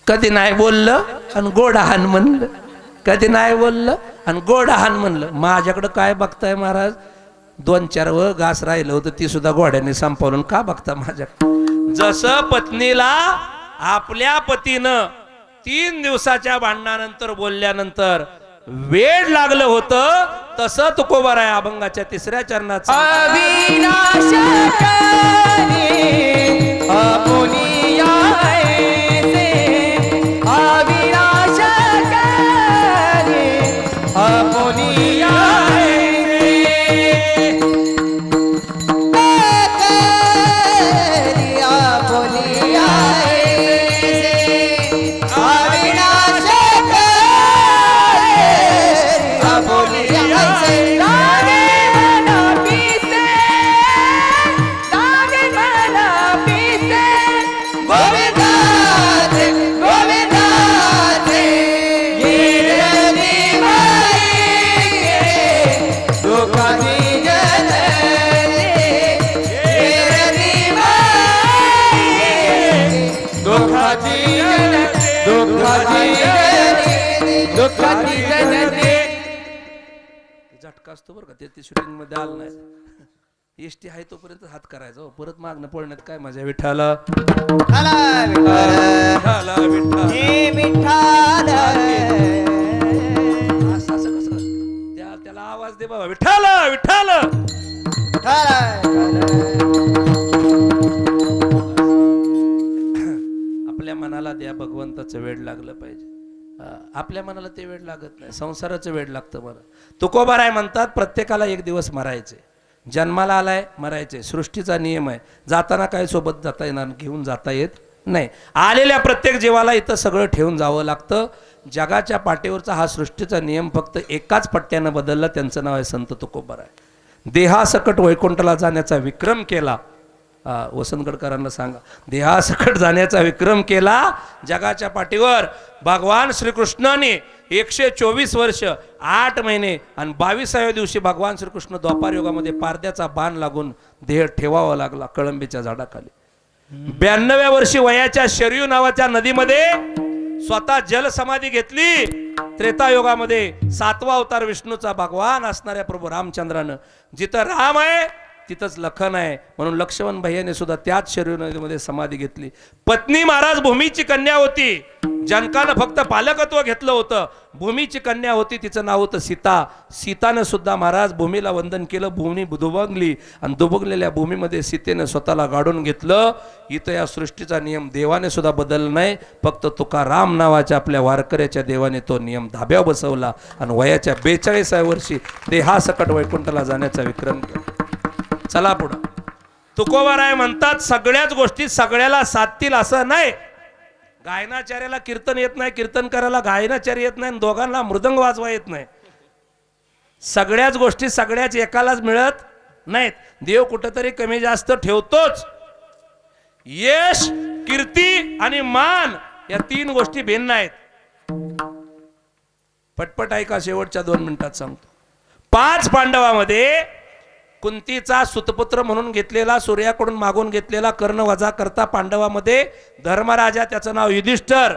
[SPEAKER 1] कधी नाही बोललं आणि गोडाहान म्हणलं. कधी नाही बोललं आणि गोडाहान म्हणलं. माझ्याकडं काय बघताय महाराज? 2-4 घास राहिलं होतं ती सुद्धा घोड्याने संपवलं. का बघता माझ्याकडं? जसं पत्नीला आपल्या पतीनं 3 दिवसाच्या भांडणानंतर बोलल्यानंतर वेड लागलं होतं तसं तुकोबाराय अभंगाच्या 3ऱ्या चरणात
[SPEAKER 3] अविनाश करे आपुनी यायचे. अविनाश करे आपुनी यायचे. आपुनी यायचे. अविनाश
[SPEAKER 1] झटका असतो बरं का. ते शूटिंग मध्ये आलं नाही. एसटी आहे तोपर्यंत हात करायचा. परत मागणं पडण्यात काय माझ्या विठ्ठला असं कसं त्याला आवाज दे बाबा. विठ्ठला विठ्ठला आपल्या मनाला द्या भगवंताचं वेड लागलं पाहिजे. आपल्या मनाला ते वेड लागत नाही. संसाराचं वेड लागतं. मला तुकोबाराय म्हणतात प्रत्येकाला एक दिवस मरायचे. जन्माला आलाय मरायचे. सृष्टीचा नियम आहे. जाताना काय सोबत जाता येणार, घेऊन जाता येत नाही. आलेल्या प्रत्येक जीवाला इथं सगळं ठेवून जावं लागतं. जगाच्या पाठीवरचा हा सृष्टीचा नियम फक्त एकाच पट्ट्यानं बदलला. त्यांचं नाव आहे संत तुकोबाराय. देहासकट वैकुंठाला जाण्याचा विक्रम केला. वसंतगडकरांना सांगा, देहासकट जाण्याचा विक्रम केला जगाच्या पाठीवर. भगवान श्रीकृष्णाने 124 वर्ष 8 महिने आणि 22व्या दिवशी भगवान श्रीकृष्ण द्वापार युगामध्ये पारद्याचा बाण लागून देह ठेवावा लागला कळंबीच्या झाडाखाली. 92व्या वर्षी वयाच्या शरयू नावाच्या नदीमध्ये स्वतः जल समाधी घेतली. त्रेतायुगामध्ये 7वा अवतार विष्णूचा भगवान असणाऱ्या प्रभू रामचंद्रानं जिथं राम आहे तिथंच लखन आहे, म्हणून लक्ष्मण भैयाने सुद्धा त्याच शरीर नदीमध्ये समाधी घेतली. पत्नी महाराज भूमीची कन्या होती, जनकानं फक्त पालकत्व घेतलं होतं. भूमीची कन्या होती, तिचं नाव होतं सीता. सीतानं सुद्धा महाराज भूमीला वंदन केलं. भूमी दुबगली आणि दुबगलेल्या भूमीमध्ये सीतेनं स्वतःला गाडून घेतलं. इथं या सृष्टीचा नियम देवाने सुद्धा बदलला नाही, फक्त तुकाराम नावाच्या आपल्या वारकऱ्याच्या देवाने तो नियम धाब्यावर बसवला आणि वयाच्या 42व्या वर्षी देहासकट वैकुंठाला जाण्याचा विक्रम केला. चला पुढं. तुकोबाराय म्हणतात सगळ्याच गोष्टी सगळ्याला साधतील असं नाही. गायनाचार्याला कीर्तन येत नाही, कीर्तन करायला गायनाचार्य येत नाही, दोघांना मृदंग वाजवा येत नाही. सगळ्याच गोष्टी सगळ्याच एकालाच मिळत नाहीत. देव कुठंतरी कमी जास्त ठेवतोच. यश, कीर्ती आणि मान या 3 गोष्टी भिन्न आहेत. पटपट ऐका, शेवटच्या 2 मिनिटात सांगतो. 5 पांडवामध्ये कुंतीचा सुतपुत्र म्हणून घेतलेला, सूर्याकडून मागून घेतलेला, कर्ण वजा करता पांडवामध्ये धर्मराजा, त्याचं नाव युधिष्ठिर,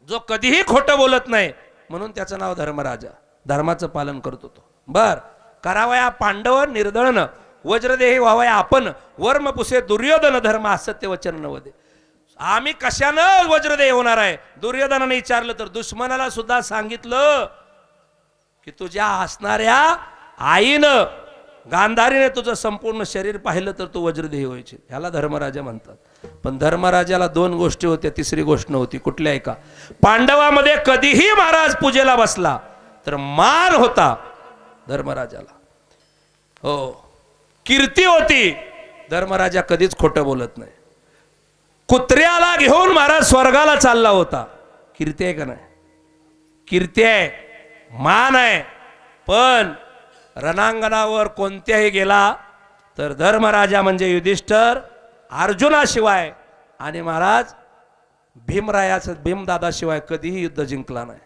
[SPEAKER 1] जो कधीही खोटं बोलत नाही म्हणून त्याचं नाव धर्मराजा. धर्माचं पालन करतो तो. बर करावया पांडव निर्दळन, वज्रदेही व्हावया आपण, वर्म पुसे दुर्योधन धर्म असत्य वचन नवदे. आम्ही कशानं वज्रदेह होणार आहे? दुर्योधनाने विचारलं तर दुश्मनाला सुद्धा सांगितलं की तुझ्या असणाऱ्या आईनं गांधारीने तुझं संपूर्ण शरीर पाहिलं तर तू वज्रदेही व्हायचे. ह्याला धर्मराजा म्हणतात. पण धर्मराजाला 2 गोष्टी होत्या, तिसरी गोष्ट नव्हती. कुठल्या? एका पांडवामध्ये कधीही महाराज पूजेला बसला तर मान होता धर्मराजाला. हो, कीर्ती होती. धर्मराजा कधीच खोटं बोलत नाही. कुत्र्याला घेऊन महाराज स्वर्गाला चालला होता. कीर्ती आहे का नाही? कीर्ती आहे, मान आहे. पण रणांगणावर कोणत्याही गेला तर धर्मराजा म्हणजे युधिष्ठिर, अर्जुनाशिवाय आणि महाराज भीमरायाचं भीमदादाशिवाय कधीही युद्ध जिंकला नाही.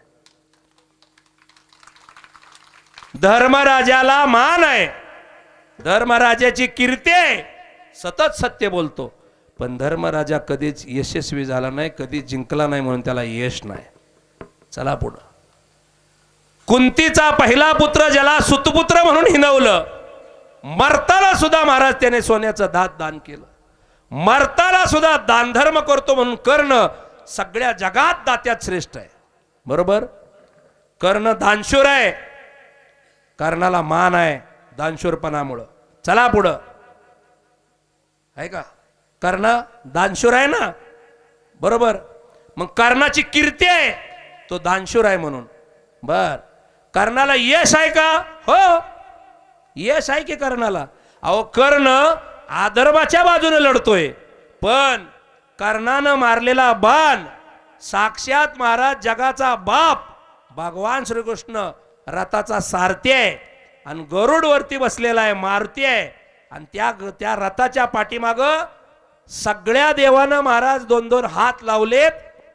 [SPEAKER 1] धर्मराजाला मान आहे, धर्मराजाची कीर्ती आहे, सतत सत्य बोलतो. पण धर्मराजा कधीच यशस्वी झाला नाही, कधीच जिंकला नाही, म्हणून त्याला यश नाही. चला पुढं. कुंतीचा पहिला पुत्र ज्याला सुतपुत्र म्हणून हिनवलं, मरताना सुद्धा महाराज त्याने सोन्याचं दान केलं. मरताना सुद्धा दानधर्म करतो म्हणून कर्ण सगळ्या जगात दात्यात श्रेष्ठ आहे. बरोबर? कर्ण दानशूर आहे, कर्णाला मान आहे दानशूरपणामुळं. चला पुढं. आहे का? कर्ण दानशूर आहे ना, बरोबर? मग कर्णाची कीर्ती आहे, तो दानशूर आहे म्हणून. बर, कर्णाला यश आहे का? हो, यश आहे की कर्णाला. अहो, कर्ण अधर्माच्या बाजूने लढतोय, पण कर्णानं मारलेला बाण साक्षात महाराज जगाचा बाप भगवान श्रीकृष्ण रथाचा सारथी आहे आणि गरुड वरती बसलेला आहे, मारुती आहे. आणि त्या रथाच्या पाठीमाग सगळ्या देवानं महाराज 2-2 हात लावलेत.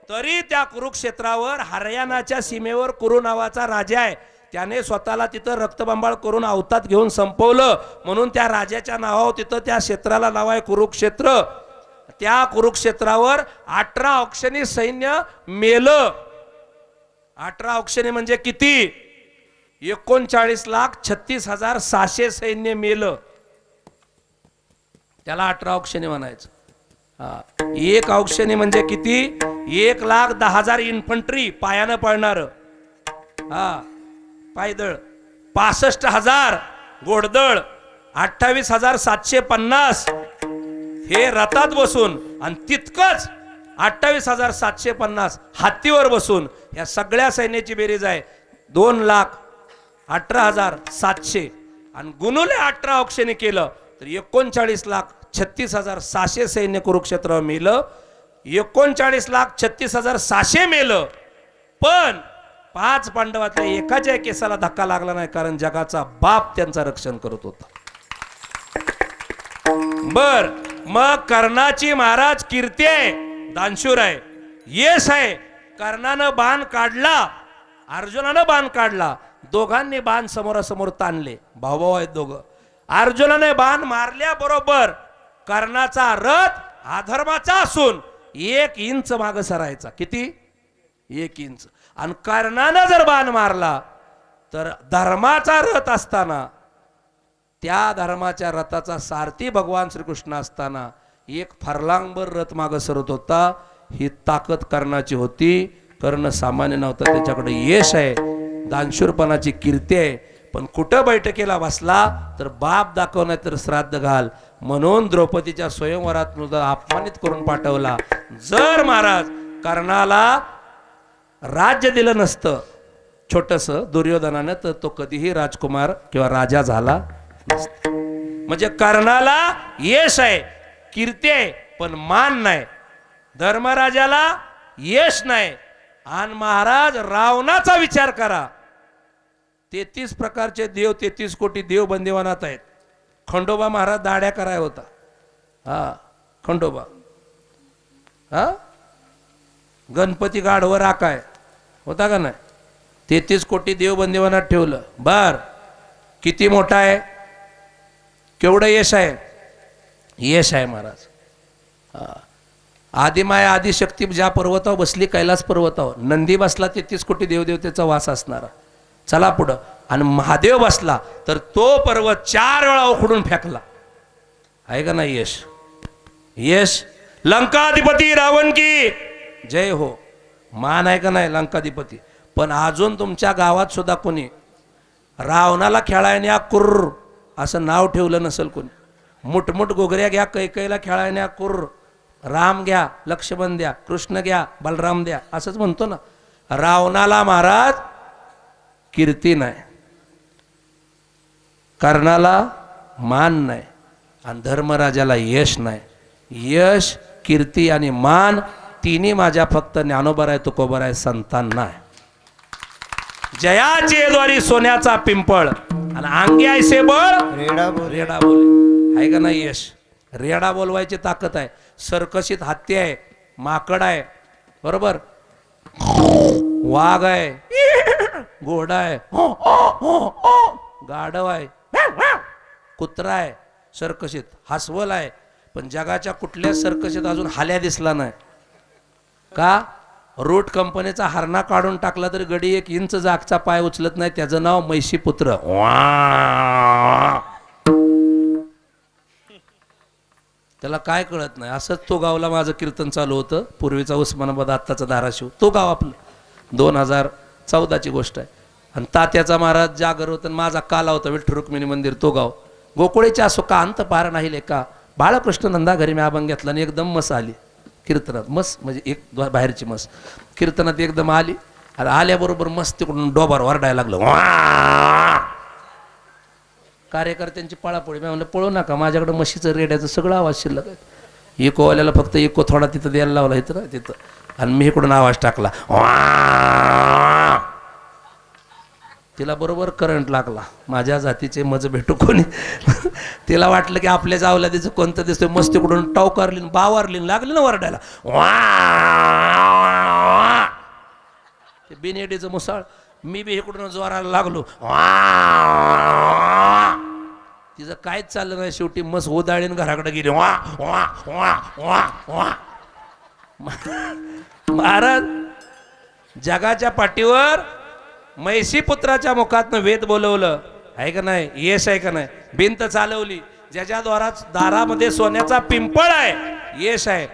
[SPEAKER 1] तरी त्या कुरुक्षेत्रावर हरियाणाच्या सीमेवर कुरु नावाचा राजा आहे, त्याने स्वतःला तिथं रक्तबंबाळ करून अवतात घेऊन संपवलं. म्हणून त्या राजाच्या नावावर तिथं त्या क्षेत्राला नाव आहे कुरुक्षेत्र. त्या कुरुक्षेत्रावर 18 अक्षनी सैन्य मेलं. 18 अक्षनी म्हणजे किती? 39,36,600 सैन्य मेलं. त्याला 18 अक्षनी म्हणायचं. एक औक्षणी म्हणजे किती? 1,10,000 इन्फंट्री पायानं पळणार, पायदळ 65,000 घोडदळ, 28,750 हे रथात बसून, आणि तितकंच 28,750 हत्तीवर बसून. या सगळ्या सैन्याची बेरीज आहे 2,18,700 आणि गुणुले 18 अक्षणी केलं तर 39,36,600 सैन्य कुरुक्षेत्रावर मेलं. 39,36,600 मेलं. पण 5 पांडवातल्या एकाच्या केसाला धक्का लागला नाही, कारण जगाचा बाप त्यांचा रक्षण करत होता. बर, मग कर्णाची महाराज कीर्ती आहे, दानशूर आहे, यश आहे. कर्णानं बाण काढला, अर्जुनानं बाण काढला, दोघांनी बाण समोरासमोर ताणले, भाऊ आहेत दोघं. अर्जुनाने बाण मारल्याबरोबर कर्णाचा रथ अधर्माचा असून 1 इंच माग सरायचा. किती? 1 इंच. आणि कर्णानं जर बाण मारला तर धर्माचा रथ असताना, त्या धर्माच्या रथाचा सारथी भगवान श्रीकृष्ण असताना एक फरलांगभर रथ मागं सरत होता. ही ताकद कर्णाची होती. कर्ण सामान्य नव्हता, त्याच्याकडे यश आहे, दानशूरपणाची कीर्ती आहे. पण कुठं बैठकीला बसला तर बाप दाखव नाही तर श्राद्ध घाल म्हणून द्रौपदीच्या स्वयंवरात मुद्दा अपमानित करून पाठवला. जर महाराज कर्णाला राज्य दिलं नसतं छोटस दुर्योधनानं तर तो कधीही राजकुमार किंवा राजा झाला नसता. म्हणजे कर्णाला यश आहे, कीर्ती आहे, पण मान नाही. धर्मराजाला यश नाही. आणि महाराज रावणाचा विचार करा, 33 प्रकारचे देव, 33 कोटी देव बंदिवानात आहेत. खंडोबा महाराज दाड्या कराय होता. हा खंडोबा, हा गणपती गाढवर आकाय होता का नाही. 33 कोटी देव बंदिवानात ठेवलं. बर किती मोठा आहे, केवढं यश आहे. यश आहे महाराज. आदिमाया आदिशक्ती ज्या पर्वतावर बसली कैलास पर्वतावर, नंदी बसला 33 कोटी देवदेवतेचा वास असणारा. चला पुढं. आणि महादेव बसला तर तो पर्वत 4 वेळा उखडून फेकला. आहे का नाही यश. यश. लंकाधिपती रावण की जय हो, मान आहे का नाही लंकाधिपती. पण अजून तुमच्या गावात सुद्धा कोणी रावणाला खेळायला कुर्र असं नाव ठेवलं नसेल कोणी. मुठमुठ गोगऱ्या घ्या कैकेयीला खेळायला कुर्र, राम घ्या, लक्ष्मण द्या, कृष्ण घ्या, बलराम द्या, असंच म्हणतो ना. रावणाला महाराज कीर्ती नाही, कर्णाला मान नाही, आणि धर्मराजाला यश नाही. यश, कीर्ती आणि मान तिन्ही माझ्या फक्त ज्ञानोबराय तुकोबराय संतान नाही. जयाचे द्वारी सोन्याचा पिंपळ आणि अंगी ऐसे बळ रेडा बोल. आहे का नाही यश. रेडा बोलवायची ताकद आहे. सर्कशीत हत्ती आहे, माकड आहे, बरोबर, वाघ आहे, घोडा आहे, गाढव आहे, कुत्रा आहे, सर्कशीत हसवल आहे. पण जगाच्या कुठल्याच सर्कशीत अजून हाल्या दिसला नाही. का. रूट कंपनीचा हरणा काढून टाकला तरी गडी 1 इंच जागचा पाय उचलत नाही. त्याचं नाव मैशीपुत्र. त्याला काय कळत नाही. असंच तो गावला माझं कीर्तन चालू होतं. पूर्वीचा उस्मानाबाद, आत्ताचा धाराशिव, तो गाव आपलं. 2014ची गोष्ट आहे. आणि तात्याचा महाराज जागर होतं. माझा काला होता विठ्ठल रुक्मिणी मंदिर, तो गाव. गोकुळेच्या सुका अंत पार नाही लेका, बाळकृष्ण नंदा घरी मी अभंग घेतला आणि एकदम मस आली कीर्तनात. मस म्हणजे एक बाहेरची मस कीर्तनात एकदम आली. आणि आल्याबरोबर मस्त तिकडून डोबार वरडायला लागलं. कार्यकर्त्यांची पळापळी. मी म्हणलं पळू नका, माझ्याकडे म्हशीचं रेड्याचं सगळं आवाज शिल्लक आहे. इकोवाल्याला फक्त इको थोडा तिथं द्यायला लावला इथं ना तिथं, आणि मी इकडून आवाज टाकला. तिला बरोबर करंट लागला. माझ्या जातीचे मज भेटू कोणी. तिला वाटलं की आपल्या जावला तिचं कोणतं दिसतोय. मस्त तिकडून टावकारली बावारली लागली ना वरडायला. ते बिनेडीचं मुसाळ. मी बी इकडून जोराला लागलो. तिचं काहीच चाललं नाही. शेवटी मस्त उदाळीन घराकडे गेली. महाराज जगाच्या पाठीवर मैसी पुत्राच्या मुखातनं वेद बोलवलं. आहे का नाही. यश आहे का नाही. भिंत चालवली, ज्याच्या दारामध्ये सोन्याचा पिंपळ आहे. यश आहे.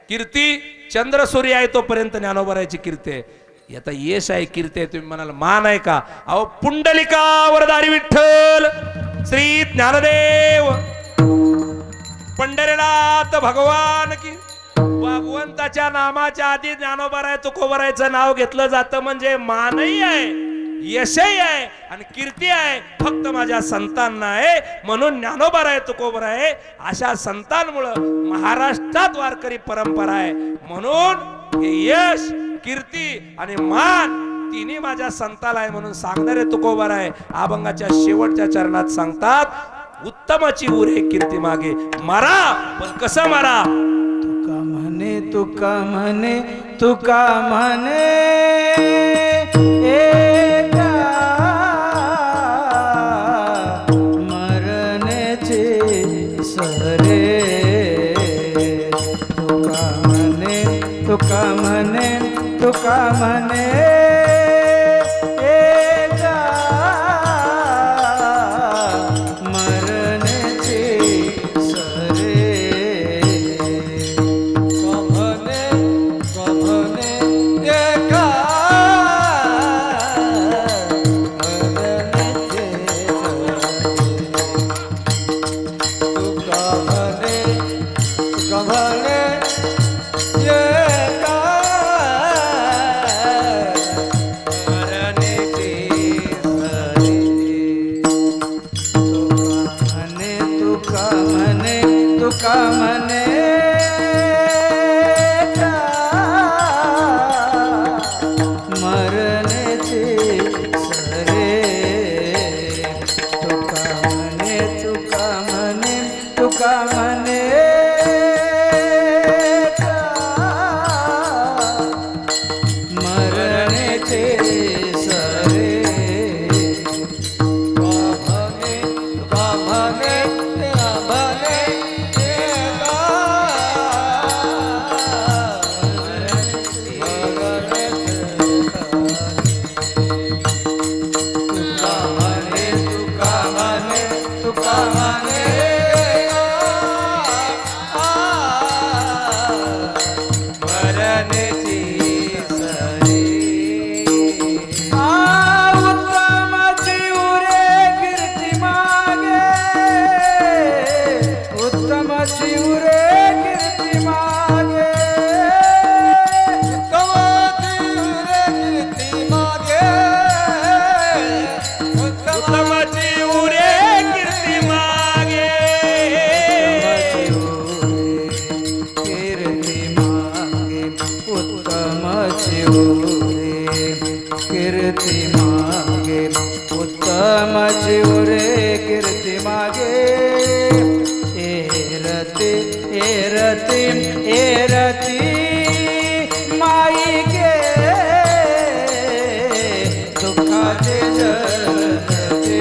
[SPEAKER 1] कीर्ती चंद्र सूर्य आहे तोपर्यंत ज्ञानोबरायची कीर्ती आहे. आता यश आहे, कीर्ती आहे. तुम्ही म्हणाल मान आहे का. अहो पुंडलिका वरदारी विठ्ठल श्री ज्ञानदेव पंढरीनाथ भगवान की. भगवंताच्या नामाच्या आधी ज्ञानोबराय तुकोबरायचं नाव घेतलं जातं म्हणजे मानही आहे, यशही आहे आणि कीर्ती आहे. फक्त माझ्या संतांना आहे. म्हणून ज्ञानोबराय तुकोबराय अशा संतांमुळं महाराष्ट्रात वारकरी परंपरा आहे. म्हणून हे यश, कीर्ती आणि मान तिन्ही माझ्या संताला आहे. म्हणून सांगणारे तुकोबराय अभंगाच्या शेवटच्या चरणात सांगतात, उत्तमाची उरे कीर्ती मागे मारा. पण कसं मारा.
[SPEAKER 3] तुका म्हणे, तुका म्हणे, तुका म्हणे एका मरण्याचे सरे. तुका म्हणे, तुका म्हणे, तुका म्हणे तुका म्हणे मरण्याचे सरे तुका म्हणे तुका म्हणे तुका म्हणे मरण्याचे सरे तुका म्हणे कीर्ती मागे उत्तम चिवरे कीर्ती मागे एरती एरती एरती माई गे दुःखाचे जलते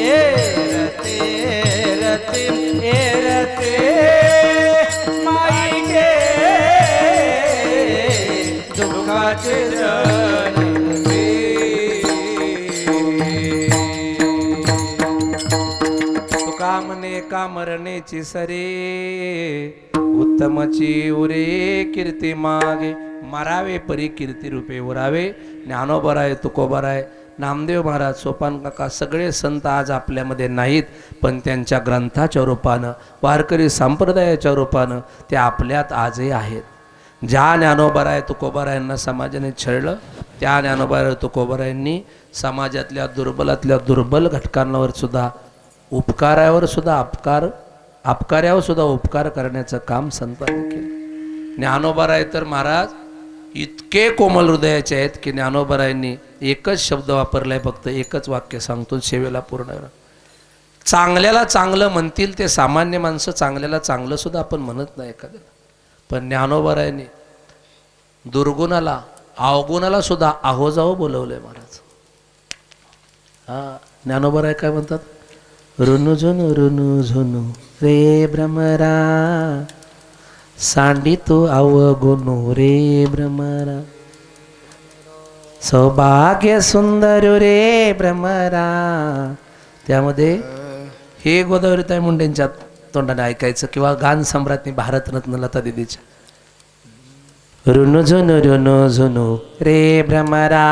[SPEAKER 3] एरती एरती एरती माई गे दुःखाचे
[SPEAKER 1] तुका म्हणे का मरण्याची सरे उत्तमची उरे कीर्ती मागे मरावे परी कीर्ती रूपे उरावे ज्ञानोबराय तुकोबराय नामदेव महाराज सोपान काका सगळे संत आज आपल्यामध्ये नाहीत पण त्यांच्या ग्रंथाच्या रूपानं वारकरी संप्रदायाच्या रूपानं ते आपल्यात आजही आहेत ज्या ज्ञानोबराय तुकोबरायांना समाजाने छळलं त्या ज्ञानोबराय तुकोबरायांनी समाजातल्या दुर्बलातल्या दुर्बल घटकांवर सुद्धा उपकारावर सुद्धा अपकार्यावर सुद्धा उपकार करण्याचं काम संतांनी केलं ज्ञानोबराय तर महाराज इतके कोमल हृदयाचे आहेत की ज्ञानोबरायांनी एकच शब्द वापरलाय फक्त एकच वाक्य सांगतो सेवेला पूर्ण चांगल्याला चांगलं म्हणतील ते सामान्य माणसं चांगल्याला चांगलं सुद्धा आपण म्हणत नाही एखाद्याला पण ज्ञानोबरायांनी दुर्गुणाला अवगुणाला सुद्धा आहोजाव बोलवलंय महाराज ज्ञानोबराय काय म्हणतात रुनु झुनु रे भ्रमरा सांडी तू अवगुणू रे भ्रमरा सौभाग्य सुंदर रे भ्रमरा त्यामध्ये हे गोदावरीताई मुंडेंच्या तोंडाने ऐकायचं किंवा गान सम्राज्ञी भारतरत्न लता दिदीच्या रुनु झुनु रे भ्रमरा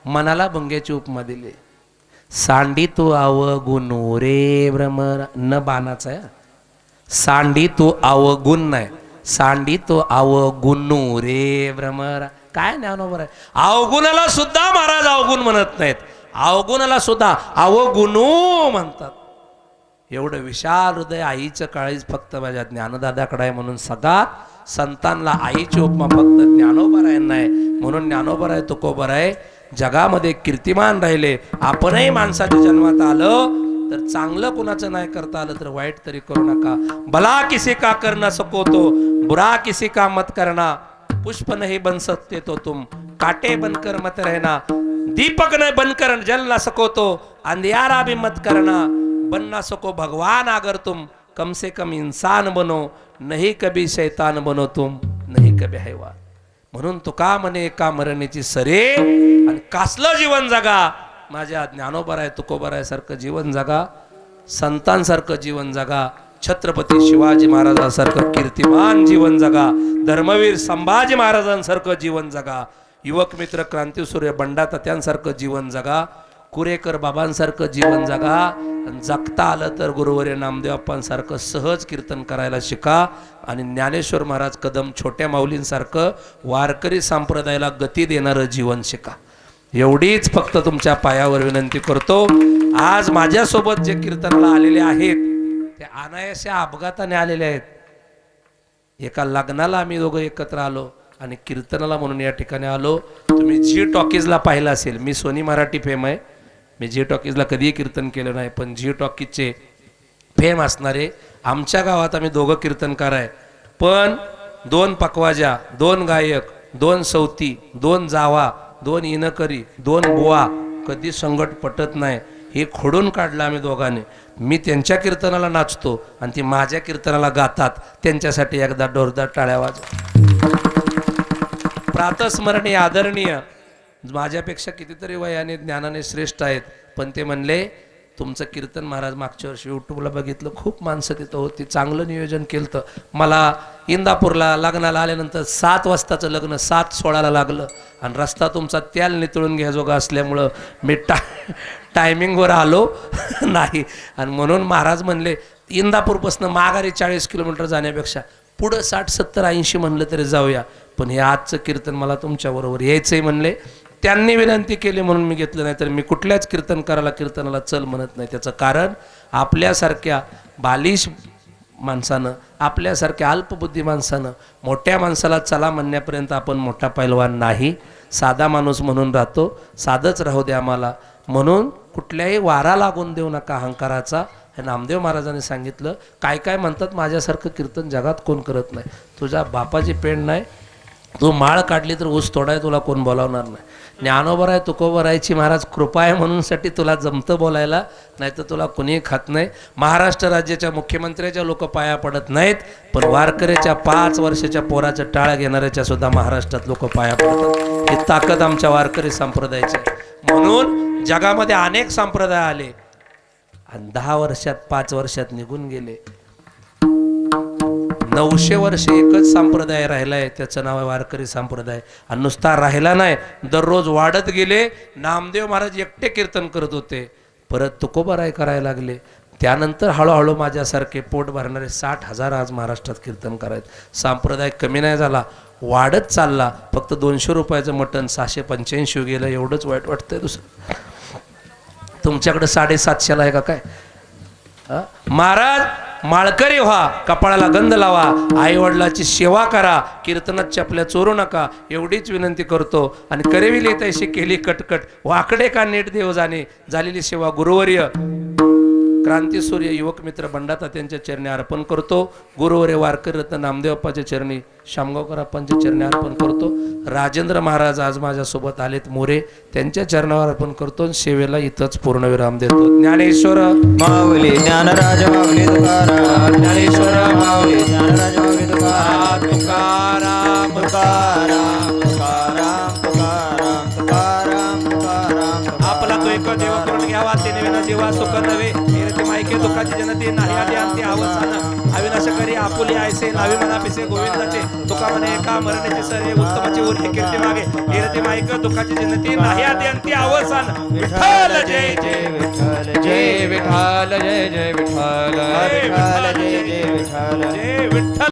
[SPEAKER 1] मनाला भंग्याची उपमा दिली सांडी तू अवगुणू रे भ्रमरा न बाणाचा आहे सांडी तू अवगुण नाही सांडी तू अवगुणू रे भ्रमरा काय ज्ञानोबर आहे अवगुणाला सुद्धा महाराज अवगुण म्हणत नाहीत अवगुणाला सुद्धा अवगुणू म्हणतात एवढं विशाल हृदय आईचं काळीच फक्त माझ्या ज्ञानदादाकडे आहे म्हणून सगळा संतांना आईची उपमा फक्त ज्ञानोबरायांना आहे म्हणून ज्ञानोबराय तुकोबराय जगामध्ये कीर्तिमान राहिले आपणही माणसाच्या जन्मात आलं तर चांगलं कुणाचं नाही करता आलं तर वाईट तरी करू नका भला किसी का कर न सको तो बुरा किसी का मत करना पुष्प नहीं बन सकते तो तुम कांटे बनकर मत रहना दीपक नहीं बनकर जल ना सको तो अंधियारा भी मत करना बन ना सको भगवान अगर तुम कम से कम इंसान बनो नहीं कभी शैतान बनो तुम नहीं कभी हैवान म्हणून तुका म्हणे एका मरणीची सरे आणि कासलं जीवन जगा माझ्या ज्ञानोबराय तुकोबराय सारखं जीवन जगा संतांसारखं जीवन जगा छत्रपती शिवाजी महाराजांसारखं कीर्तिमान जीवन जगा धर्मवीर संभाजी महाराजांसारखं जीवन जगा युवक मित्र क्रांतीसूर्य बंडा तात्यांसारखं जीवन जगा कुरेकर बाबांसारखं जीवन जगा आणि जगता आलं तर गुरुवर्य नामदेवप्पांसारखं सहज कीर्तन करायला शिका आणि ज्ञानेश्वर महाराज कदम छोट्या माऊलींसारखं वारकरी संप्रदायाला गती देणारं जीवन शिका एवढीच फक्त तुमच्या पायावर विनंती करतो आज माझ्यासोबत जे कीर्तनाला आलेले आहेत ते अनायासे अपघाताने आलेले आहेत. एका लग्नाला आम्ही दोघं एकत्र आलो आणि कीर्तनाला म्हणून या ठिकाणी आलो. तुम्ही जी टॉकीजला पाहिलं असेल, मी सोनी मराठी फेम आहे, मी जी टॉकीजला कधीही कीर्तन केलं नाही, पण जी टॉकीजचे फेम असणारे आमच्या गावात आम्ही दोघं कीर्तनकार आहे. पण 2 पकवाजा, 2 गायक, 2 सवती, 2 जावा, 2 इनकरी, 2 बुवा, कधी संगत पटत नाही हे खोडून काढलं आम्ही दोघांनी. मी त्यांच्या कीर्तनाला नाचतो आणि ती माझ्या कीर्तनाला गातात. त्यांच्यासाठी एकदा जोरदार टाळ्या वाजवा. प्रातस्मरणीय आदरणीय माझ्यापेक्षा कितीतरी वयाने ज्ञानाने श्रेष्ठ आहेत, पण ते म्हणले तुमचं कीर्तन महाराज मागच्या वर्षी यूट्यूबला बघितलं, खूप माणसं तिथं होती, चांगलं नियोजन केलं. तर मला इंदापूरला लग्नाला आल्यानंतर 7 वाजताचं लग्न 7:16 लागलं आणि रस्ता तुमचा त्याल नितळून घ्याजोगा असल्यामुळं मी टायमिंगवर आलो नाही. आणि म्हणून महाराज म्हणले इंदापूरपासून माघारी 40 किलोमीटर जाण्यापेक्षा पुढं 60, 70, 80 म्हणलं तरी जाऊया, पण हे आजचं कीर्तन मला तुमच्याबरोबर यायचंय म्हणले. त्यांनी विनंती केली म्हणून मी घेतलं, नाही तर मी कुठल्याच कीर्तनाला चल म्हणत नाही. त्याचं कारण आपल्यासारख्या बालिश माणसानं, आपल्यासारख्या अल्पबुद्धी माणसानं मोठ्या माणसाला चला म्हणण्यापर्यंत आपण मोठा पैलवान नाही, साधा माणूस म्हणून राहतो. साधंच राहू दे आम्हाला, म्हणून कुठल्याही वारा लागून देऊ नका अहंकाराचा. हे नामदेव महाराजांनी सांगितलं. काय काय म्हणतात माझ्यासारखं कीर्तन जगात कोण करत नाही. तुझ्या बापाची पेंड नाही, तू माळ काढली तर ऊस तोडाय तुला कोण बोलावणार नाही. ज्ञानोबर आहे तुकोबर आहेची महाराज कृपा आहे म्हणूनसाठी तुला जमतं बोलायला, नाही तर तुला कुणीही खात नाही. महाराष्ट्र राज्याच्या मुख्यमंत्र्याच्या लोक पाया पडत नाहीत, पण वारकऱ्याच्या 5 वर्षाच्या पोराचं टाळा घेणाऱ्याच्या सुद्धा महाराष्ट्रात लोक पाया पडतात. ही ताकद आमच्या वारकरी संप्रदायाची आहे. म्हणून जगामध्ये अनेक संप्रदाय आले आणि 10 वर्षात 5 वर्षात निघून गेले. 900 वर्ष एकच संप्रदाय राहिलाय, त्याचं नाव आहे वारकरी संप्रदाय. आणि नुसता राहिला नाही, दररोज वाढत गेले. नामदेव महाराज एकटे कीर्तन करत होते, परत तुकोबाराय करायला लागले. त्यानंतर हळूहळू माझ्यासारखे पोट भरणारे 60,000 आज महाराष्ट्रात कीर्तन करायत. संप्रदाय कमी नाही झाला, वाढत चालला. फक्त 200 रुपयाचं मटण 685 गेलं, एवढंच वाईट वाटतंय. दुसरं तुमच्याकडे 750ला आहे का काय? महाराज माळकरी व्हा, कपाळाला गंध लावा, आई वडिलाची सेवा करा, कीर्तनात चपल्या चोरू नका, एवढीच विनंती करतो. आणि करेविली तैशी केली कटकट, वाकडे का नीट देव जाणे, झालेली सेवा गुरुवर्य क्रांतीसूर्य युवक मित्र बंडाता त्यांच्या चरणी अर्पण करतो. गुरुवर्य वारकरी रत्न नामदेव अप्पाच्या चरणी, शामगावकर अप्पांच्या चरणी अर्पण करतो. राजेंद्र महाराज आज माझ्यासोबत आलेत मोरे, त्यांच्या चरणावर अर्पण करतो. सेवेला इथंच पूर्णविराम देतो. ज्ञानेश्वर
[SPEAKER 3] माऊली ज्ञानराज माऊली तुकाराम, ज्ञानेश्वर माऊली ज्ञानराज माऊली तुकाराम,
[SPEAKER 1] तुकाराम
[SPEAKER 3] तुकाराम तुकाराम तुकाराम तुकाराम तुकाराम.
[SPEAKER 1] आपला तो एक देव करून घ्यावा, ते नवीन जीवा सुख नवे, मायके दुःखाची जनते नाही आली अंती अवसान, अविनाश करी आपुली आयसे नावी मना पिसे गोविंदाचे, तुका म्हणे एका मरण्याचे सरे उत्तमाचे उरते कीर्ती मागे, हिरते मायक दुःखाची जनते नाही आली अंती अवसान. विठ्ठल जय जय
[SPEAKER 3] विठ्ठल जय विठ्ठल जय जय विठ्ठल, विठ्ठल जय जय विठ्ठल,
[SPEAKER 1] जय विठ्ठल.